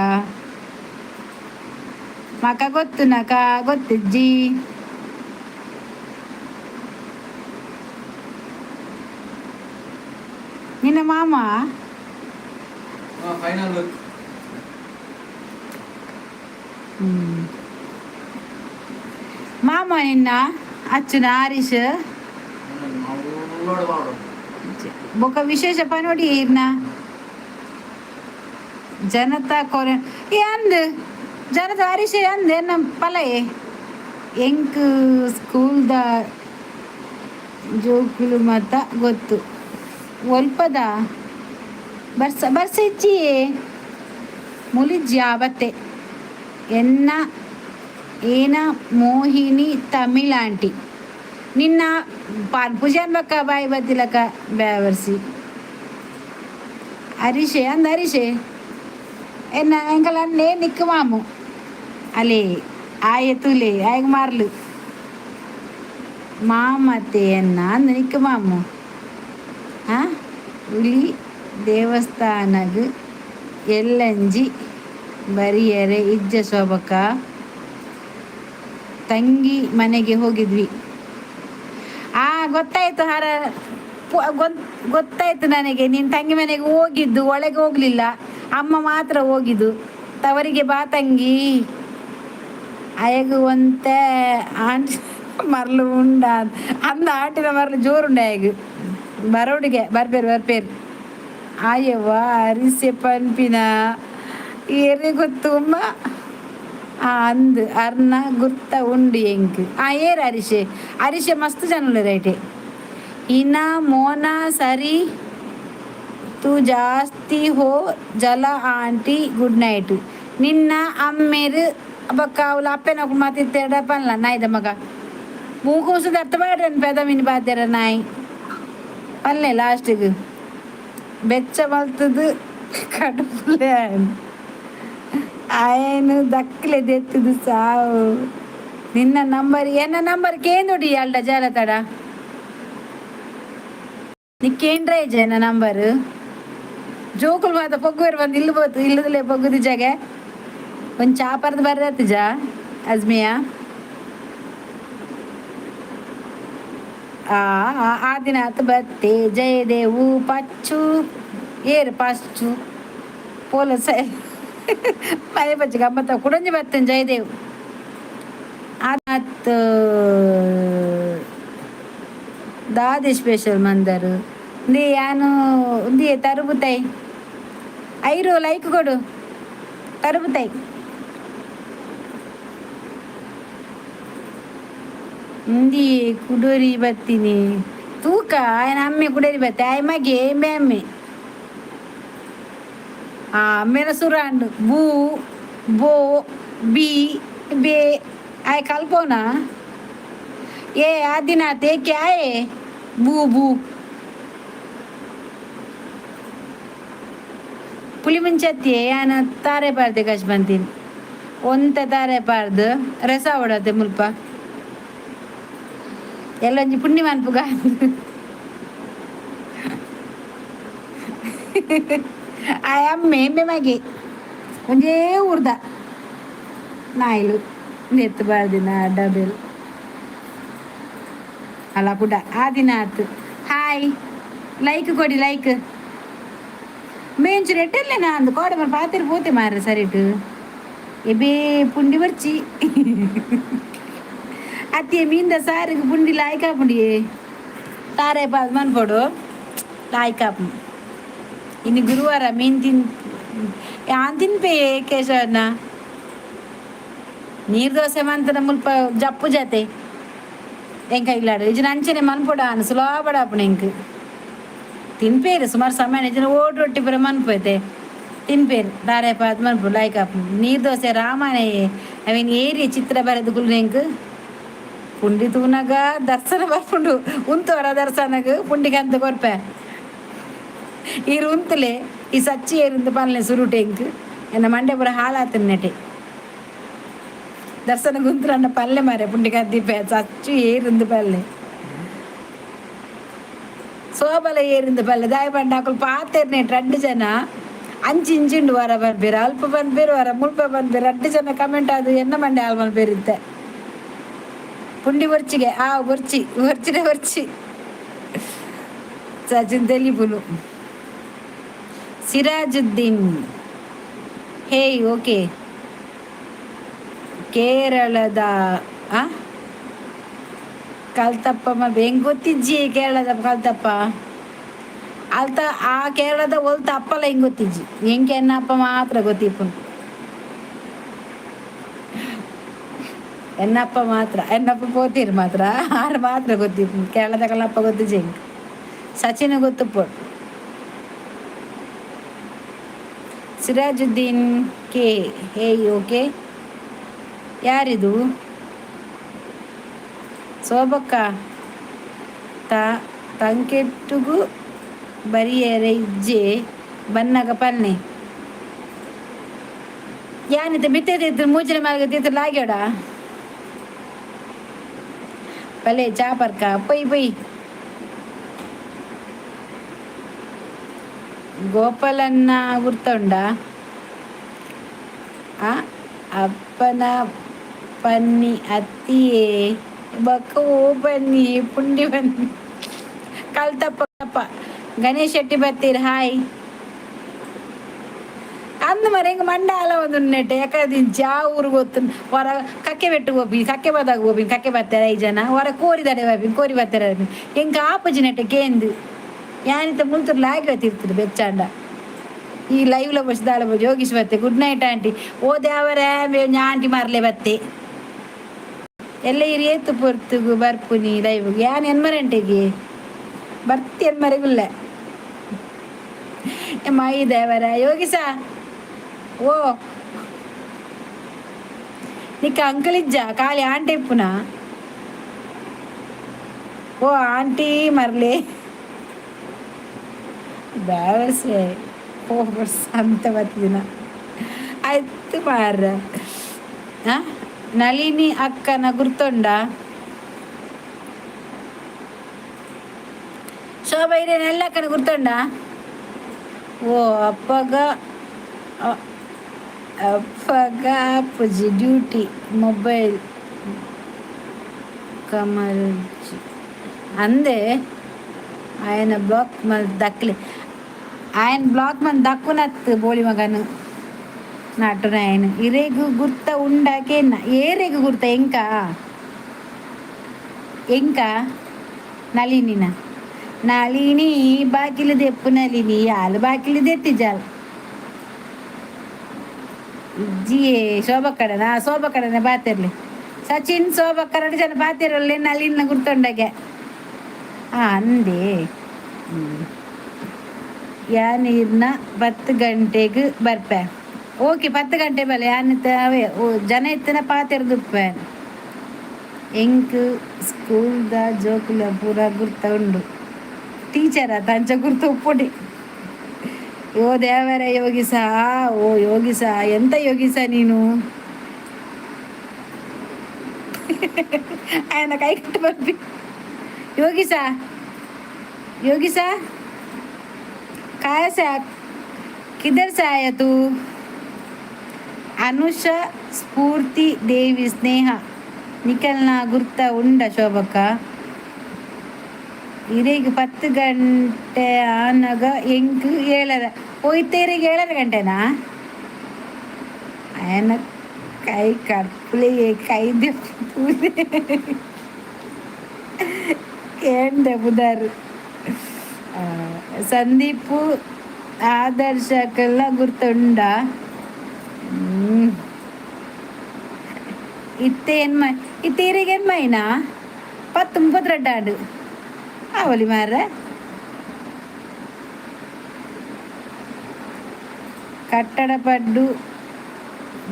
ಮಕ ಗೊತ್ತು ನಕ ಗೊತ್ತಿಜ್ಜಿ ನಿನ್ನ ಮಾಮ ಮಾಮ ನಿನ್ನ ಅಚ್ಚುನ ಹರೀಶ್ ಬೊಕ ವಿಶೇಷ ಪನೋಡಿ ಇರ್ನ ಜನತಾ ಕೊರ ಅಂದ್ ಜನತಾ ಹರೀಶ್ ಅಂದ್ ಎನ್ನ ಪಲಯೆ ಎಂಕ್ ಸ್ಕೂಲ್ದ ಜೋಕುಲು ಮತ ಗೊತ್ತು ಒಲ್ಪದ ಬರ್ಸಿಚ್ಚಿ ಮುಲಿಜ್ಜಿ ಆವತ್ತೆ ಎನ್ನ ಏನ ಮೋಹಿನಿ ತಮಿಳ್ ಆಂಟಿ ನಿನ್ನ ಪೂಜಾನ್ ಬಕ್ಕ ಬಾಯಿ ಬದ್ದಿಲಕ ಬ್ಯಾವರ್ಸಿ ಹರೀಶೆ ಅಂದ ಹರೀಶೆ ಎನ್ನ ಎಂಕಲ್ ಅನ್ನೇ ನಿಕ್ಕು ಮಾಮು ಅಲೇ ಆಯ ತುಲೆ ಆಯ್ಗ ಮಾರ್ಲು ಮಾಮತ್ತೆ ಎನ್ನ ಅಂದ ನಿಕ್ಕು ಮಾಮು ಹುಲಿ ದೇವಸ್ಥಾನಗ್ ಎಲ್ಲಂಜಿ ಬರಿಯರೆ ಇಜ್ಜ ಶೋಭಕ್ಕ ತಂಗಿ ಮನೆಗೆ ಹೋಗಿದ್ವಿ ಗೊತ್ತಾಯ್ತು ಗೊತ್ತಾಯ್ತು ನನಗೆ ನೀನು ತಂಗಿ ಮನೆಗೆ ಹೋಗಿದ್ದು ಒಳಗೆ ಹೋಗ್ಲಿಲ್ಲ ಅಮ್ಮ ಮಾತ್ರ ಹೋಗಿದ್ದು ತವರಿಗೆ ಬಾ ತಂಗಿ ಅಯಗು ಒಂತ ಆಂಟಿ ಮರಳು ಉಂಡ ಅಂದ ಆಟಿನ ಮರಳು ಜೋರುಂಡ ಅಯಗು ಬರೋಡಿಗೆ ಬರ್ಪೇರು ಆಯವ್ವ ಅರಿಸೆ ಪನ್ಪಿನ ಏರಿ ಗೊತ್ತುಮ್ಮ ಅಂದು ಅರ್ನ ಗುರ್ತ ಉಂಡು ಎಂಕ್ ಏರು ಅರಿಶೆ ಮಸ್ತ್ ಜನಲು ರೈಟೆ ಇನ್ನ ಮೋನ ಸರಿ ತು ಜಾಸ್ತಿ ಹೋ ಜಲ ಆಂಟಿ ಗುಡ್ ನೈಟ್ ನಿನ್ನ ಅಮ್ಮೇರು ಬಕ್ಕ ಅವಳು ಅಪ್ಪೆನ ಮಾತಿತ್ತೇಡ ಪನ್ಲ ನಾಯ್ದ ಮಗ ಮೂಕೂಸು ಅರ್ಥ ಮಾಡ್ರನ್ ಪೆದ ಮಿನಿ ಬಾದ್ಯಾರ ನಾಯಿ ಪಲ್ಲೆ ಲಾಸ್ಟಿಗೆ ಬೆಚ್ಚ ಮಲ್ತದು ಕಡುಪುಲೆ ಆಯನು ದಕ್ಕಲೆ ದೆತ್ತದು ಸಾವು ನಿನ್ನ ನಂಬರ್ ಎನ್ನ ನಂಬರ್ ಕೇಂದೊಡಿ ಅಲ್ಡ ಜಾಲ ತಡ ನಿಕ್ಕೇಂಡ್ರೆ ಜನ ನಂಬರ್ ಜೋಕುಲ್ ಮಾತ ಪೊಗ್ಗುವೇರು ಬಂದು ಇಲ್ಲಿ ಬೋದು ಇಲ್ಲದಲ್ಲೇ ಪೊಗ್ಗುದು ಜಾಗ ಒಂದು ಚಾಪರ್ದು ಬರ್ರತ್ತು ಜಾ ಅಜ್ಮಿಯಾ ಆದಿನಾಥ್ ಬತ್ತೆ ಜಯದೇವು ಪಚ್ಚು ಏರು ಪಚ್ಚು ಪೋಲಸ ಮನೆ ಪಚ್ಚು ಗಮ್ಮತ್ತ ಕುಡಂಜಿ ಬರ್ತೇನೆ ಜಯದೇವ್ ಆದಿನಾಥ್ ದಾದಿ ಸ್ಪೆಷಲ್ ಮಂದರು ದೇ ಯಾನು ದೇ ತರುಬುತಾಯಿ ಐರು ಲೈಕ್ ಕೊಡು ತರುಬುತಾಯಿ ಹಿಂದಿ ಕುಡೋರಿ ಬರ್ತೀನಿ ತೂಕ ఆయన ಅಮ್ಮೆ ಕುಡೋರಿ ಬತ್ತೆ ಆಯ್ ಮಗೆ ಎಂಬೆ ಅಮ್ಮೆ मेरा सुरांड बू बो बी बे आय कल्पोना ये आदिनाथ ये क्या है बू बू पुली ಮುಂಚತ್ತಿ ಯಾನ ತಾರೆ ಪಾರ್ದೆ ಕಶ್ ಬಂತೀನಿ ಒಂತ ತಾರೆ ಪಾರ್ದು ರಸ ಹೊಡತೆ ಮುಲ್ಪ ಎಲ್ಲೊಂಜಿ ಪುಣ್ಯ ಮನ್ಪುಗ ಆ ಅಮ್ಮೆ ಎಂಬೆ ಮಗೆ ಒಂಜೇ ಊರ್ದ ನಾಯಿಲು ನೆತ್ತು ಬಾರ್ದಿನ ಡಬೆಲ್ ಅಲ್ಲ ಪುಡ ಆದಿನಾಥ್ ಹಾಯ್ ಲೈಕ್ ಕೊಡಿ ಲೈಕ್ ಮೇಂಚು ರೆಟ್ಟಲ್ಲೇ ನಾನು ಕೋಡೆ ಮರ ಪಾತಿರ್ ಪೋತೆ ಮಾರ ಸರಿಟು ಎಬೇ ಪುಂಡಿ ಬರ್ಚಿ ಅತ್ತಿಯ ಮೀಂದ ಸಾರಿಗೆ ಪುಂಡಿ ಲಾಯ್ಕಾ ಪುಂಡಿ ತಾರೆ ಪಾದ್ ಮನ್ಪೊಡು ಲಾಯ್ಕಾ ಇನ್ನು ಗುರುವಾರ ಮೀನು ಯಾನ್ ತಿನ್ಪೇ ಕೇಶವನ್ನ ನೀರು ದೋಸೆ ಮಂತನ ಮುಲ್ಪ ಜಪ್ಪು ಜತೆ ಎಂಕ ಇಲ್ಲಾಡು ಇಜು ನಂಚನೆ ಮನ್ಪೊಡ ಅನ್ ಸುಲಭ ಅಪ್ಪಣ ಎಂಕ್ ತಿನ್ಪೇರು ಸುಮಾರು ಸಮಯ ಇಜನ ಓಡ್ ರೊಟ್ಟಿ ಪುರ ಮನ್ಪೋಯ್ತೆ ತಿನ್ಪೇರು ದಾರೆ ಪಾತ್ ಮನ್ಪು ಲೈಕ್ ಅಪ್ ನೀರು ದೋಸೆ ರಾಮನೆ ಅವೇನು ಏರಿ ಚಿತ್ರ ಬರೆದು ಕುಲ್ನೆಂಕ್ ಪುಂಡಿ ತೂನಗ ದರ್ಶನ ಬರ್ಪುಂಡು ಉಂತೋರ ದರ್ಶನಗ್ ಪುಂಡಿಗಂತ ಕೊರ್ಪೆ ಈರು ಉಂತಲೆ ಈ ಸಚ್ಚಿ ಏರಿಂದ ಪಲ್ಲೆ ಸುರುಟೆಂಕ್ ಎನ್ನ ಮಂಡೆ ಪುರ ಹಾಳಾತನ ನೆಟೆ ದರ್ಶನ ಗುಂತ್ರಣ್ಣ ಪಲ್ಲೆ ಮಾರೆ ಪುಂಡಿಗಂತಿಪ್ಪೆ ಸಚ್ಚು ಏರಿಂದ ಪಲ್ಲೆ ಸೋಬಲ ಏರಿಂದ ಪಲ್ಲೆ ದಾಯ ಪಂಡ ಹಾಕಲು ಪಾತೇರ್ನೆ 2 ಜನ ಅಂಚಿಂಚಿಂಡು ವರ ಬರ್ಬೇರು ಅಲ್ಪ ಬಂದ್ಬೇರು ವರ ಮುಲ್ಪ ಬಂದ್ಬೇರು 2 ಜನ ಕಮೆಂಟ್ ಅದು ಎನ್ನ ಮಂಡೆ ಹಾಳು ಮಲ್ಬೇರಿತ್ತೆ ಪುಂಡಿ ಬರ್ಚಿಗೆ ಬರ್ಚಿ ಸಚಿನ್ ತೆಲಿಪುಲು ಸಿರಾಜುದ್ದೀನ್ ಹೇಯ್ ಓಕೆ ಕೇರಳದ ಕಲ್ತಪ್ಪ ಹೆಂಗ್ ಗೊತ್ತಿಜ್ಜಿ ಕೇರಳದ ಕಲ್ತಪ್ಪ ಅಲ್ತ ಆ ಕೇರಳದ ಒಲ್ತ ಅಪ್ಪಲ್ಲ ಹೆಂಗ್ ಗೊತ್ತಿಜ್ಜಿ ಹೆಂಗೆ ಎನ್ನಪ್ಪ ಮಾತ್ರ ಗೊತ್ತಿಪ್ಪು ಎನ್ನಪ್ಪ ಪೋತೀರು ಮಾತ್ರ ಆರು ಮಾತ್ರ ಗೊತ್ತಿಪ್ಪು ಕೇರಳದ ಕಲ್ಲಪ್ಪ ಗೊತ್ತಿಜ್ಜಿ ಹೆಂಗೆ ಸಚಿನ್ ಗೊತ್ತುಪ್ಪು ಸಿರಾಜುದ್ದೀನ್ ಕೆ ಹೇಯ್ ಓಕೆ ಯಾರಿದು ಸೋಬಕ್ಕ ತಂಕೆಟ್ಟುಗು ಬರಿಯರೆ ಇಜ್ಜೆ ಬನ್ನಗ ಪನ್ನೆ ಯಾನಿತ ಬಿತ್ತೈತಿತ್ತು ಮೂಚಿನ ಮಾರ್ಗತ್ತಿತ್ತು ಲಾಗ್ಯೋಡ ಪಲ್ಲೆ ಚಾಪರ್ಕ ಪೈ ಗೋಪಾಲನ್ನ ಗುರ್ತೊಂಡ ಅಪ್ಪನ ಪನ್ನಿ ಅತ್ತಿಯೇ ಬಕ್ಕ ಓ ಬನ್ನಿ ಪುಂಡಿ ಬನ್ನಿ ಕಲ್ತಪ್ಪ ಗಣೇಶ್ ಶೆಟ್ಟಿ ಬತ್ತೀರಿ ಹಾಯ್ ಅಂದ ಮರ ಹಿಂಗೆ ಮಂಡಾಲ ಒಂದು ನೆಟ್ಟೆ ಯಾಕಂದ್ರೆ ಆ ಊರಿಗೆ ಗೊತ್ತು ಹೊರ ಕಕ್ಕೆ ಬೆಟ್ಟು ಹೋಗಿ ಕಕ್ಕೆ ಬದಾಗ ಹೋಗಿ ಕಕ್ಕೆ ಬರ್ತಾರೆ 5 ಜನ ಹೊರ ಕೋರಿದಾರೆ ಹೋಗಿ ಕೋರಿ ಬರ್ತಾರೆ ಹೆಂಗೆ ಆಪಜಿ ನೆಟ್ಟೆ ಕೇಂದು ಯಾನಿತ ಮುಲ್ತೂರು ಲಾಗಿ ಬರ್ತಿರ್ತಾರೆ ಬೆಚ್ಚಾಂಡ ಈ ಲೈವ್ಲ ಬಸ್ ದಾಳ ಬಸ್ ಯೋಗೀಶ್ ಬತ್ತೆ ಗುಡ್ ನೈಟ್ ಆಂಟಿ ಓ ದೇವರೇ ಆಂಟಿ ಮಾರ್ಲೆ ಬತ್ತೆ ಎಲ್ಲ ಇರಿ ಏತು ಪೊರ್ತುಗು ಬರ್ಪುನಿ ಲೈವ್ಗೆ ಯಾನ್ ಎನ್ಮರಂಟೆಗೆ ಬರ್ತಿ ಎನ್ಮರೆಗುಲ್ಲ ಮೈ ದೇವರ ಯೋಗಿಸ ಓ ನಿಕ್ಕ ಅಂಕಲ್ ಇಜ್ಜ ಖಾಲಿ ಆಂಟಿ ಇಪ್ಪುನ ಓ ಆಂಟಿ ಮರ್ಲೆ ಬ್ಯಾವರ್ಸೆ ಅಂತ ಬರ್ತಿದಿನ ಆಯ್ತು ಮಾರ ನಳಿನಿ ಅಕ್ಕನ ಗುರ್ತೊಂಡ ಶೋಭಾ ಹಿರಿಯನ ಎಲ್ಲ ಅಕ್ಕನ ಗುರ್ತೊಂಡ ಓ ಅಪ್ಪಗ ಅಪ್ಪಜಿ ಡ್ಯೂಟಿ ಮೊಬೈಲ್ ಕಮಲ್ಜಿ ಅಂದೆ ఆయన బ్లాక్ మళ్ళీ దక్కలే ఆయన బ్లాక్ మన దక్కునత్తు బోళి మగను నటున ఆయన ఇరేగు గుర్త ఉండాకే ఏ రేగు గుర్త ఇంకా నళినిన ನಳಿನಿ ಬಾಕಿಲು ದೆಪ್ಪು ನಳಿನಿ ಯಾಲು ಬಾಕಿಲು ದೆತ್ತಿ ಜಾಲ್ ಜಿಯೇ ಶೋಭಾ ಕಡೆನ ಬಾತಿರ್ಲಿ ಸಚಿನ್ ಶೋಭಾ ಕರಡು ಜನ ಬಾತಿರಲ್ಲ ನಳಿನ ಗುರ್ತೊಂಡಾಗೆ ಅಂದೆ ಯಾನೀರ್ನ 10 ಗಂಟೆಗೆ ಬರ್ಪೆ ಓಕೆ 10 ಗಂಟೆ ಬಲ್ಲ ಯಾನಿತ್ತವೆ ಜನ ಎತ್ತಿನ ಪಾತಿರ್ದುಪ್ಪೆ ಎಂಕ್ ಸ್ಕೂಲ್ದ ಜೋಕುಲ ಪೂರ ಗುರ್ತ ಉಂಡು ಟೀಚರ ತಂಚ ಗುರ್ತು ಉಪ್ಪುಡಿ ಓ ದೇವರ ಯೋಗಿಸ ಓ ಯೋಗಿಸ ಎಂತ ಯೋಗಿಸ ನೀನು ఆయన ಕೈ ಕಟ್ಟು ಬರ್ಬಿ योगी सा काय से किधर से आया तू अनुषा स्फूर्ति देवी स्नेह निकलना गुर्ता उंड शोभಕ್ಕ ಇರಿಗೆ 10 ಗಂಟೆ ಆನಗ ಎಂಕ್ 7 ಹೋಯ್ತೇರಿಗೆ 7 ಗಂಟೆನಾ ఆయన ಕೈ ಕರ್ಪುಲಿ ಕೈ ದೆಪ್ಪುದೆ ఏండే బుధారు సందీప్ ಆದರ್ಶಕ್ಕೆಲ್ಲ ಗುರ್ತುಂಡ. ಇತ್ತೆ ಎನ್ಮ ಇತ್ತೀರಿಗೆ ಎನ್ಮೈನಾ 10-32 ಅವಲಿ ಮಾರ್ರೆ ಕಟ್ಟಡ ಪಡ್ಡು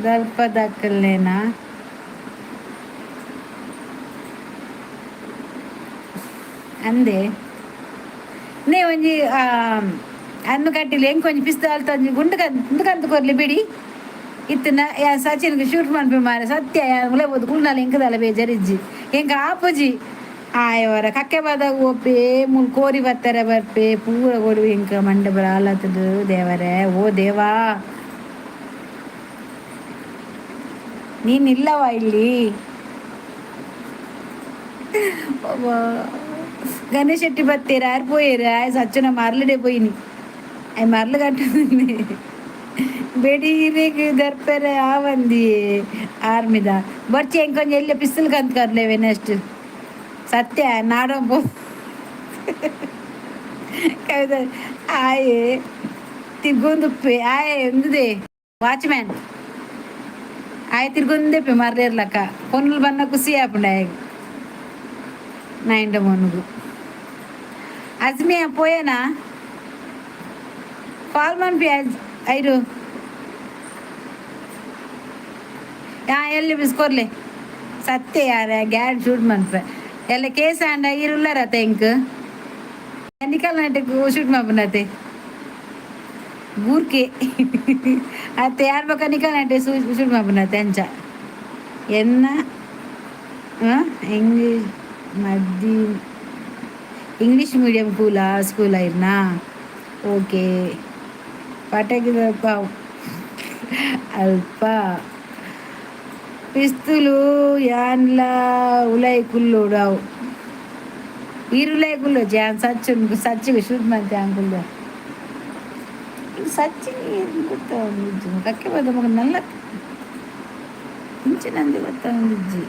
ದಲ್ಪ ದಕ್ಕಲ್ಲೇನಾ ಅಂದೆ ನೇ ಒಂಜಿ ಅನ್ನು ಕಟ್ಟಿಲ್ಲ ಹೆಂಗೆ ಕೊಂಚ ಪಿಸ್ತಲ್ ತಂದು ಗುಂಡು ಕೊರ್ಲಿ ಬಿಡಿ ಇತ್ತನ ಸಚಿನ್ಗೆ ಶೂಟ್ ಮಾಡ್ಬಿ ಮಾರ ಸತ್ಯ ಮುಲೆ ಬೋದು ಕುಳ್ನಾಲ್ ಹೆಂಕದಲ್ಲ ಬೇಜಾರಿಜ್ಜಿ ಹೆಂಗೆ ಆಪುಜಿ ಆಯವರ ಕಕ್ಕೆ ಬಾದಾಗ ಓಪೆ ಮುಲ್ ಕೋರಿ ಬರ್ತಾರೆ ಬರ್ಪೆ ಪೂರ ಕೊಡು ಹೆಂಕ ಮಂಡೆ ಬರ ಆಲತ್ತದು ದೇವರೇ ಓ ದೇವಾ ನೀನಿಲ್ಲವ ಇಲ್ಲಿ ಗಣೇಶ್ ಶೆಟ್ಟಿ ಬತ್ತೀರ ಯಾರು ಪೋಯಿರ ಸಚ್ಚನ ಮರಲಡೆ ಪೋಯಿನಿ ಅಯ್ಯ ಮರಲು ಕಟ್ಟ ಬೆಡೀರಿಗೆ ದರ್ಪೆರೆ ಆವಂದಿ ಆರ್ಮಿದ ಬರ್ಚಿ ಹೆಂಗೆ ಕೊಂಚ ಎಲ್ಲ ಪಿಸ್ತಲ್ ಕಂತ ಕರ್ಲೇವೆ ನೆಕ್ಸ್ಟ್ ಸತ್ಯ ನಾಡೋ ಕವಿದ ಆಯೆ ತಿರ್ಗೊಂದುಪ್ಪೆ ಆಯೆ ಒಂದುದೇ ವಾಚ್ಮ್ಯಾನ್ ಆಯೆ ತಿರ್ಗೊಂದೆಪ್ಪೆ ಮರ್ಲಿರ್ಲಕ್ಕ ಕೊನ್ಲು ಬನ್ನ ಖುಷಿ ಆಪುಂಡ ನೈಂಡ ಮೊನ್ಗು ಅಜ್ಮಿಯ ಪೋಯನಾ ಕಾಲ್ ಮನ್ಪಿ ಐರು ಎಲ್ಲಿ ಬಿಸ್ಕೊರ್ಲೆ ಸತ್ಯ ಯಾರ ಗ್ಯಾಡ್ ಶೂಟ್ ಮನ್ಪೆ ಎಲ್ಲ ಕೇಸ ಅಂಡ ಇರುಲ್ಲರತ ಎಂಕ್ ನಿಕಲ್ ನಾಟಕ ಶೂಟ್ ಮಾಡ್ಬನತೆ ಗೂರ್ಕೆ ಅತ್ತೆ ಯಾರು ಬೇಕಾ ನಿಕಲ್ ನಾಟೆ ಶೂಟ್ ಮಾಡ್ಬನತೆ ಅಂಚ ಎನ್ನ ಇಂಗ್ಲೀಷ್ ಮದ್ದಿ ಇಂಗ್ಲೀಷ್ ಮೀಡಿಯಂ ಸ್ಕೂಲ ಇರ್ನಾ ಓಕೆ ಪಟಾಕಿ ಅಲ್ಪ ಪಿಸ್ತೂಲು ಯಾನ್ಲ ಉಲೈ ಕುಲ್ಲೋಡಾವು ಈರುಲೈ ಕುಲ್ಲೋ ಜಾನ್ ಸಚ್ಚಿಗೆ ಶೂಟ್ ಮಾಡ್ತೆ ಅಂಕುಲ್ಲ ಸಚ್ಚಿಗೆ ಗೊತ್ತಾಗಿಜ್ಜಿ ಕಕ್ಕೆ ಬದ ಮಗ ನಲ್ಲ ಇಂಚಿನಂದಿ ಗೊತ್ತಾಗಿಜ್ಜಿ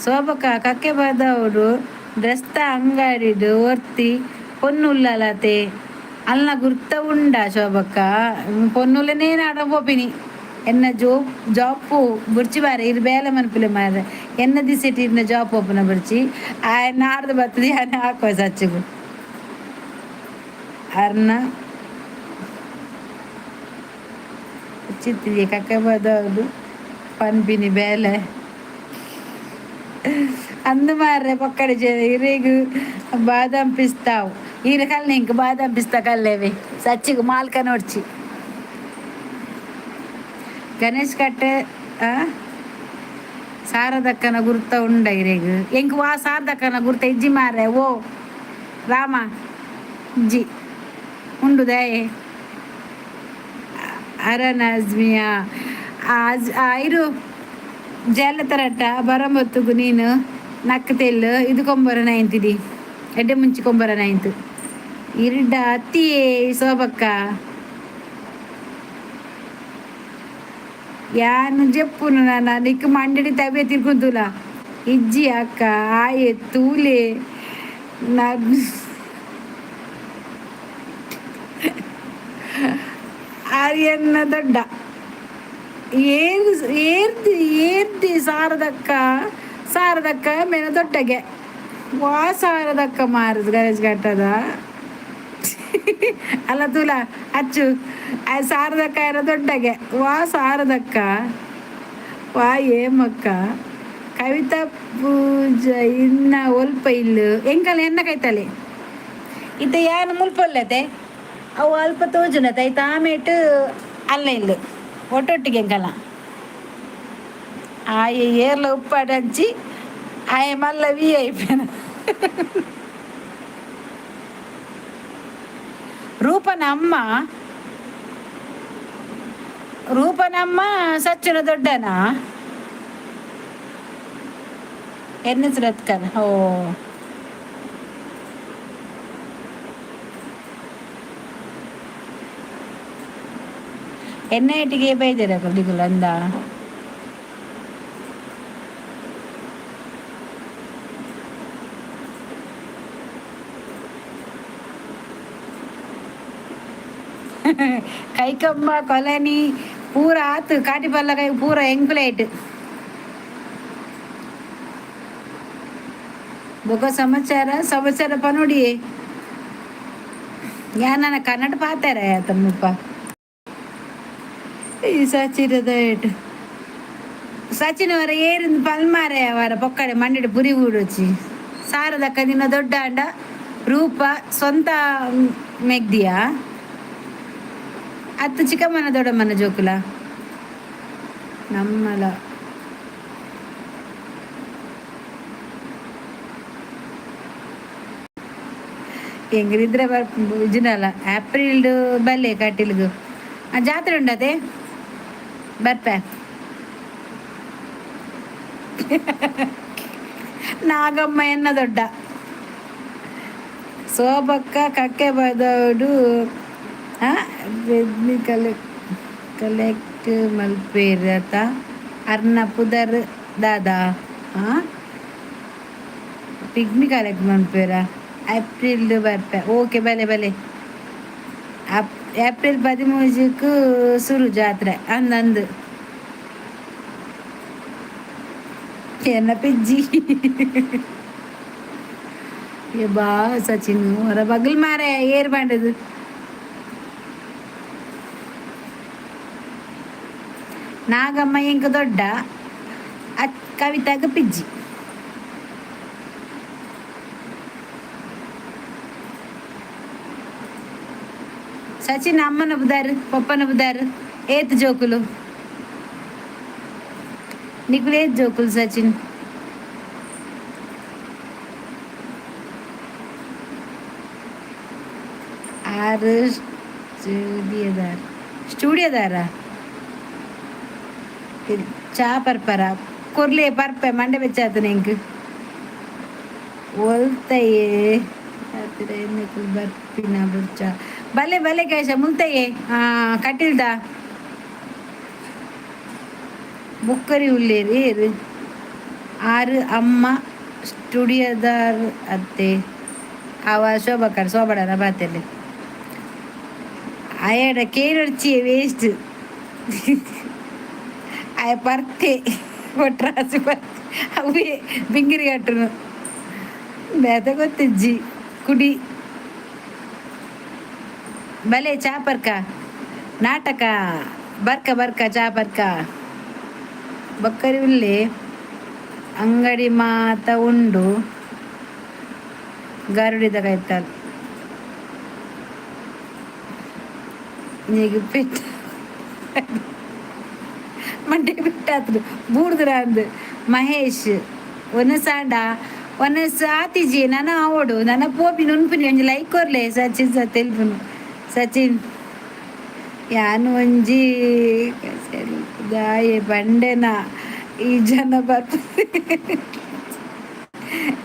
ಶೋಭಕ ಕಕ್ಕೆ ಬದವರು ಡ್ರೆಸ್ತ ಅಂಗಡಿಡು ಒರ್ತಿ ಪೊನ್ನುಲ್ಲಲತೆ ಅಲ್ಲ ಗುರ್ತ ಉಂಡ ಶೋಭಕ್ಕ ಪೊನ್ನುಲನೇ ನಾಡ ಪೋಪಿನಿ ಎನ್ನ ಜಾಪು ಬುರ್ಚಿ ಬಾರೆ ಇರು ಬೇಲೆ ಮನ್ಪಿಲೆ ಮಾರ ಎನ್ನ ದಿಸೆಟ್ ಇರ್ನ ಜಾಬ್ ಓಪನ ಬುರ್ಚಿ ನಾಡ್ದು ಬರ್ತದೆ ಆನೆ ಹಾಕುವ ಸಚ್ಚಿಗು ಅರ್ನ ಚಿತ್ತಿಗೆ ಕಕ್ಕೆ ಬದವುದು ಪನ್ಪಿನಿ ಬೇಲೆ ಅಂದು ಮಾರ್ರೆ ಪಕ್ಕಡೆ ಇರೇಗು ಬಾದಾಮ್ ಪಿಸ್ತಾವು ಈರ ಕಲ್ನ ಇಂಕ ಬಾದಾಮ್ ಪಿಸ್ತಾ ಕಲ್ಲೇವೆ ಸಚ್ಚಿಗು ಮಾಲ್ಕ ನೋಡ್ಚಿ ಗಣೇಶ್ ಕಟ್ಟೆ ಸಾರದಕ್ಕನ ಗುರ್ತ ಉಂಡ ಇರೇಗು ಎಂಕ್ ವಾ ಸಾರದಕ್ಕನ ಗುರ್ತ ಇಜ್ಜಿ ಮಾರ್ರೆ ಓ ರಾಮ ಇಜ್ಜಿ ಉಂಡು ದಯೆ ಅರನಜ್ಮಿಯಾ ಇರು ಜಲ ತರಟ ಬರಂಬತ್ತುಗು ನೀನು ನಕ್ಕತೆಲ್ಲು ಇದು ಕೊಂಬರ ನೈಂತಿದಿ ಎಡ್ಡೆ ಮುಂಚಿ ಕೊಂಬರ ನೈಂತು ಇರ್ಡ ಅತ್ತಿಯೇ ಶೋಭಕ್ಕ ಯಾನು ಜಪ್ಪುನು ನಾನು ನಿಕ್ಕ ಮಂಡಡಿ ತಬೆ ತಿರ್ಕೊಂತುಲ ಇಜ್ಜಿ ಅಕ್ಕ ಆಯೆ ತೂಲೆ ಆರ್ಯನ್ನ ದೊಡ್ಡ ಏರ್ದಿ ಸಾರದಕ್ಕ ಮೇನ ದೊಡ್ಡಗೆ ವಾ ಸಾರದಕ್ಕ ಮಾರದು ಗಣೇಶ್ ಘಟ್ಟದ ಅಲ್ಲ ತುಲ ಅಚ್ಚು ಸಾರದಕ್ಕ ಏನ ದೊಡ್ಡಗೆ ವಾ ಸಾರದಕ್ಕ ವಾ ಏಮಕ್ಕ ಕವಿತಾ ಪೂಜೆ ಇನ್ನ ಒಲ್ಪ ಇಲ್ಲು ಎಂಕಲ್ಲ ಎನ್ನ ಕೈತಲೆ ಇತ್ತ ಯಾನು ಮುಲ್ಪೊಲ್ಲತೆ ಅವು ಅಲ್ಪ ತೋಜುನತ ಐತ ಆಮೇಟು ಅಲ್ಲ ಇಲ್ಲು ಒಟ್ಟೊಟ್ಟಿಗೆ ಎಂಕಲ್ಲ ಆಯ ಏರ್ಲ ಉಪ್ಪಾಡಂಚಿ ಆಯ ಮಲ್ಲ VIP ರೂಪನಮ್ಮ ಸಚ್ಚನ ದೊಡ್ಡನ ಎನ್ನಿಸ್ರತ್ಕನ್ ಓ ಎಣ್ಣೆಟಿಗೆ ಬೈದಿರ ಕೊಡಿಗುಲ ಅಂದ ಕೈಕಮ್ಮ ಕೊಲನಿ ಪೂರ ಆತು ಕಾಟಿ ಪಲ್ಲ ಕೈ ಪೂರ ಎಂಕ್ಲೇಟ್ ಬೊಕ ಸಮಾಚಾರ ಸಮಾಚಾರ ಪನೋಡಿ ಯಾನ ಕನ್ನಡ ಪಾತಾರ ತಮ್ಮಪ್ಪ ಈ ಸಚಿರದ ಏಟು ಸಚಿನ್ ಅವರ ಏರಿಂದ ಪಲ್ಮಾರೆ ಅವರ ಪೊಕ್ಕಡೆ ಮಂಡಿಡು ಪುರಿ ಊಡೊಚ್ಚಿ ಸಾರದಕ್ಕ ನಿನ್ನ ದೊಡ್ಡ ಅಂಡ ರೂಪ ಸ್ವಂತ ಮೆಗ್ದಿಯಾ ಅತ್ತು ಚಿಕ್ಕಮ್ಮನ ದೊಡ್ಡಮ್ಮನ ಜೋಕುಲ ನಮ್ಮಲ ಹೆಂಗಿದ್ರೆ ಇಜಿನಲ್ಲ ಏಪ್ರಿಲ್ ಬಲ್ಲೆ ಕಟ್ಟಿಲ್ಗು ಜಾತ್ರೆ ಉಂಡದೆ ಬರ್ಪೆ ನಾಗಮ್ಮ ಎನ್ನ ದೊಡ್ಡ ಸೋಬಕ್ಕ ಕಕ್ಕೆ ಬದೋಡು ಕಲೆಕ್ಟ್ ಮಲ್ಪೇರತ ಅರ್ನ ಪುದರ್ ದಾದಾ ಪಿಗ್ಮಿ ಕಲೆಕ್ಟ್ ಮಲ್ಪೇರ ಏಪ್ರಿಲ್ ಬರ್ಪೆ ಓಕೆ ಬಲೆ ಬಲೆ ಏಪ್ರಿಲ್ 13ಕ್ಕೂ ಶುರು ಜಾತ್ರೆ ಅಂದಂದು ಎನ್ನ ಪಿಜ್ಜಿ ಬಾ ಸಚಿನ್ ಹೊರ ಬಗಲ್ ಮಾರೆ ಏರ್ ಬಂಡದು ನಾಗಮ್ಮ ಎಂಕ ದೊಡ್ಡ ಕವಿತಾಗ ಪಿಜ್ಜಿ ಸಚಿನ್ ಅಮ್ಮನ ಬುದಾರು ಪಪ್ಪನ ಬುದಾರು ಏತ್ ಜೋಕುಲು ನಿಕುಲು ಏತ್ ಜೋಕುಲು ಸಚಿನ್ ಆರು ಸ್ಟುಡಿಯೋದಾರ ಚಾ ಪರ್ಪರ ಕೊರ್ಲೆ ಪರ್ಪೆ ಮಂಡೆ ಬೆಚ್ಚಾತ ನೆಂಕ್ ಒಲ್ತಯೇ ಬರ್ಪಿನ ಬುರ್ಚ ಬಲೆ ಬಲೆ ಕೇಶ ಮುಲ್ತಯೇ ಕಟ್ಟಿಲ್ದ ಬುಕ್ಕರಿ ಉಳ್ಳೇರಿ ಆರು ಅಮ್ಮ ಸ್ಟುಡಿಯೋದಾರ್ ಅತ್ತೆ ಅವ ಶೋಭಕರ್ ಶೋಭಡನ ಬಾತಲ್ಲಿ ಅಯ್ಯಡ ಕೇಳೊಡ್ಚಿಯೇ ವೇಸ್ಟ್ ಅಯ್ಯ ಪರ್ತೆ ಒಟ್ರಾಸಿ ಪರ್ತೆ ಅವೇ ಬಿಂಗಿರಿ ಕಟ್ಟನು ಬೇತ ಗೊತ್ತಿಜ್ಜಿ ಕುಡಿ ಬಲೆ ಚಾ ಪರ್ಕ ನಾಟಕ ಬರ್ಕ ಬರ್ಕ ಚಾ ಪರ್ಕ ಬಕ್ಕರಿ ಉಳ್ಳಿ ಅಂಗಡಿ ಮಾತ ಉಂಡು ಗರುಡಿದ ಕೈತಲ್ ನೀಗ ಪೆಟ್ಟ ಮಂಡೆ ಬಿಟ್ಟಾದ್ರು ಬೂಡ್ದ್ರ ಅಂದು ಮಹೇಶ್ ಒನ್ನ ಸಾಂಡ ಒನ್ನ ಸಾತಿಜಿ ನನ್ನ ಅವಡು ನನ್ನ ಪೋಪಿ ನುನ್ಪಿನಿ ಒಂಜಿ ಲೈಕ್ ಕೊರ್ಲೆ ಸಚಿನ್ ತೆಲ್ಪುನು ಸಚಿನ್ ಯಾನು ಒಂಜಿ ದಾಯೆ ಬಂಡೆನ ಈ ಜನ ಬರ್ತ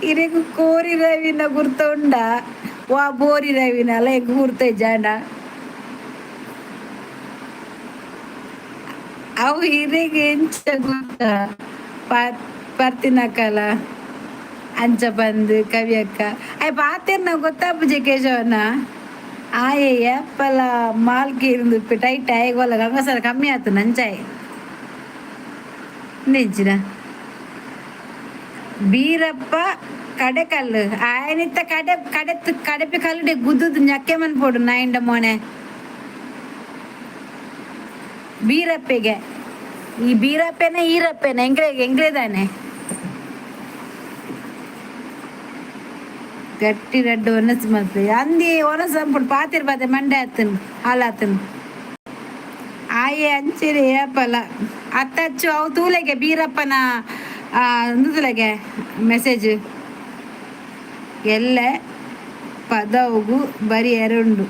ಇರೆಗು ಕೋರಿ ರವಿನ ಗುರ್ತ ಉಂಡ ವಾ ಬೋರಿ ರವಿನ ಅಲ್ಲ ಹೆಂಗ್ ಗುರ್ತ ಜಾಂಡ ಅವು ಹಿರೇಗೆ ಎಂಚ ಗುರ್ತ ಪರ್ತಿನಕಲ ಅಂಚ ಬಂದು ಕವಿಯಕ್ಕ ಅಯ್ಯ ಪಾತೇರ್ ನಾವು ಗೊತ್ತಾಪುಜೆ ಕೇಶವನ ಆಯೆ ಎಪ್ಪಲ ಮಾಲ್ಕೆ ಇருந்து ಟೈಟ್ ಆಯ್ಗೋಲ್ಲ ಗಂಗಸರ ಕಮ್ಮಿ ಆಯ್ತು ನಂಚಾಯ್ ನೆಂಚಿನ ಬೀರಪ್ಪ ಕಡೆಕಲ್ಲು ಆಯನಿತ್ತ ಕಡೆಪಿ ಕಲ್ಲುಡೆ ಗುದ್ದುದು ñಕ್ಕೆ ಮನ್ಪೋಡು ನಾಯಿಂಡ ಮೋನೆ ಬೀರಪ್ಪೆಗೆ ಈ ಬೀರಪ್ಪೆನ ಈರಪ್ಪೆನ ಎಂಗ್ಲೇದಾನೆ ಗಟ್ಟಿ ರಡ್ಡು ಒನಸು ಮತ್ತೆ ಅಂದಿ ಒನಸು ಅಂಪುಡು ಪಾತಿರ್ ಬಾತೆ ಮಂಡೆ ಆತನು ಹಾಲಾತನು ಆಯೆ ಅಂಚೆರೆ ಏಪಲ ಅತ್ತಚ್ಚು ಅವು ತೂಲೆಗೆ ಬೀರಪ್ಪನ ನುದುಲೆಗೆ ಮೆಸೇಜ್ ಎಲ್ಲ ಪದವುಗು ಬರಿ ಎರಡುಂಡು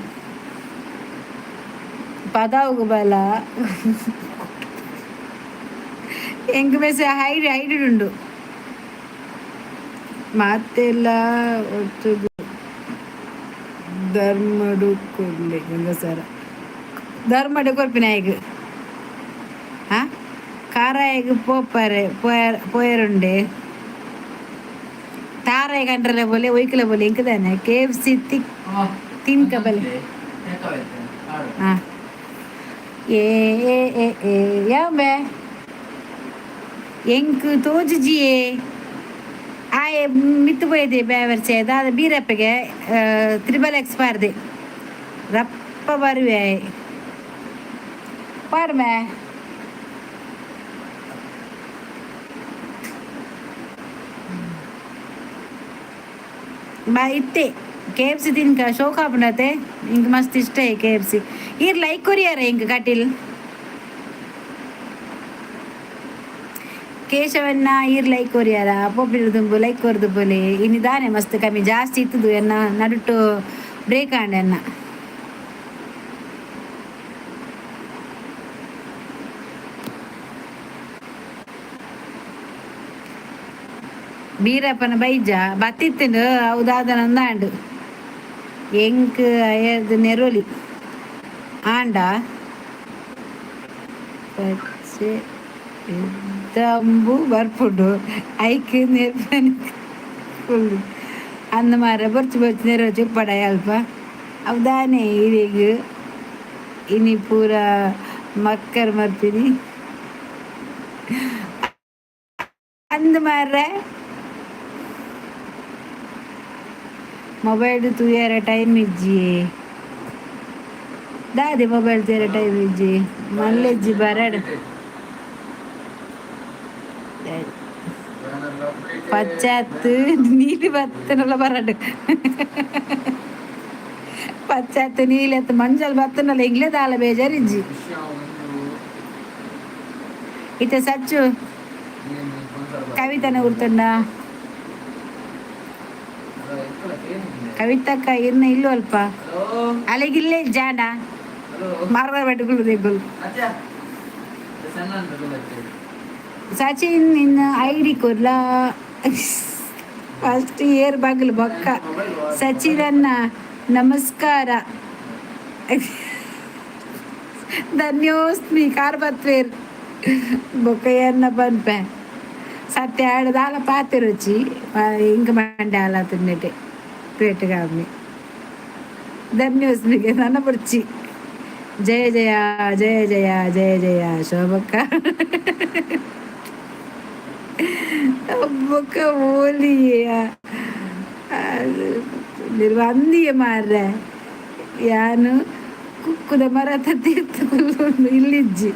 ಪದವುಗು ಬಲ ಎಂಗ್ ಮೆಸೇಜ್ ಹೈಡುಂಡು ಮಾತೆಲ್ಲ ಒಟ್ಟು ಧರ್ಮಡು ಕೊಡ್ಲೆ ಗಂಗಸರ ಧರ್ಮಡು ಕೊರ್ಪಿನಾಯಿಗ್ ಕಾರಾಯಿಗ್ ಪೋಪರೆ ಪೋಯರುಂಡೆ ತಾರಾಯಿ ಕಂಡ್ರಲೆ ಬೋಲೆ ಒಯ್ಕಲೆ ಬೋಲೆ ಇಂಕದಾನೆ KFC ತಿನ್ಕ ಬಲೆ ಏ ಏ ಏ ಏ ಯಾವೆ ಎಂಕ್ ತೋಜುಜಿಯೇ ಆಯೆ ಮಿತ್ತು ಪೋಯದೆ ಬೇವರ್ಚೆ ದಾದ ಬೀರಪ್ಪಗೆ ತ್ರಿಬಲ್ ಪಾರ್ದೆ ರಪ್ಪ ಬರುವೆ ಪಾಡ್ಮೆ ಬಾ ಇತ್ತೆ ಕೆ ಎಫ್ ಸಿ ತಿನ್ಕ ಶೋಕ ಪುಂಡತೆ ಇಂಗೆ ಮಸ್ತ್ ಇಷ್ಟ ಕೆ ಎಫ್ ಸಿ ಇರ್ ಲೈಕ್ ಕೊರಿಯಾರ ಇಂಗೆ ಕಟಿಲ್ ಕೇಶವನ್ನ ಈರ್ ಲೈಕ್ ಕೊರಿಯಾರ ಪೊಬ್ಬಿರು ದುಂಬು ಲೈಕ್ ಕೊರ್ದು ಬೋಲೆ ಇನ್ನಿದಾನೆ ಮಸ್ತ್ ಕಮ್ಮಿ ಜಾಸ್ತಿ ಇತ್ತದು ಎನ್ನ ನಡುಟು ಬ್ರೇಕ್ ಆಂಡ್ ಎನ್ನ ಬೀರಪ್ಪನ ಬೈಜ ಬತ್ತಿತ್ತಂಡು ಹೌದಾದ ನಂದಾಂಡು ಎಂಕ್ ಅಯ್ಯದು ನೆರೋಲಿ ಆಂಡ ಪಚ್ಚೆ ದಂಬು ಬರ್ಪುಂಡು ಐಕ್ ನೆರ್ಪನ್ ಅಂದ ಮಾರ ಬರ್ಚು ಬರ್ಚು ನೆರೋಚು ಪಡ ಅಲ್ಪ ಅವದಾನೆ ಇರಿಗು ಇನಿ ಪೂರ ಮಕ್ಕರ್ ಮರ್ಪಿನಿ ಅಂದ ಮಾರ ಮೊಬೈಲ್ ತೂಯರ ಟೈಮ್ ಇಜ್ಜಿ ದಾದೆ ಮೊಬೈಲ್ ತೂಯರ ಟೈಮ್ ಇಜ್ಜಿ ಮಲ್ಲೆಜ್ಜಿ ಬರಡ್ ಪಚ್ಚಾತ್ತು ನೀಲಿ ಬತ್ತನಲ್ಲ ಬರಡ್ ಪಚ್ಚಾತ್ತು ನೀಲೆತ್ತು ಮಂಜಲ್ ಬತ್ತನಲ್ಲ ಇಂಗ್ಲೇ ದಾಲ ಬೇಜಾರಿಜ್ಜಿ ಇತ್ತ ಸಚ್ಚು ಕವಿತನ ಉರ್ತಂಡ ಕವಿತಕ್ಕ ಇರ್ನ ಇಲ್ಲು ಅಲ್ಪ ಅಲೆಗಿಲ್ಲೇ ಜಾಂಡ ಮಾರ್ವಾರ ಬಟ್ಟುಗಳು ದೇಗುಲು ಸಚಿನ್ ಇನ್ನು ಐಡಿ ಕೊರ್ಲ ಫಸ್ಟ್ ಏರ್ ಬಾಗಿಲು ಬೊಕ್ಕ ಸಚಿನನ್ನ ನಮಸ್ಕಾರ ಧನ್ಯೋಸ್ಮಿ ಕಾರ್ಬತ್ವೇರ್ ಬೊಕ್ಕಯ್ಯನ್ನ ಪನ್ಪೆ ಸತ್ಯ ಆಡದಾಲ ಪಾತೆ ರುಚಿ ಇಂಕ ಮಂಡೆ ಆಲ ತಿನ್ನಿಟ್ಟೆ ಪೇಟೆಗಾಮಿ ಧನ್ಯೋಸ್ಮಿಗೆ ನನ್ನ ಪುರ್ಚಿ ಜಯ ಜಯ ಜಯ ಜಯ ಜಯ ಜಯ ಶೋಭಕ್ಕ ಒಬ್ಬಕ್ಕ ಓಲಿಯ ನಿರ್ವಂದಿಯ ಮಾರ್ರೆ ಯಾನು ಕುಕ್ಕುದ ಮರ ತೀರ್ಥಕೊಂಡು ಇಲ್ಲಿಜ್ಜಿ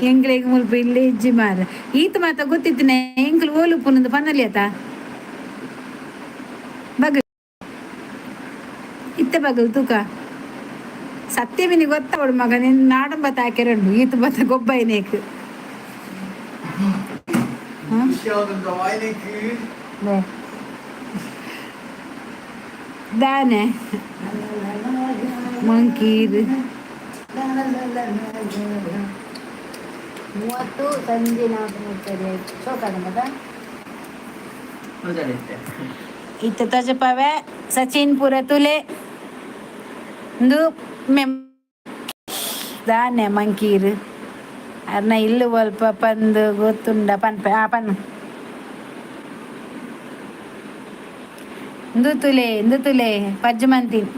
ಎಂಗ್ಳಿಗೆ ಮುಲ್ಪ ಇಲ್ಲೇ ಇಜ್ಜಿ ಮಾರ ಈತ ಮಾತ ಗೊತ್ತಿತ್ತಿನ ಎಂಕ್ಲು ಓಲುಪ್ಪುನಂದು ಪನ್ನಲಿ ಆತ ಬಗಲ್ ಇತ್ತ ಬಗಲ್ ತೂಕ ಸತ್ಯವಿನಿ ಗೊತ್ತಾವಡು ಮಗ ನಿನ್ನ ನಾಡಂಬತ್ತ ಹಾಕಿರಂಡು ಈತ ಬತ್ತ ಗೊಬ್ಬೈನೇಕ್ ದಾನೆ ಮಂಕೀರ್ 30 ಸಂಜೆ 4:30 ಶೋಕಾದ ಮದ ಇತ್ತ ತಜಪವೆ ಸಚಿನ್ ಪುರ ತುಲೆ ಇಂದು ದಾನೆ ಮಂಕೀರ್ ಅರ್ನ ಇಲ್ಲು ಸ್ವಲ್ಪ ಪಂದು ಗೊತ್ತುಂಡ ಪನ್ಪೆ ಆ ಪನ್ನು ಇಂದು ತುಲೆ ಪಜ್ಜು ಮಂತಿನ್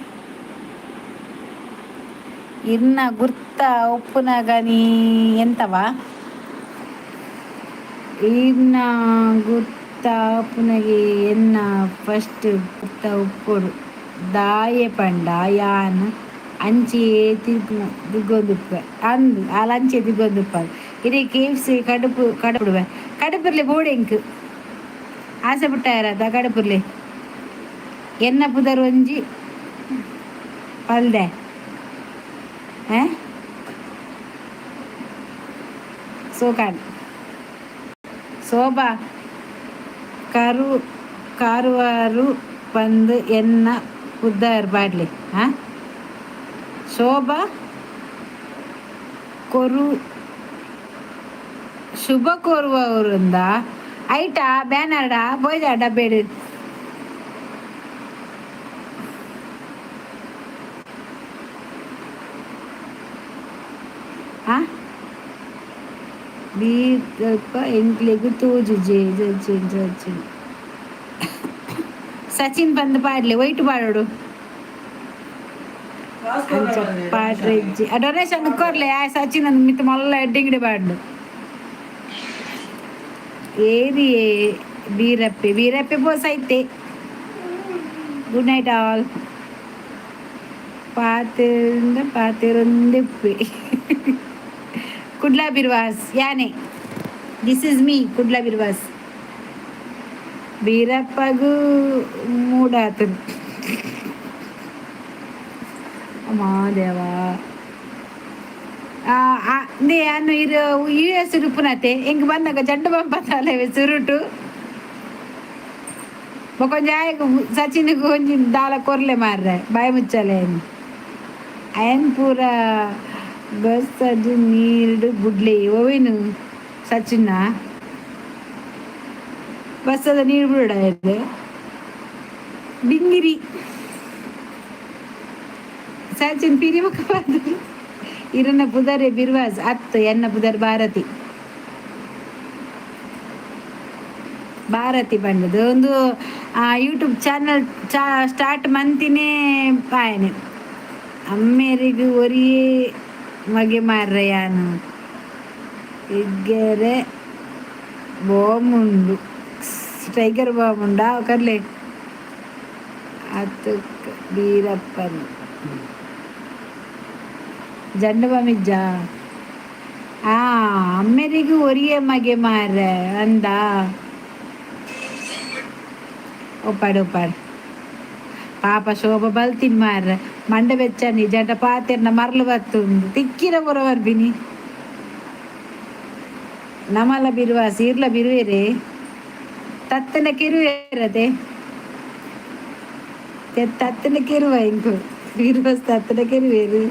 ಇನ್ನ ಗುರ್ತ ಉಪ್ಪುನಾಗ ನೀ ಎಂತವ ಇನ್ನ ಗುರ್ತ ಉಪ್ಪುನಾಗೆ ಎನ್ನ ಫಸ್ಟ್ ಗುರ್ತ ಉಪ್ಪುಡು ದಾಯೆ ಪಂಡ ಯಾನ್ ಅಂಚೆ ದಿಗ್ಗೊಂದುಪ್ಪ ಅಂದು ಆಲ ಅಂಚೆ ದಿಗ್ಗೊಂದುಪ್ಪ ಇಡೀ ಕೇವ್ಸಿ ಕಡುಪುಡುವೆ ಕಡುಪುರ್ಲೆ ಬೋಡೆಂಕ್ ಆಸೆ ಬಿಟ್ಟಾರದ ಕಡುಪುರ್ಲೆ ಎನ್ನ ಪುದರ್ ಒಂಜಿ ಪಲ್ದೆ ಸೋಕಾನ್ ಶೋಭಾ ಕಾರುವಾರು ಪಂದು ಎನ್ನ ಪುದರ್ ಬಾಡ್ಲಿ ಶೋಭಾ ಕೊರು ಶುಭ ಕೋರುವವರಿಂದ ಐಟಾ ಬ್ಯಾನರ್ಡ ಬೋಯ್ದ ಡಬ್ಬೇಡು ಸ್ವಲ್ಪ ಎಂಕ್ಲೆಗು ತೋಜು ಸಚಿನ್ ಸಚಿನ್ ಬಂದು ಪಾಡ್ಲಿ ವೈಟ್ ಪಾಡೋಡು ಪಾಡ್ರೆಜ್ಜಿ ಡೊನೇಷನ್ ಕೊರ್ಲೆ ಆ ಸಚಿನ್ ಮಿತ್ ಮಲ್ಲ ಎಡ್ಡಿಂಗಡಿ ಬಾಡ್ಲು ಏರಿ ಬೀರಪ್ಪೆ ಬೀರಪ್ಪೆ ಬೋಸ್ ಐತೆ ಗುಡ್ ನೈಟ್ ಆಲ್ ಪಾತಿರೊಂದೆಪ್ಪೆ ಕುಡ್ಲಾ ಬಿರ್ವಾಸ್ ಯಾನೆ this is me Kudla Birvas ಬೀರಪ್ಪಗೂ ಮೂಡಾತು ಮಾದೇವ ನೇ ಅನ್ನು ಇರು ಯು ಎಸ್ ರುಪುನತೆ ಹೆಂಗೆ ಬಂದಾಗ ಜಂಡು ಬಂಪತ್ತಲ್ಲವೇ ಸುರುಟು ಕೊಂಜಾಯకు సచిన్కు కొంచెం దాల కొరలే మార్రే బాయ్ ముచ్చలే ఆయన పూర బస్ అది నీళ్ళు గుడ్లే ఓవిను సచిన్న ಬಸ್ ಅದ ನೀರು ಬಿಡ ಡಿಂಗಿರಿ ಸಚಿನ್ ಪಿರಿ ಮುಖ ಇರನ್ನ ಪುದರೆ ಬಿರ್ವಾಜ್ ಅತ್ತು ಎನ್ನ ಪುದರ್ ಭಾರತಿ ಬಂದದ್ದು ಒಂದು ಯೂಟ್ಯೂಬ್ ಚಾನಲ್ ಸ್ಟಾರ್ಟ್ ಮಂತಿನೇ ಪಾಯನೆ ಅಮ್ಮೇರಿಗೂ ಒರಿಯೇ ಮಗೆ ಮಾರ್ರೆ ಯಾನು ಇಗ್ಗೆರೆ ಬಾಂಬುಂಡು ಟೈಗರ್ ಬಾಂಬುಂಡ ಕರ್ಲೆ ಅತ್ತು ಬೀರಪ್ಪನ್ ಜಂಡು ಬಾಮಿಜ್ಜ ಅಮ್ಮೇರಿಗೂ ಒರಿಯೇ ಮಗೆ ಮಾರ್ರೆ ಅಂದ ಒಪ್ಪಾಡು ಪಾಪ ಶೋಭ ಬಲ್ತಿನ್ ಮಾರ್ರ ಮಂಡೆ ಬೆಚ್ಚನಿ ಜಂಟ ಪಾತೆರ್ನ ಮರ್ಲು ಬತ್ತುಂಡು ತಿಕ್ಕಿರ ಬರೋವರ್ ಬಿನಿ ನಮಲ ಬಿರುವಾಸಿ ಇರ್ಲ ಬಿರುವೇರೆ ತತ್ತನ ಕೆರುವೇರದೆ ತತ್ತನ ಕೆರುವ ಇಂಕು ಬಿರುವಾಸ್ ತತ್ತನ ಕೆರುವೇರು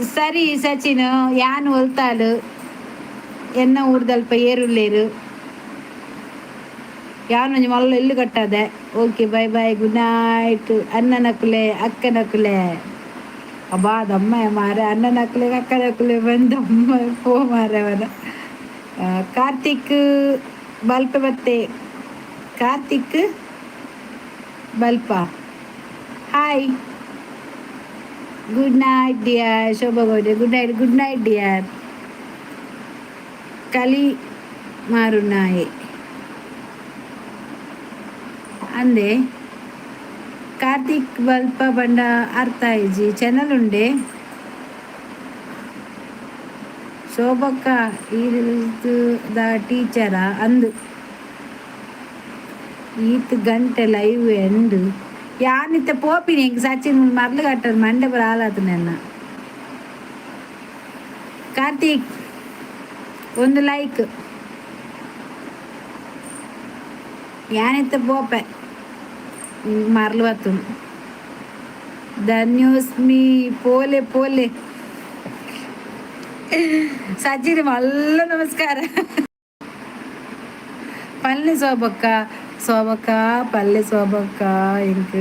ಸರಿ ಸಚಿನ್ ಯಾನು ಹೊಲ್ತಾಳು ಎನ್ನ ಊರ್ದಲ್ಪ ಏರುಲ್ಲೇರು ಯಾವನು ಮಲ್ಲ ಎಲ್ಲಿ ಕಟ್ಟದೆ okay bye bye good night ಅನ್ನ ನಕಲೆ ಅಕ್ಕ ನಕಲೆ ಅಮ್ಮ ಮಾರೆ ಅನ್ನ ನಕಲೆ ಅಕ್ಕ ನಕಲೆ ಬಂದಮ್ಮ ಪೋ ಮಾರವನ ಕಾರ್ತಿಕ್ ಬಲ್ಪ ಬತ್ತೆ ಕಾರ್ತಿಕ್ ಬಲ್ಪ hi good night dear Shobha ಗೌಡೆ ಗುಡ್ ನೈಟ್ ಡಿಯರ್ ಕಲಿ ಮಾರು ನಾಯಿ ಅಂದೆ ಕಾರ್ತಿಕ್ ಬಲ್ಪ ಬಂಡ ಅರ್ಥ ಆಯ್ಜಿ ಚಾನಲ್ ಉಂಡೆ ಶೋಭಕ್ಕ ದ ಟೀಚರ ಅಂದು ಈತ್ ಗಂಟೆ ಲೈವ್ ಎಂಡು ಯಾನಿತ್ತ ಪೋಪಿನಿ ಹೆಂಗೆ ಸಚಿನ್ ಮರ್ಲು ಕಟ್ಟದ ಮಂಡೆ ಬರ ಹಾಲಾತು ನನ್ನ ಕಾರ್ತಿಕ್ ಒಂದು ಲೈಕ್ ಯಾನಿತ್ತ ಪೋಪೆ ಮರ್ಲು ಬತ್ತು ಧನ್ಯೋಸ್ಮಿ ಪೋಲೆ ಪೋಲೆ ಸಚಿನ್ ಮಲ್ಲ ನಮಸ್ಕಾರ ಪಲ್ಲೆ ಸೋಬಕ್ಕ ಪಲ್ಲೆ ಸೋಬಕ್ಕ ಇಂಕ್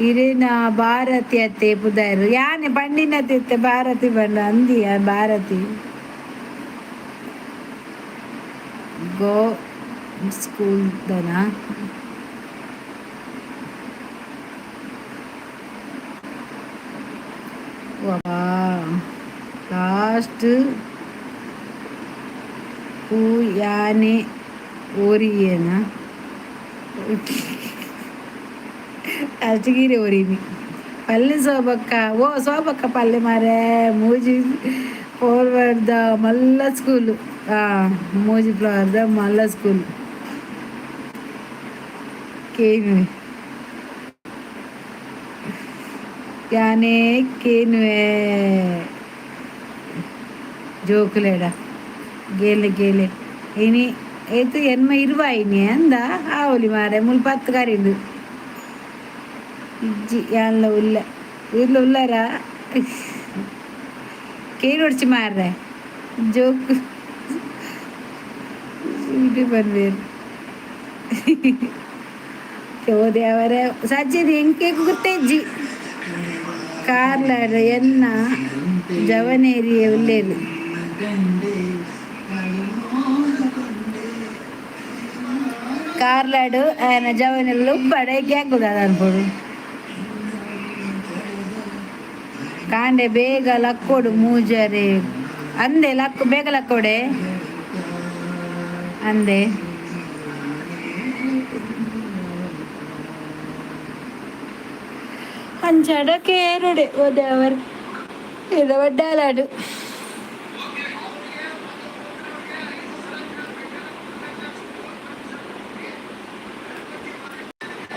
ಇರೇನ ಭಾರತಿ ಅತ್ತೆ ಪುದಾರು ಯಾನೆ ಬಂಡಿನ ತೆತ್ತೆ ಭಾರತಿ ಬಂಡ ಅಂದಿಯ ಭಾರತಿ ಗೋ ಸ್ಕೂಲ್ ದನಾ ಲಾಸ್ಟ್ ಹೂ ಯಾನೆ ಓರಿಯೇನ ಅಷ್ಟಗಿರಿ ಓರಿನಿ ಪಲ್ಲೆ ಸೋಬಕ್ಕ ಸೋಬಕ್ಕ ಪಲ್ಲೆ ಮಾರೆ ಮೂಜಿ ಫಾರ್ವರ್ಡ್ ದ ಮಲ್ಲ ಸ್ಕೂಲು ಮೂಜಿ ಫ್ಲವರ್ ದ ಮಲ್ಲ ಸ್ಕೂಲ್ ಕೇನು ಯಾನೆ ಕೇನುವೆ ಜೋಕುಲೇಡ ಗೇಲೆ ಇನಿ ಏತು ಎನ್ಮ ಇರುವಾಯಿನಿ ಅಂದ ಆವಲಿ ಮಾರೆ ಮುಲ್ಪತ್ತು ಕರಿಂದು ಇಜ್ಜಿ ಎಲ್ಲ ಉಲ್ಲರ ಕೇನು ಹೊಡ್ಚಿ ಮಾರ್ರೆ ಜೋಕು ಇದು ಬಂದ್ವೇರು ದೇವರೇ ಸಜ್ಜಿದ ಹೆಂಗೆ ಗುರ್ತಜ್ಜಿ ಕಾರ್ಲಾಡ ಎನ್ನ ಜವನೇರಿಯ ಉಲ್ಲೇರು ಕಾರ್ಲಾಡು ఆయన జవనలు పడేకి అన్పోడు ಆಂಡೆ ಬೇಗ ಲಕ್ಕೋಡು ಮೂಜರೆ ಅಂದೆ ಲಕ್ ಬೇಗ ಲಕ್ಕೋಡೆ ಅಂದೆ ಅಂಚಾಡ ಕೇರುಡೆ ಓದವರ್ ಇದು ಒಡ್ಡಾಲಾಡು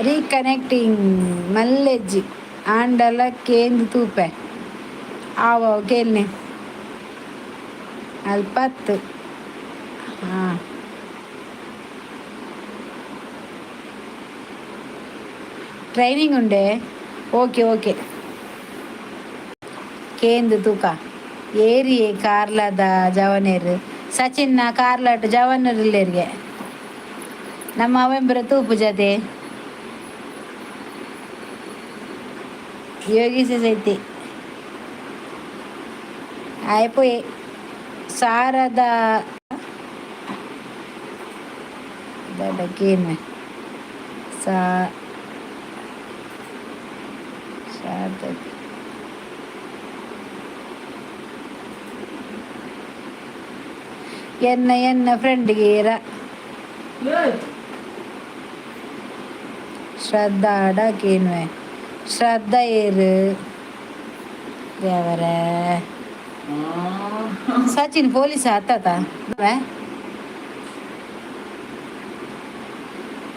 ರೀಕನೆಕ್ಟಿಂಗ್ ಮಲ್ಲೆಜ್ಜಿ ಆಂಡಲ ಕೇಂದು ತೂಪೆ ಆವ ಕೇಳ್ನೆ ಅಲ್ಪತ್ತು ಹಾಂ ಟ್ರೈನಿಂಗ್ ಉಂಡೆ ಓಕೆ ಓಕೆ ಕೇಂದು ತೂಕ ಏರಿಯೇ ಕಾರ್ಲದ ಜವನೇರು ಸಚಿನ್ನ ಕಾರ್ಲಾಟ್ ಜವನರು ಇಲ್ಲೇರಿಗೆ ನಮ್ಮ ಅವೆಂಬರ ತೂಪು ಜತೆ ಯೋಗಿಸ ಸೈತಿ ಆಯ್ಪೋಯೆ ಸಾರದ ದಡಕೇನು ಸಾರ್ಥಕ ಎನ್ನ ಫ್ರೆಂಡ್ಗೆ ಶ್ರದ್ಧಾ ಅಡಕೇನು ಶ್ರದ್ಧಾ ಏರು ದೇವರ ಸಚಿನ್ ಪೊಲೀಸ್ ಹತ್ತಾತ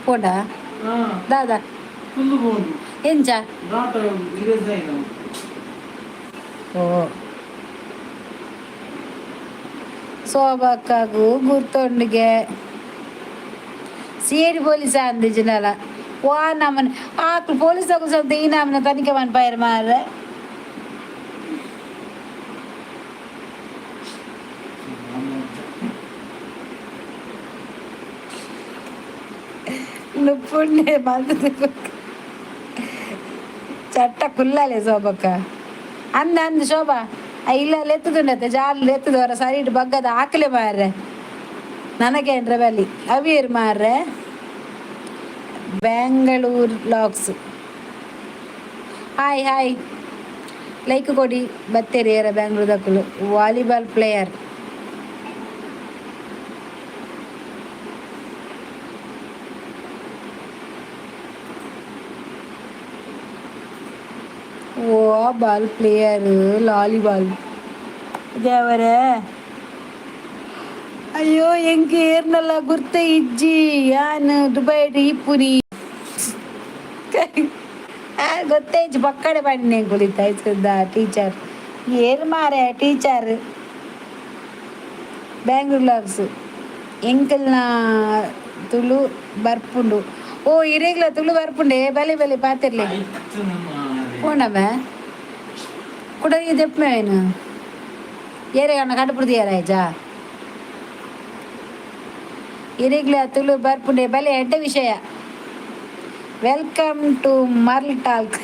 ಪೋಟ ದಾದಾ ಎಂಚ ಓ ಸೋಬಕ್ಕಾಗು ಗುರ್ತೊಂಡಿಗೆ ಸಿಐಡಿ ಪೊಲೀಸ್ ಅಂದಿಜಿನಲ್ಲ ವಾ ನಮ್ಮನ ಆಕ್ಳು ಪೊಲೀಸಾಗು ಸ್ವಲ್ಪ ಈ ನಮ್ಮನ ತನಿಖೆ ಮನ್ಪಾಯರ್ ಮಾರ್ರೆ ನುಪ್ಪುಂಡೆ ಬಂದು ಚಟ್ಟ ಕುಲ್ಲಲೆ ಶೋಭಕ್ಕ ಅಂದ ಶೋಭಾ ಇಲ್ಲ ಎತ್ತುದುಂಡತ್ತೆ ಜಾಲ ಎತ್ತದವರ ಸೈಡ್ ಬಗ್ಗದ ಹಾಕಲೆ ಮಾರ್ರೆ ನನಗೇನ್ರ ಬಲಿ ಅವೀರ್ ಮಾರ್ರೆ ಬೆಂಗಳೂರು ಲಾಕ್ಸ್ ಹಾಯ್ ಹಾಯ್ ಲೈಕ್ ಕೊಡಿ ಬತ್ತೇರಿ ಯಾರ ಬೆಂಗಳೂರದಕ್ಕಲು ವಾಲಿಬಾಲ್ ಪ್ಲೇಯರ್ ಓ ಬಾಲ್ ಪ್ಲೇಯರ್ ಲಾಲಿಬಾಲ್ ದೇವರೇ ಅಯ್ಯೋ ಹೆಂಗೆ ಏರ್ನಲ್ಲ ಗುರ್ತ ಇಜ್ಜಿ ಯಾನ್ ದುಬೈ ಇಪ್ಪುನಿ ಗೊತ್ತೇ ಇಜ್ಜಿ ಪಕ್ಕಡೆ ಬನ್ನಿ ಕುಳಿತ ಟೀಚರ್ ಏರ್ ಮಾರೆ ಟೀಚರ್ ಬ್ಯಾಂಗ್ಳೂರ್ ಲಾಗ್ಸ್ ಎಂಕಲ್ನ ತುಳು ಬರ್ಪುಂಡು ಓ ಇರೇಗ್ಲ ತುಳು ಬರ್ಪುಂಡೆ ಬಲೆ ಬಲೆ ಪಾತಿರ್ಲಿ போனவ கூட இது எப்போ வேணும் ஏறே அண்ணா கண்டுபிடிச்சி ஏறாச்சா ಇರಿಗ್ಲ ತುಳು ಬರ್ಪುಂಡೆ ಬಲೆ ಎಡ್ಡ ವಿಷಯ ವೆಲ್ಕಮ್ ಟು ಮರ್ಲ್ ಟಾಲ್ಕ್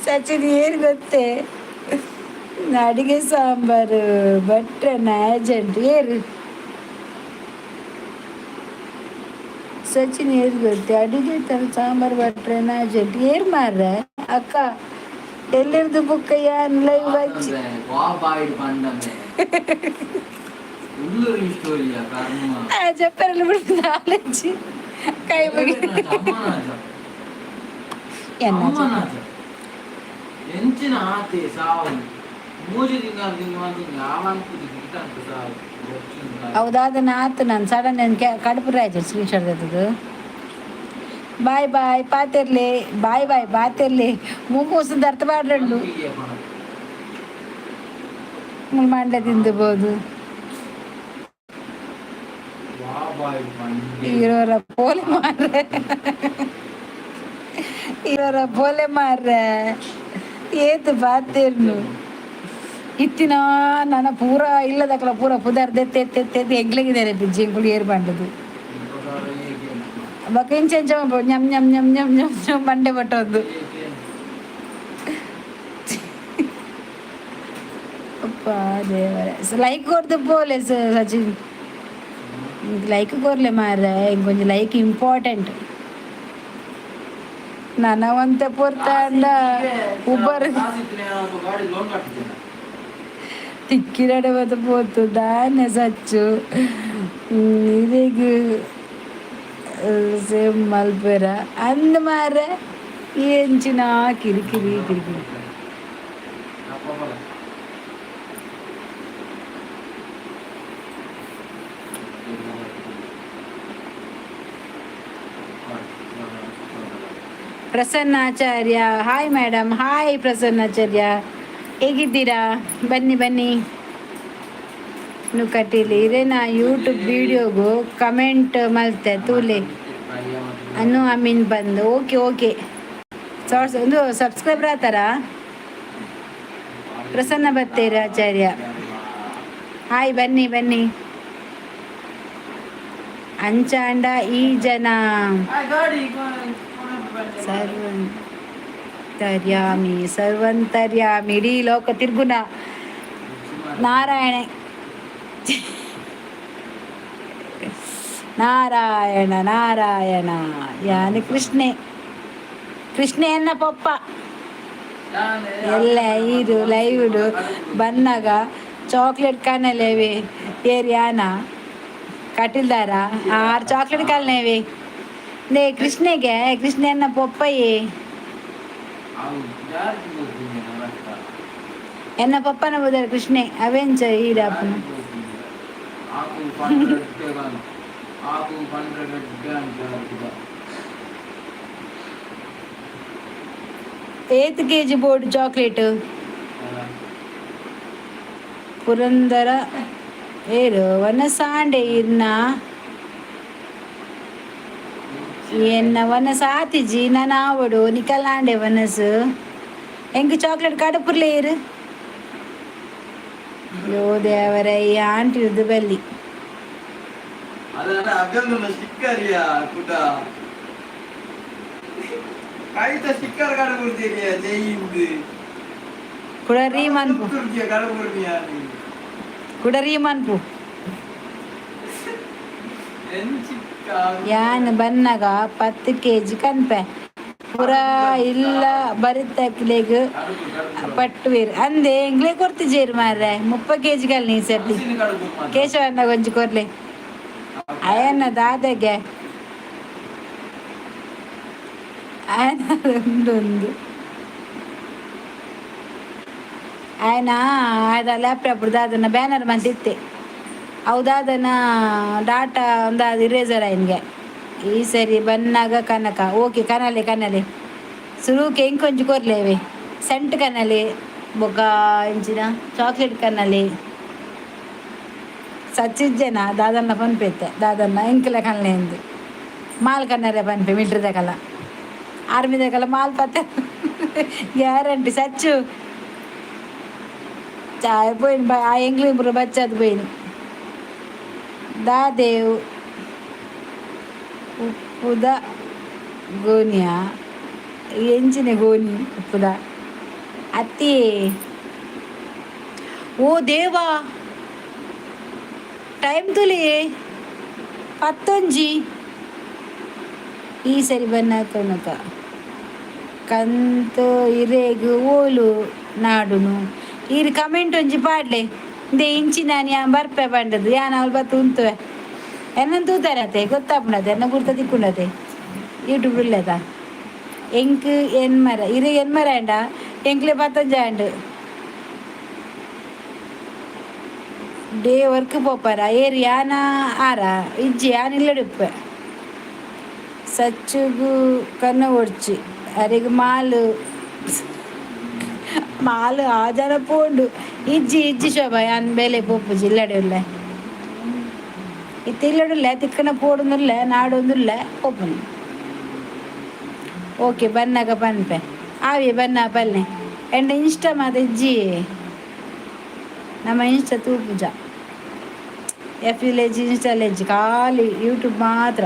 ಸಚಿನ್ ಏನು ಗೊತ್ತೇ ಅಡಿಗೆ ಸಾಂಬಾರು ಭಟ್ರನ ಏಜೆಂಟ್ ಏರು ಸಚಿನ್ ಏರು ಗೊತ್ತೆ ಅಡಿಗೆ ಸಾಂಬಾರು ಭಟ್ರನ ಏಜೆಂಟ್ ಏರ್ ಮಾರ್ರೆ ಅಕ್ಕ ಎಲ್ಲಿರ್ದು ಬುಕ್ಕಯ್ಯ ಲೈವ್ ಹಚ್ಚಿ చెప్పారు ఇప్పుడు ఆలోచి కై ಹೌದಾದ ನಾತು ನಾನು ಸಡನ್ ಕಡುಪು ರಾಯ್ತು ಸ್ಕ್ರೀನ್ ಶಾಟ್ ತೆಗೆದು ಬಾಯ್ ಬಾಯ್ ಪಾತಿರ್ಲಿ ಬಾಯ್ ಬಾಯ್ ಪಾತಿರ್ಲಿ ಮೂಗು ಹೊಸದು ಅರ್ಥ ಮಾಡ್ರಂಡು ಮಂಡ್ಯ ತಿಂದುಬೋದು ಇರೋರ ಪೋಲೆ ಮಾರ್ರೆ ಇರೋರ ಪೋಲೆ ಮಾರ್ರೆ ಏತು ಬಾತೇರ್ನು ಇತ್ತಿನ ನನ್ನ ಪೂರ ಇಲ್ಲದಕ್ಕಲ ಪೂರ ಪುದರ್ದೆತ್ತೆತ್ತೆತ್ತೆತ್ತಿ ಹೆಗ್ಲಿಗಿದ್ದಾರೆ ಜಿಂಕುಳಿ ಏರ್ ಬಂಡದು ಬಕ್ಕ ಇಂಚೆಂಚ ñam ñam ñam ñam ñam ñam ಮಂಡೆ ಬಟ್ಟೋದು ಅಪ್ಪ ದೇವರೇ ಲೈಕ್ ಕೊಡ್ದು ಪೋಲೆ ಸಚಿನ್ ಲೈಕ್ ಕೊರ್ಲೆ ಮಾರ್ರೆ ಇಂಕೊಂಚ ಲೈಕ್ ಇಂಪಾರ್ಟೆಂಟ್ ನನವಂತೆ ಪೋರ್ತಾಂಡ ಉಬ್ಬರ್ ಗಾಡಿ ಲೋನ್ ಕಟ್ಟಿದ್ದೇನೆ ತಿಕ್ಕಿರಡೆ ಬದ ಪೋತು ದಾನೆ ಸಚ್ಚು ಇದೀಗ ಸೇಮ್ ಮಲ್ಪೆರ ಅಂದ ಮಾರ ಎಂಚಿನ ಕಿರಿಕಿರಿ ಕಿರಿಕಿರಿ Prasannacharya hi madam. Hi Prasannacharya, ಹೇಗಿದ್ದೀರಾ? ಬನ್ನಿ ಬನ್ನಿ. ನೀವು ಕಟೀಲಿ ಇದೇನಾ ಯೂಟ್ಯೂಬ್ ವಿಡಿಯೋಗು ಕಮೆಂಟ್ ಮಲ್ತೆ ತೂಲೆ ಅನ್ನು ಅಮೀನ್ ಬಂದು ಓಕೆ ಓಕೆ ಒಂದು ಸಬ್ಸ್ಕ್ರೈಬರ್ ಆತಾರ ಪ್ರಸನ್ನ ಬತ್ತೇರ ಆಚಾರ್ಯ. ಹಾಯ್ ಬನ್ನಿ ಬನ್ನಿ. ಅಂಚಾಂಡ ಈ ಜನ ಸರ್ವಂತರ್ಯಾಮಿ ಸರ್ವಂತರ್ಯಾಮಿ ಇಡೀ ಲೋಕ ತಿರ್ಗುನ ನಾರಾಯಣ ನಾರಾಯಣ ನಾರಾಯಣ ಯಾನಿ ಕೃಷ್ಣೆ ಕೃಷ್ಣೆಯನ್ನ ಪಪ್ಪ ಎಲ್ಲ ಇದು ಲೈವ್ಡು ಬನ್ನಾಗ ಚಾಕ್ಲೇಟ್ ಕಾಣಲೇವೆ ಏರಿಯಾನ ಕಟ್ಟಿಲ್ದಾರ 6 ಚಾಕ್ಲೇಟ್ ಕಾಲ್ನೇವೆ ನೇ ಕೃಷ್ಣೆಗೆ ಕೃಷ್ಣೆಯನ್ನ ಪಪ್ಪಯ್ಯೇ ಎನ್ನ ಪಪ್ಪನ ಬೋದಾರ ಕೃಷ್ಣೆ ಅವೆಂಚ ಈಡಪ್ಪನ ಏತ್ ಕೆಜಿ ಬೋರ್ಡ್ ಚಾಕ್ಲೇಟ್ ಪುರಂದರ ಏರು ವನ ಸಾಂಡೆ ಇನ್ನ ಎನ್ನ ವನ ಸಾತಿಜಿ ನಾನು ಆವಡು ನಿಕಲಾಂಡೆ ವನಸು ಹೆಂಗ ಚಾಕ್ಲೇಟ್ ಕಡಪುರ್ಲೆ ಇರು ಯೋ ದೇವರ ಈ ಆಂಟಿ ಇರ್ದು ಬಲ್ಲಿ ಕುಡರಿ ಮನ್ಪು ಕುಡರಿ ಮನ್ಪು ಯಾನ್ ಬನ್ನಗ 10 kg ಕನ್ಪೆ ಪೂರ ಇಲ್ಲ ಬರಿತಕ್ಲೆಗ್ ಪಟ್ಟುವೇರು ಅಂದೆ ಎಂಗ್ಲೇ ಕೊರ್ತಿಜೇರು ಮಾರ್ರೆ 30 kg ಕಲ್ ನೀ ಸರ್ತಿ ಕೇಶವನ್ನ ಗೊಂಜಿ ಕೊರ್ಲೆ ಅಯ್ಯನ್ನ ದಾದಗೆ ಒಂದು ఆయన ಆಯ್ದ ಲ್ಯಾಪ್ಟಾಪ್ ದಾದನ ಬ್ಯಾನರ್ ಮಂತಿತ್ತೆ ಹೌದಾದನ ಡಾಟಾ ಒಂದಾದ ಇರೇಸರ್ ఆయನ್ಗೆ ಈ ಸರಿ ಬನ್ನಾಗ ಕನಕ ಓಕೆ ಕನಲೆ ಕನಲೆ ಸುರುಕೆ ಇಂಕೊಂಚು ಕೊರ್ಲೇವೆ ಸೆಂಟ್ ಕನಲೆ ಬೊಕ್ಕ ಇಂಚಿನ ಚಾಕ್ಲೇಟ್ ಕನಲೆ ಸಚ್ಚಿಜ್ಜನ ದಾದನ್ನ ಪನ್ಪೆತ್ತೆ ದಾದನ್ನ ಇಂಕಲ ಕನಲೆ ಎಂದು ಮಾಲ್ ಕನ್ನರೆ ಪನ್ಪೆ ಮಿಟ್ರದಕಲ್ಲ ಆರ್ಮಿದಕಲ್ಲ ಮಾಲ್ ಪತ್ತೆ ಗ್ಯಾರಂಟಿ ಸಚ್ಚು ಚಾಯ್ పోయిన ఆ ఎంగ్లీ ఇప్పుడు బచ్చది పోయింది దాదేవ్ ఉప్పుద గోనియా ఎంచిన గోని ఉప్పుద అత్తి ఓ దేవా ಟೈಮ್ ತುಲಿ 11 ಈ ಸರಿ ಬನ್ನಾಕನಕ ಕಂತು ಇರೇಗು ಓಲು ನಾಡುನು ಈರು ಕಮೆಂಟ್ ಒಂಜಿ ಪಾಡ್ಲೆ ಇಂದೆ ಇಂಚಿ ನಾನು ಯಾ ಬರ್ಪೆ ಬಂಡದು ಯಾನ್ ಅವ್ಲು ಬತ್ತು ಉಂತುವೆ ಎನ್ನ ತೂತಾರತೆ ಗೊತ್ತಾಪುಂಡತೆ ಎನ್ನ ಗುರ್ತ ತಿಕ್ಕುಂಡತೆ ಯೂಟ್ಯೂಬ್ ಇಲ್ಲದ ಎಂಕ್ ಎನ್ಮರ ಇರು ಎನ್ಮರ ಅಂಡ ಎಂಕ್ಲೆ 15 ಆಂಡ್ ಡೇ ವರ್ಕ್ ಪೋಪರ ಏರು ಯಾನ ಆರ ಇಜ್ಜಿ ಯಾನ್ ಇಲ್ಲಡುಪ್ಪೆ ಸಚ್ಚುಗು ಕನ್ನ ಒಡ್ಚಿ ಅರೆಗ್ ಮಾಲು ಮಾಲು ಆ ಜನ ಪೋಂಡು ಇಜ್ಜಿ ಇಜ್ಜಿ ಶೋಭ ಯಾನ್ ಬೇಲೆ ಪೋಪು ಜಿಲ್ಲಡುಲ್ಲ ಇತ್ತು ಇಲ್ಲಡುಲ್ಲ ತಿಕ್ಕನ ಪೋಡುಂದುಲ್ಲ ನಾಡೊಂದುಲ್ಲ ಪೋಪುನು ಓಕೆ ಬನ್ನಾಗ ಪನ್ಪೆ ಆವಿ ಬನ್ನ ಪಲ್ಲೆ ಎಂಡ ಇನ್ಸ್ಟಾ ಮಾತ ಇಜ್ಜಿ ನಮ್ಮ ಇನ್ಸ್ಟಾ ತೂಪುಜ ಎಫ್ ವಿಲೇಜ್ ಇನ್ಸ್ಟಾಲೇಜ್ ಖಾಲಿ ಯೂಟ್ಯೂಬ್ ಮಾತ್ರ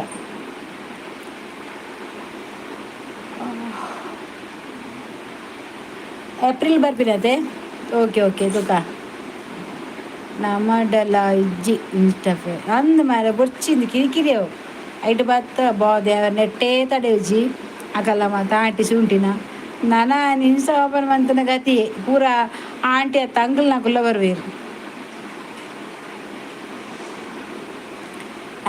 ಏಪ್ರಿಲ್ ಬರ್ಪಿನತೆ ಓಕೆ ಓಕೆ ತುಕ ನಮ್ಮಡಲ ಇಜ್ಜಿ ಇನ್ಸ್ಟಾಫೆ ಅಂದ ಮಾರ ಬೊಚ್ಚಿಂದು ಕಿರಿಕಿರಿಯವು ಐಟು ಬತ್ತ ಬೋದೆ ನೆಟ್ಟೇ ತಡೆ ಉಜ್ಜಿ ಅಕಲ್ಲ ಮತ್ತು ಆಂಟಿ ಶುಂಠಿನ ನಾನ ನಿನ್ಸ ಓಪನ್ ಮಂತನ ಗತಿ ಪೂರ ಆಂಟಿ ಅತ್ತ ಅಂಕಲ್ ನಕುಲ್ಲ ಬರ್ವೇರು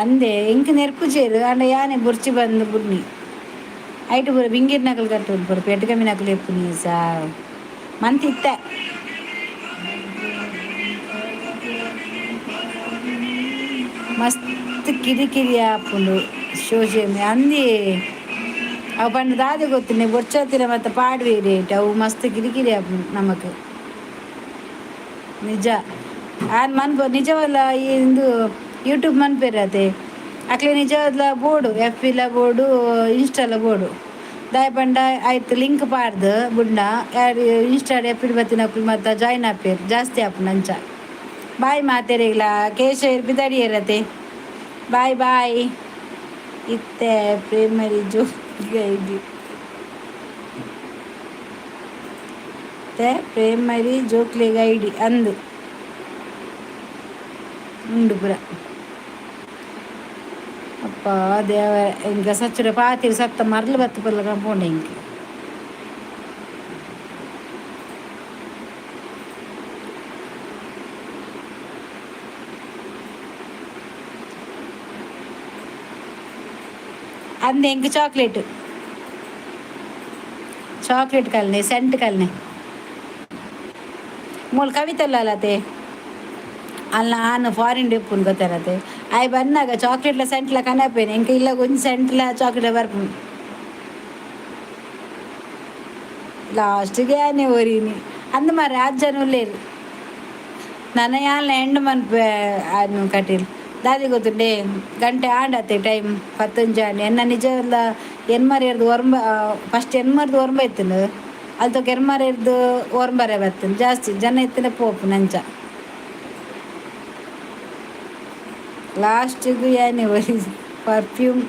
ಅಂದೆ ಎಂಕ್ ನೆರ್ಪುಜೇರು ಅಂಡ ಯಾನೆ ಬುರ್ಚಿ ಬಂದು ಬುಡ್ನಿ ಐಟು ಪೂರ ಬಿಂಗೀರ್ ನಕಲು ಕಟ್ಟು ಪೂರ ಪೆಟ್ಟು ಕಮ್ಮಿ ನಕಲು ಎಪ್ಪು ನೀ ಸಾ ಮಂತಿತ್ತ ಮಸ್ತ್ ಕಿರಿ ಕಿರಿ ಆಪುಂಡು ಶೋಶಿಯಮ್ಮಿ ಅಂದಿ ಅವು ಪಂಡ ದಾದ ಗೊತ್ತಿನ ಬೊಚ್ಚತ್ತಿನ ಮತ್ತು ಪಾಡ್ವೆ ರೇಟ್ ಅವು ಮಸ್ತ್ ಕಿರಿಕಿರಿ ಆಪುಂಡು ನಮಕ್ ನಿಜ ಆನ್ ಮನ್ಪೊ ನಿಜವಲ್ಲ ಇಂದು ಯೂಟ್ಯೂಬ್ ಮನ್ಪೇರತೆ ಅಕ್ಲೆ ನಿಜವಾದ ಬೋಡು ಎಫ್ ಇಲ್ಲ ಬೋಡು ಇನ್ಸ್ಟಾಲ ಬೋಡು ದಾಯ ಪಂಡ ಆಯ್ತು ಲಿಂಕ್ ಪಾಡ್ದು ಬುಂಡ ಯಾರು ಇನ್ಸ್ಟಾಡ್ ಎಪ್ಪಿಡ್ ಬತ್ತಿನಕ್ಲು ಮತ್ತು ಜಾಯ್ನ್ ಆಪೇರು ಜಾಸ್ತಿ ಆಪುಂಡು ಅಂಚ ಬಾಯ್ ಮಾತೆರೆಗ್ಲ ಕೇಶ ಇರ್ಪಿದಡಿ ಇರತ್ತೆ ಬಾಯ್ ಬಾಯ್ ಇತ್ತೆ ಪ್ರೇಮರಿ ಜೋ ಗೈಡಿ ಪ್ರೇಮರಿ ಜೋಕ್ಲೆ ಗೈಡಿ ಅಂದು ಉಂಡು ಪುರ ಅಪ್ಪ ದೇವ ಇಂಕ ಸಚ್ಚುರ ಪಾತಿರು ಸತ್ತ ಮರಲು ಬತ್ತು ಪರ್ಲ ಕಂಪೌಂಡ್ ಇಂಕ ಅಂದೆ ಇಂಕ ಚಾಕ್ಲೇಟ್ ಕಲ್ನೆ ಸೆಂಟ್ ಕಲ್ನೆ ಮೂಲ ಕವಿತಲ್ಲ ಅಲ್ಲತೆ ಅಲ್ಲ ನಾನು ಫಾರಿನ್ ಡೆಪ್ಪುನ್ ಗೊತ್ತಾರತೆ ಆಯ್ ಬಂದಾಗ ಚಾಕ್ಲೇಟ್ಲ ಸೆಂಟ್ಲ ಕನಪೇನೆ ಇಂಕ ಇಲ್ಲ ಒಂದು ಸೆಂಟ್ಲ ಚಾಕ್ಲೇಟ್ ಬರ್ಪುಂಡು ಲಾಸ್ಟಿಗೆ ಆನೆ ಓರಿನಿ ಅಂದ ಮಾರ ಅಜ್ಜನ ಉಳ್ಳೇರು ನನ್ನ ಯಾಲ ಎಂಡ್ ಮನ್ಪ ಅನ್ನು ಕಟೀಲ್ ದಾದಿ ಗೊತ್ತುಂಡೆ ಗಂಟೆ ಆಂಡತ್ತೆ ಟೈಮ್ 11 ಆಂಡೆ ಎನ್ನ ನಿಜವಲ್ಲ ಎನ್ಮರೆರ್ದು ಒರಂಬ ಫಸ್ಟ್ ಎನ್ಮರ್ದು ಒರಂಬ ಇತ್ತನು ಅಲ್ತೊಕ ಎರ್ಮರೆರ್ದು ಒರಂಬರೆ ಬರ್ತನು ಜಾಸ್ತಿ ಜನ ಇತ್ತನೆ ಪೋಪು ನಂಚ ಲಾಸ್ಟಿಗೂ ಏನೇ ಒರಿ ಪರ್ಫ್ಯೂಮ್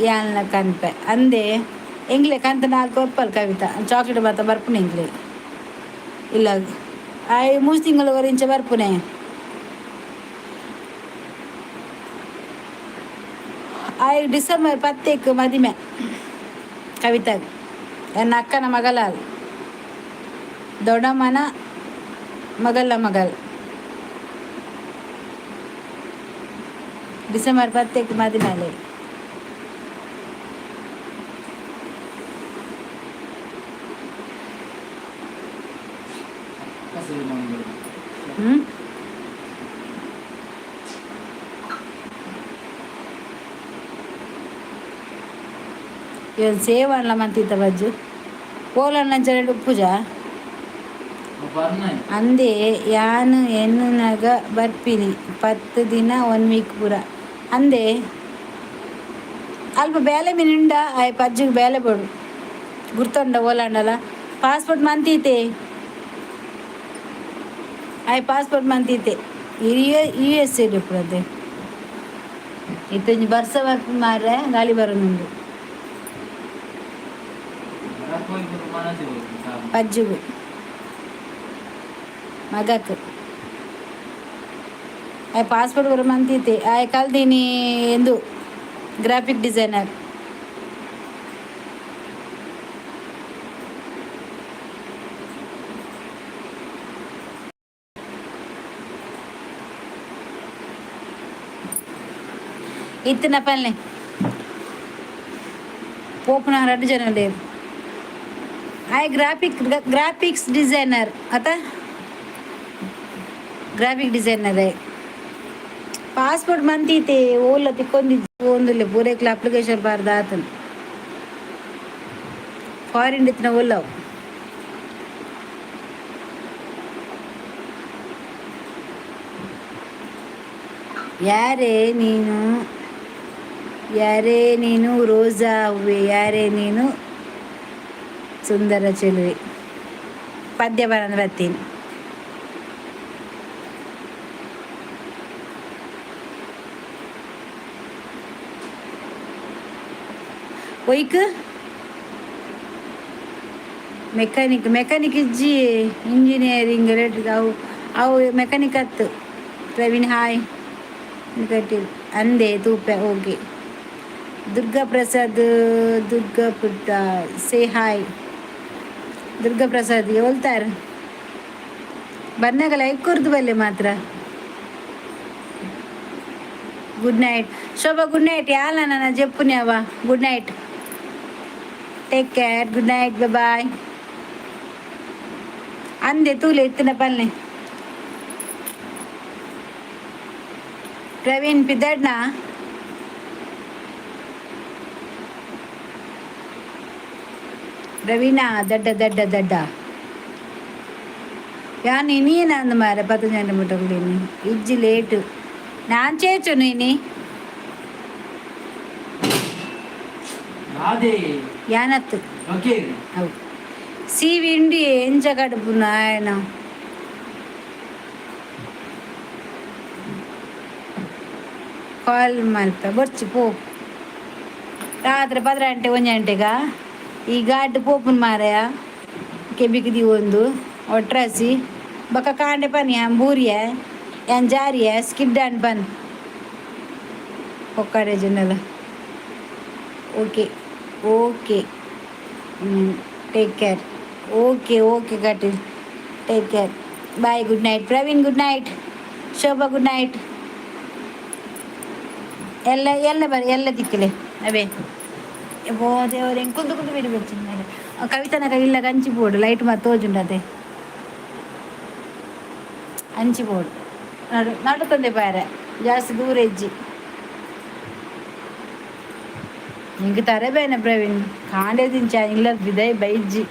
ಯಾಲ್ನ ಕನ್ಪೆ ಅಂದೆ ಎಂಗ್ಲೆ ಕಂತ 4 ಕೊರ್ಪಲ್ ಕವಿತಾ ಚಾಕ್ಲೇಟ್ ಮಾತ ಬರ್ಪುನೆ ಎಂಗ್ಲೆ ಇಲ್ಲ ಆಯ್ 3 ತಿಂಗಳು ಇಂಚ ಬರ್ಪುನೆ ಆಯ್ ಡಿಸೆಂಬರ್ 10 ಮದಿಮೆ ಕವಿತಾಗ ಎನ್ನ ಅಕ್ಕನ ಮಗಲ ದೊಡ್ಡಮ್ಮನ ಮಗಲ ಮಗಳು ಡಿಸೆಂಬರ್ 10 ಮದಿಮೇಲೆ ಇವನ್ ಸೇವಣ್ಣ ಮಂತಿತ್ತ ಬಜ್ಜು ಪೋಲಣ್ಣ ಜರಡು ಪೂಜಾ ಅಂದೆ ಯಾನು ಎನ್ನುನಗ ಬರ್ಪಿನಿ 10 ದಿನ 1 ವೀಕ್ ಪೂರ ಅಂದೆ ಅಲ್ಪ ಬೇಲೆ ಮೀನುಂಡ ಆಯ್ ಪಜ್ಜಿಗೆ ಬೇಲೆ ಬೋಡು ಗುರ್ತೊಂಡ ಓಲಾಂಡಲ್ಲ ಪಾಸ್ಪೋರ್ಟ್ ಮಂತೀತೆ ಆಯ್ ಪಾಸ್ಪೋರ್ಟ್ ಮಂತೀತೆ US ಪುರದೆ ಇತ್ತಂಜಿ ಬರ್ಸ ಬರ್ಪು ಮಾರ್ರೆ ಗಾಳಿ ಬರೋನುಂಡು ಪಜ್ಜಿಗು ಮಗಕ್ಕೆ ಆಯ್ ಪಾಸ್ಪೋರ್ಟ್ ಬರೋ ಮಂತೀತೆ ಆಯ್ ಕಲ್ದೀನಿ ಎಂದು ಗ್ರಾಫಿಕ್ ಡಿಸೈನರ್ ಇತ್ತಿನ ಪಲ್ಲೆ ಪೋಪುನ 2 ಜನ ಲೇರು ಆಯ್ ಗ್ರಾಫಿಕ್ಸ್ ಡಿಸೈನರ್ ಅತ ಗ್ರಾಫಿಕ್ ಡಿಸೈನರ್ ಪಾಸ್ಪೋರ್ಟ್ ಮಂತೀತೆ ಓಲ್ಲ ತಿಕ್ಕೊಂದಿದ್ದು ಒಂದಿಲ್ಲ ಪೂರೈಕ್ಲ ಅಪ್ಲಿಕೇಶನ್ ಬಾರ್ದ ಆತನು ಫಾರಿನ್ ಇತ್ತಿನ ಓಲ್ಲವು ಯಾರೇ ನೀನು ರೋಜಾ ಹೂವೆ ಯಾರೇ ನೀನು ಸುಂದರ ಚೆಲುವೆ ಪದ್ಯ ಬರಂದು ಬರ್ತೀನಿ ಒಯ್ಕ್ ಮೆಕ್ಯಾನಿಕ್ ಇಜ್ಜಿ ಇಂಜಿನಿಯರಿಂಗ್ ರೇಟ್ ಅವು ಮೆಕ್ಯಾನಿಕ್ ಹತ್ತು ಪ್ರವೀಣ್ ಹಾಯ್ ಕಟ್ಟಿ ಅಂದೆ ತೂಪೆ ಹೋಗಿ ದುರ್ಗಾ ಪ್ರಸಾದ್, ದುರ್ಗಾ ಪುಟ್ಟ ಸೇ ಹಾಯ್. ದುರ್ಗಾ ಪ್ರಸಾದ್ ಹೇಳ್ತಾರ ಬಂದಾಗ ಲೈಕ್ ಕೊರ್ದು ಬಲ್ಲೆ ಮಾತ್ರ. Good night Shobha, good night. ಯಾಲ ನನ್ನ చెప్పునేవ good night, take care, good night, bye. ಅಂದೆ ತೂಲೆ ಎತ್ತಿನ ಪಲ್ಲೆ ಪ್ರವೀಣ್ ಪಿದ್ದಡ್ನ ಪ್ರವೀಣ ದಡ್ಡ ದಡ್ಡ ದಡ್ಡ ಯಾನಿ ನೀನು ಅಂದ ಮಾರ 15 ಮುಟ್ಟಗುಡೀನಿ ಇಜ್ಜಿ ಲೇಟು ನಾನು చేచు ನೀನಿ అదే యానత్తు ఓకే అవు సీవి ఇండి ఎంచ కడుపు నాయన ಕಾಲ್ ಮಲ್ಪ ಬರ್ಚಿ ಪೋ ರಾತ್ರಿ 10 ಗಂಟೆ 1 ಗಂಟೆಗ ಈ ಗಾಡ್ ಪೋಪುನ್ ಮಾರಯ ಕೆಬಿಕಿದಿ ಒಂದು ಒಟ್ರಾಸಿ ಬಕ ಕಾಂಡೆ ಪನಿ ಬೂರಿಯ ಏನ್ ಜಾರಿಯ ಸ್ಕಿಡ್ ಅಂಡ್ ಬನ್ ಒಕ್ಕಡೆ ಜನಲ್ಲ. Okay okay take care. Okay okay Kateel take care. Bye. Good night Praveen, good night. Shobha, good night. ಎಲ್ಲ ಎಲ್ಲ ಬರಿ ಎಲ್ಲ ದಿಕ್ಕಲೆ ಅವೇ ದೇವ್ರ ಹೆಂಗೆ ಕುಂದು ಕುಂದು ಬಿಡಬೇಕು. ಕವಿತನಕ ಇಲ್ಲ ಹಂಚಿ ಬೋಡು ಲೈಟ್ ಮತ್ತು ತೋಜುಂಡದೆ ಹಂಚಿ ಬೋಡು ನಡುಕೊಂಡೆ ಬಾರೆ ಜಾಸ್ತಿ ದೂರ ಹೆಜ್ಜಿ ನಿಂಗೆ ತರಬೇನೆ ಪ್ರವೀಣ್ ಕಾಂಡೆ ದಿಂಚ ಇಲ್ಲದ ಬಿದೆ ಬೈಜ್ಜಿ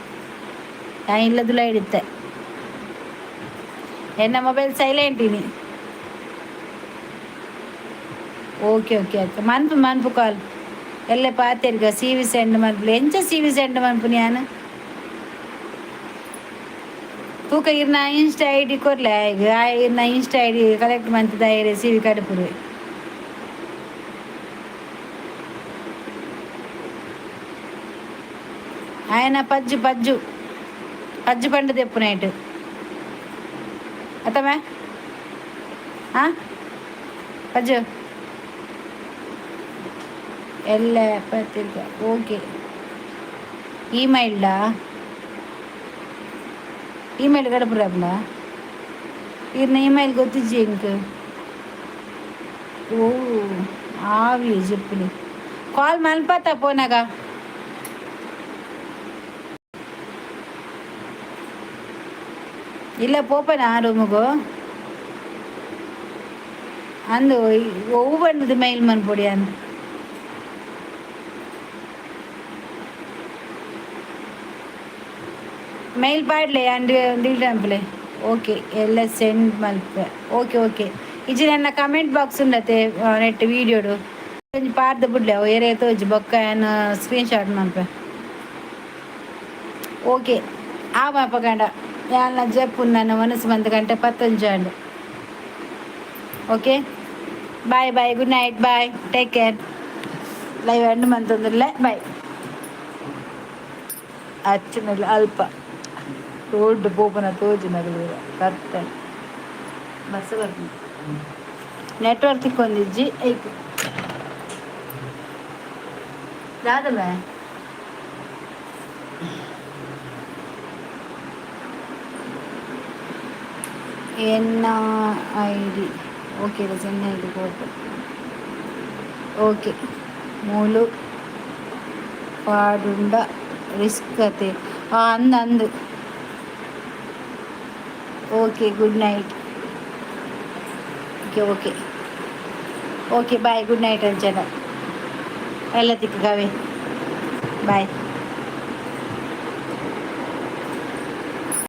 ನಾ ಇಲ್ಲದುಲ್ಲ ಹಿಡಿತೆ ಎನ್ನ ಮೊಬೈಲ್ ಸೈಲೆಂಟ್ ಇನಿ. ಓಕೆ ಓಕೆ ಅಕ್ಕ ಮನ್ಪು ಮನ್ಪು ಕಾಲ್ ಎಲ್ಲ ಪಾತೆರ್ಗ ಸಿ ವಿ ಸೆಂಡ್ ಮನ್ಪುಲೆ ಎಂಚ ಸಿ ವಿ ಸೆಂಡ್ ಮನ್ಪು ನಾನು ತೂಕ ಇರ್ನ ಇನ್ಸ್ಟಾ ಐ ಡಿ ಕೊರ್ಲೆ ಈಗ ಇರ್ನ ಇನ್ಸ್ಟಾ ಐ ಡಿ ಕಲೆಕ್ಟ್ ಮಂತದ ಸಿ ವಿ ಕಡಪುರು ఆయన పజ్జు పజ్జు పజ్జు పండు తెప్పు నైట్ అత్తమే పజ్జు ಎಲ್ಲ ಪತ್ರಿಕ ಓಕೆ. ಇಮೇಲ್ಡಾ ಇಮೇಲ್ ಗಡಪುರಬ್ಲ ಇರ್ನ ಇಮೇಲ್ ಗೊತ್ತಿಜ್ಜಿ ಇಂಕ್ ಓ ಆವಿ చెప్పులి కాల్ మల్పతా పోనగా ಇಲ್ಲ ಪೋಪನ ಆ ರೂಮಿಗೂ ಅಂದು ಒವ್ವು ಬಂದದ್ದು ಮೈಲ್ ಮನ್ಪೊಡಿ ಅಂದು ಮೈಲ್ ಪಾಡ್ಲೆ ಅಂಡ್ ದಿಲ್ಡಂಪ್ಲೆ ಓಕೆ ಎಲ್ಲ ಸೆಂಡ್ ಮಲ್ಪೆ ಓಕೆ ಓಕೆ ಇಜ್ಜಿ ನನ್ನ ಕಮೆಂಟ್ ಬಾಕ್ಸ್ ಉಂಡತೆ ನೆಟ್ ವೀಡಿಯೋಡು ಒಂಜಿ ಪಾರ್ದು ಬಿಡ್ಲೆ ಏರೇ ತೋಜಿ ಬೊಕ್ಕ ಏನು ಸ್ಕ್ರೀನ್ ಶಾಟ್ ಮಲ್ಪೆ ಓಕೆ ಆ ಮಾಪಗಂಡ ಯಾನ ಜಪ್ಪು ನನ್ನ ಮನಸ್ಸು ಬಂದ ಗಂಟೆ 11 okay bye bye good night bye take care. Live end ಮಂತಂದಿಲ್ಲ ಬಾಯ್. ಅಚ್ಚನಲ್ಲ ಅಲ್ಪ ದೊಡ್ಡ ಪೋಪನ ತೋಜಿನಗಳು ಕರ್ತನೆ ಬಸ್ ಬರ್ತೀನಿ ನೆಟ್ವರ್ಕ್ ತಿಕ್ಕೊಂದಿಜ್ಜಿ ಐಕು ದಾದಲ್ಲ ಎನ್ನ ಐ ಡಿ ಓಕೆ ಎನ್ನ ಐ ಡಿ ಕೋಟ್ ಓಕೆ ಮೂಲು ಪಾಡುಂಡ ರಿಸ್ಕ್ ಕತೆ ಅಂದು ಅಂದು okay good night okay okay okay bye good night ಅಂಚನ ಎಲ್ಲ ತಿಕ್ಕವೆ ಬಾಯ್.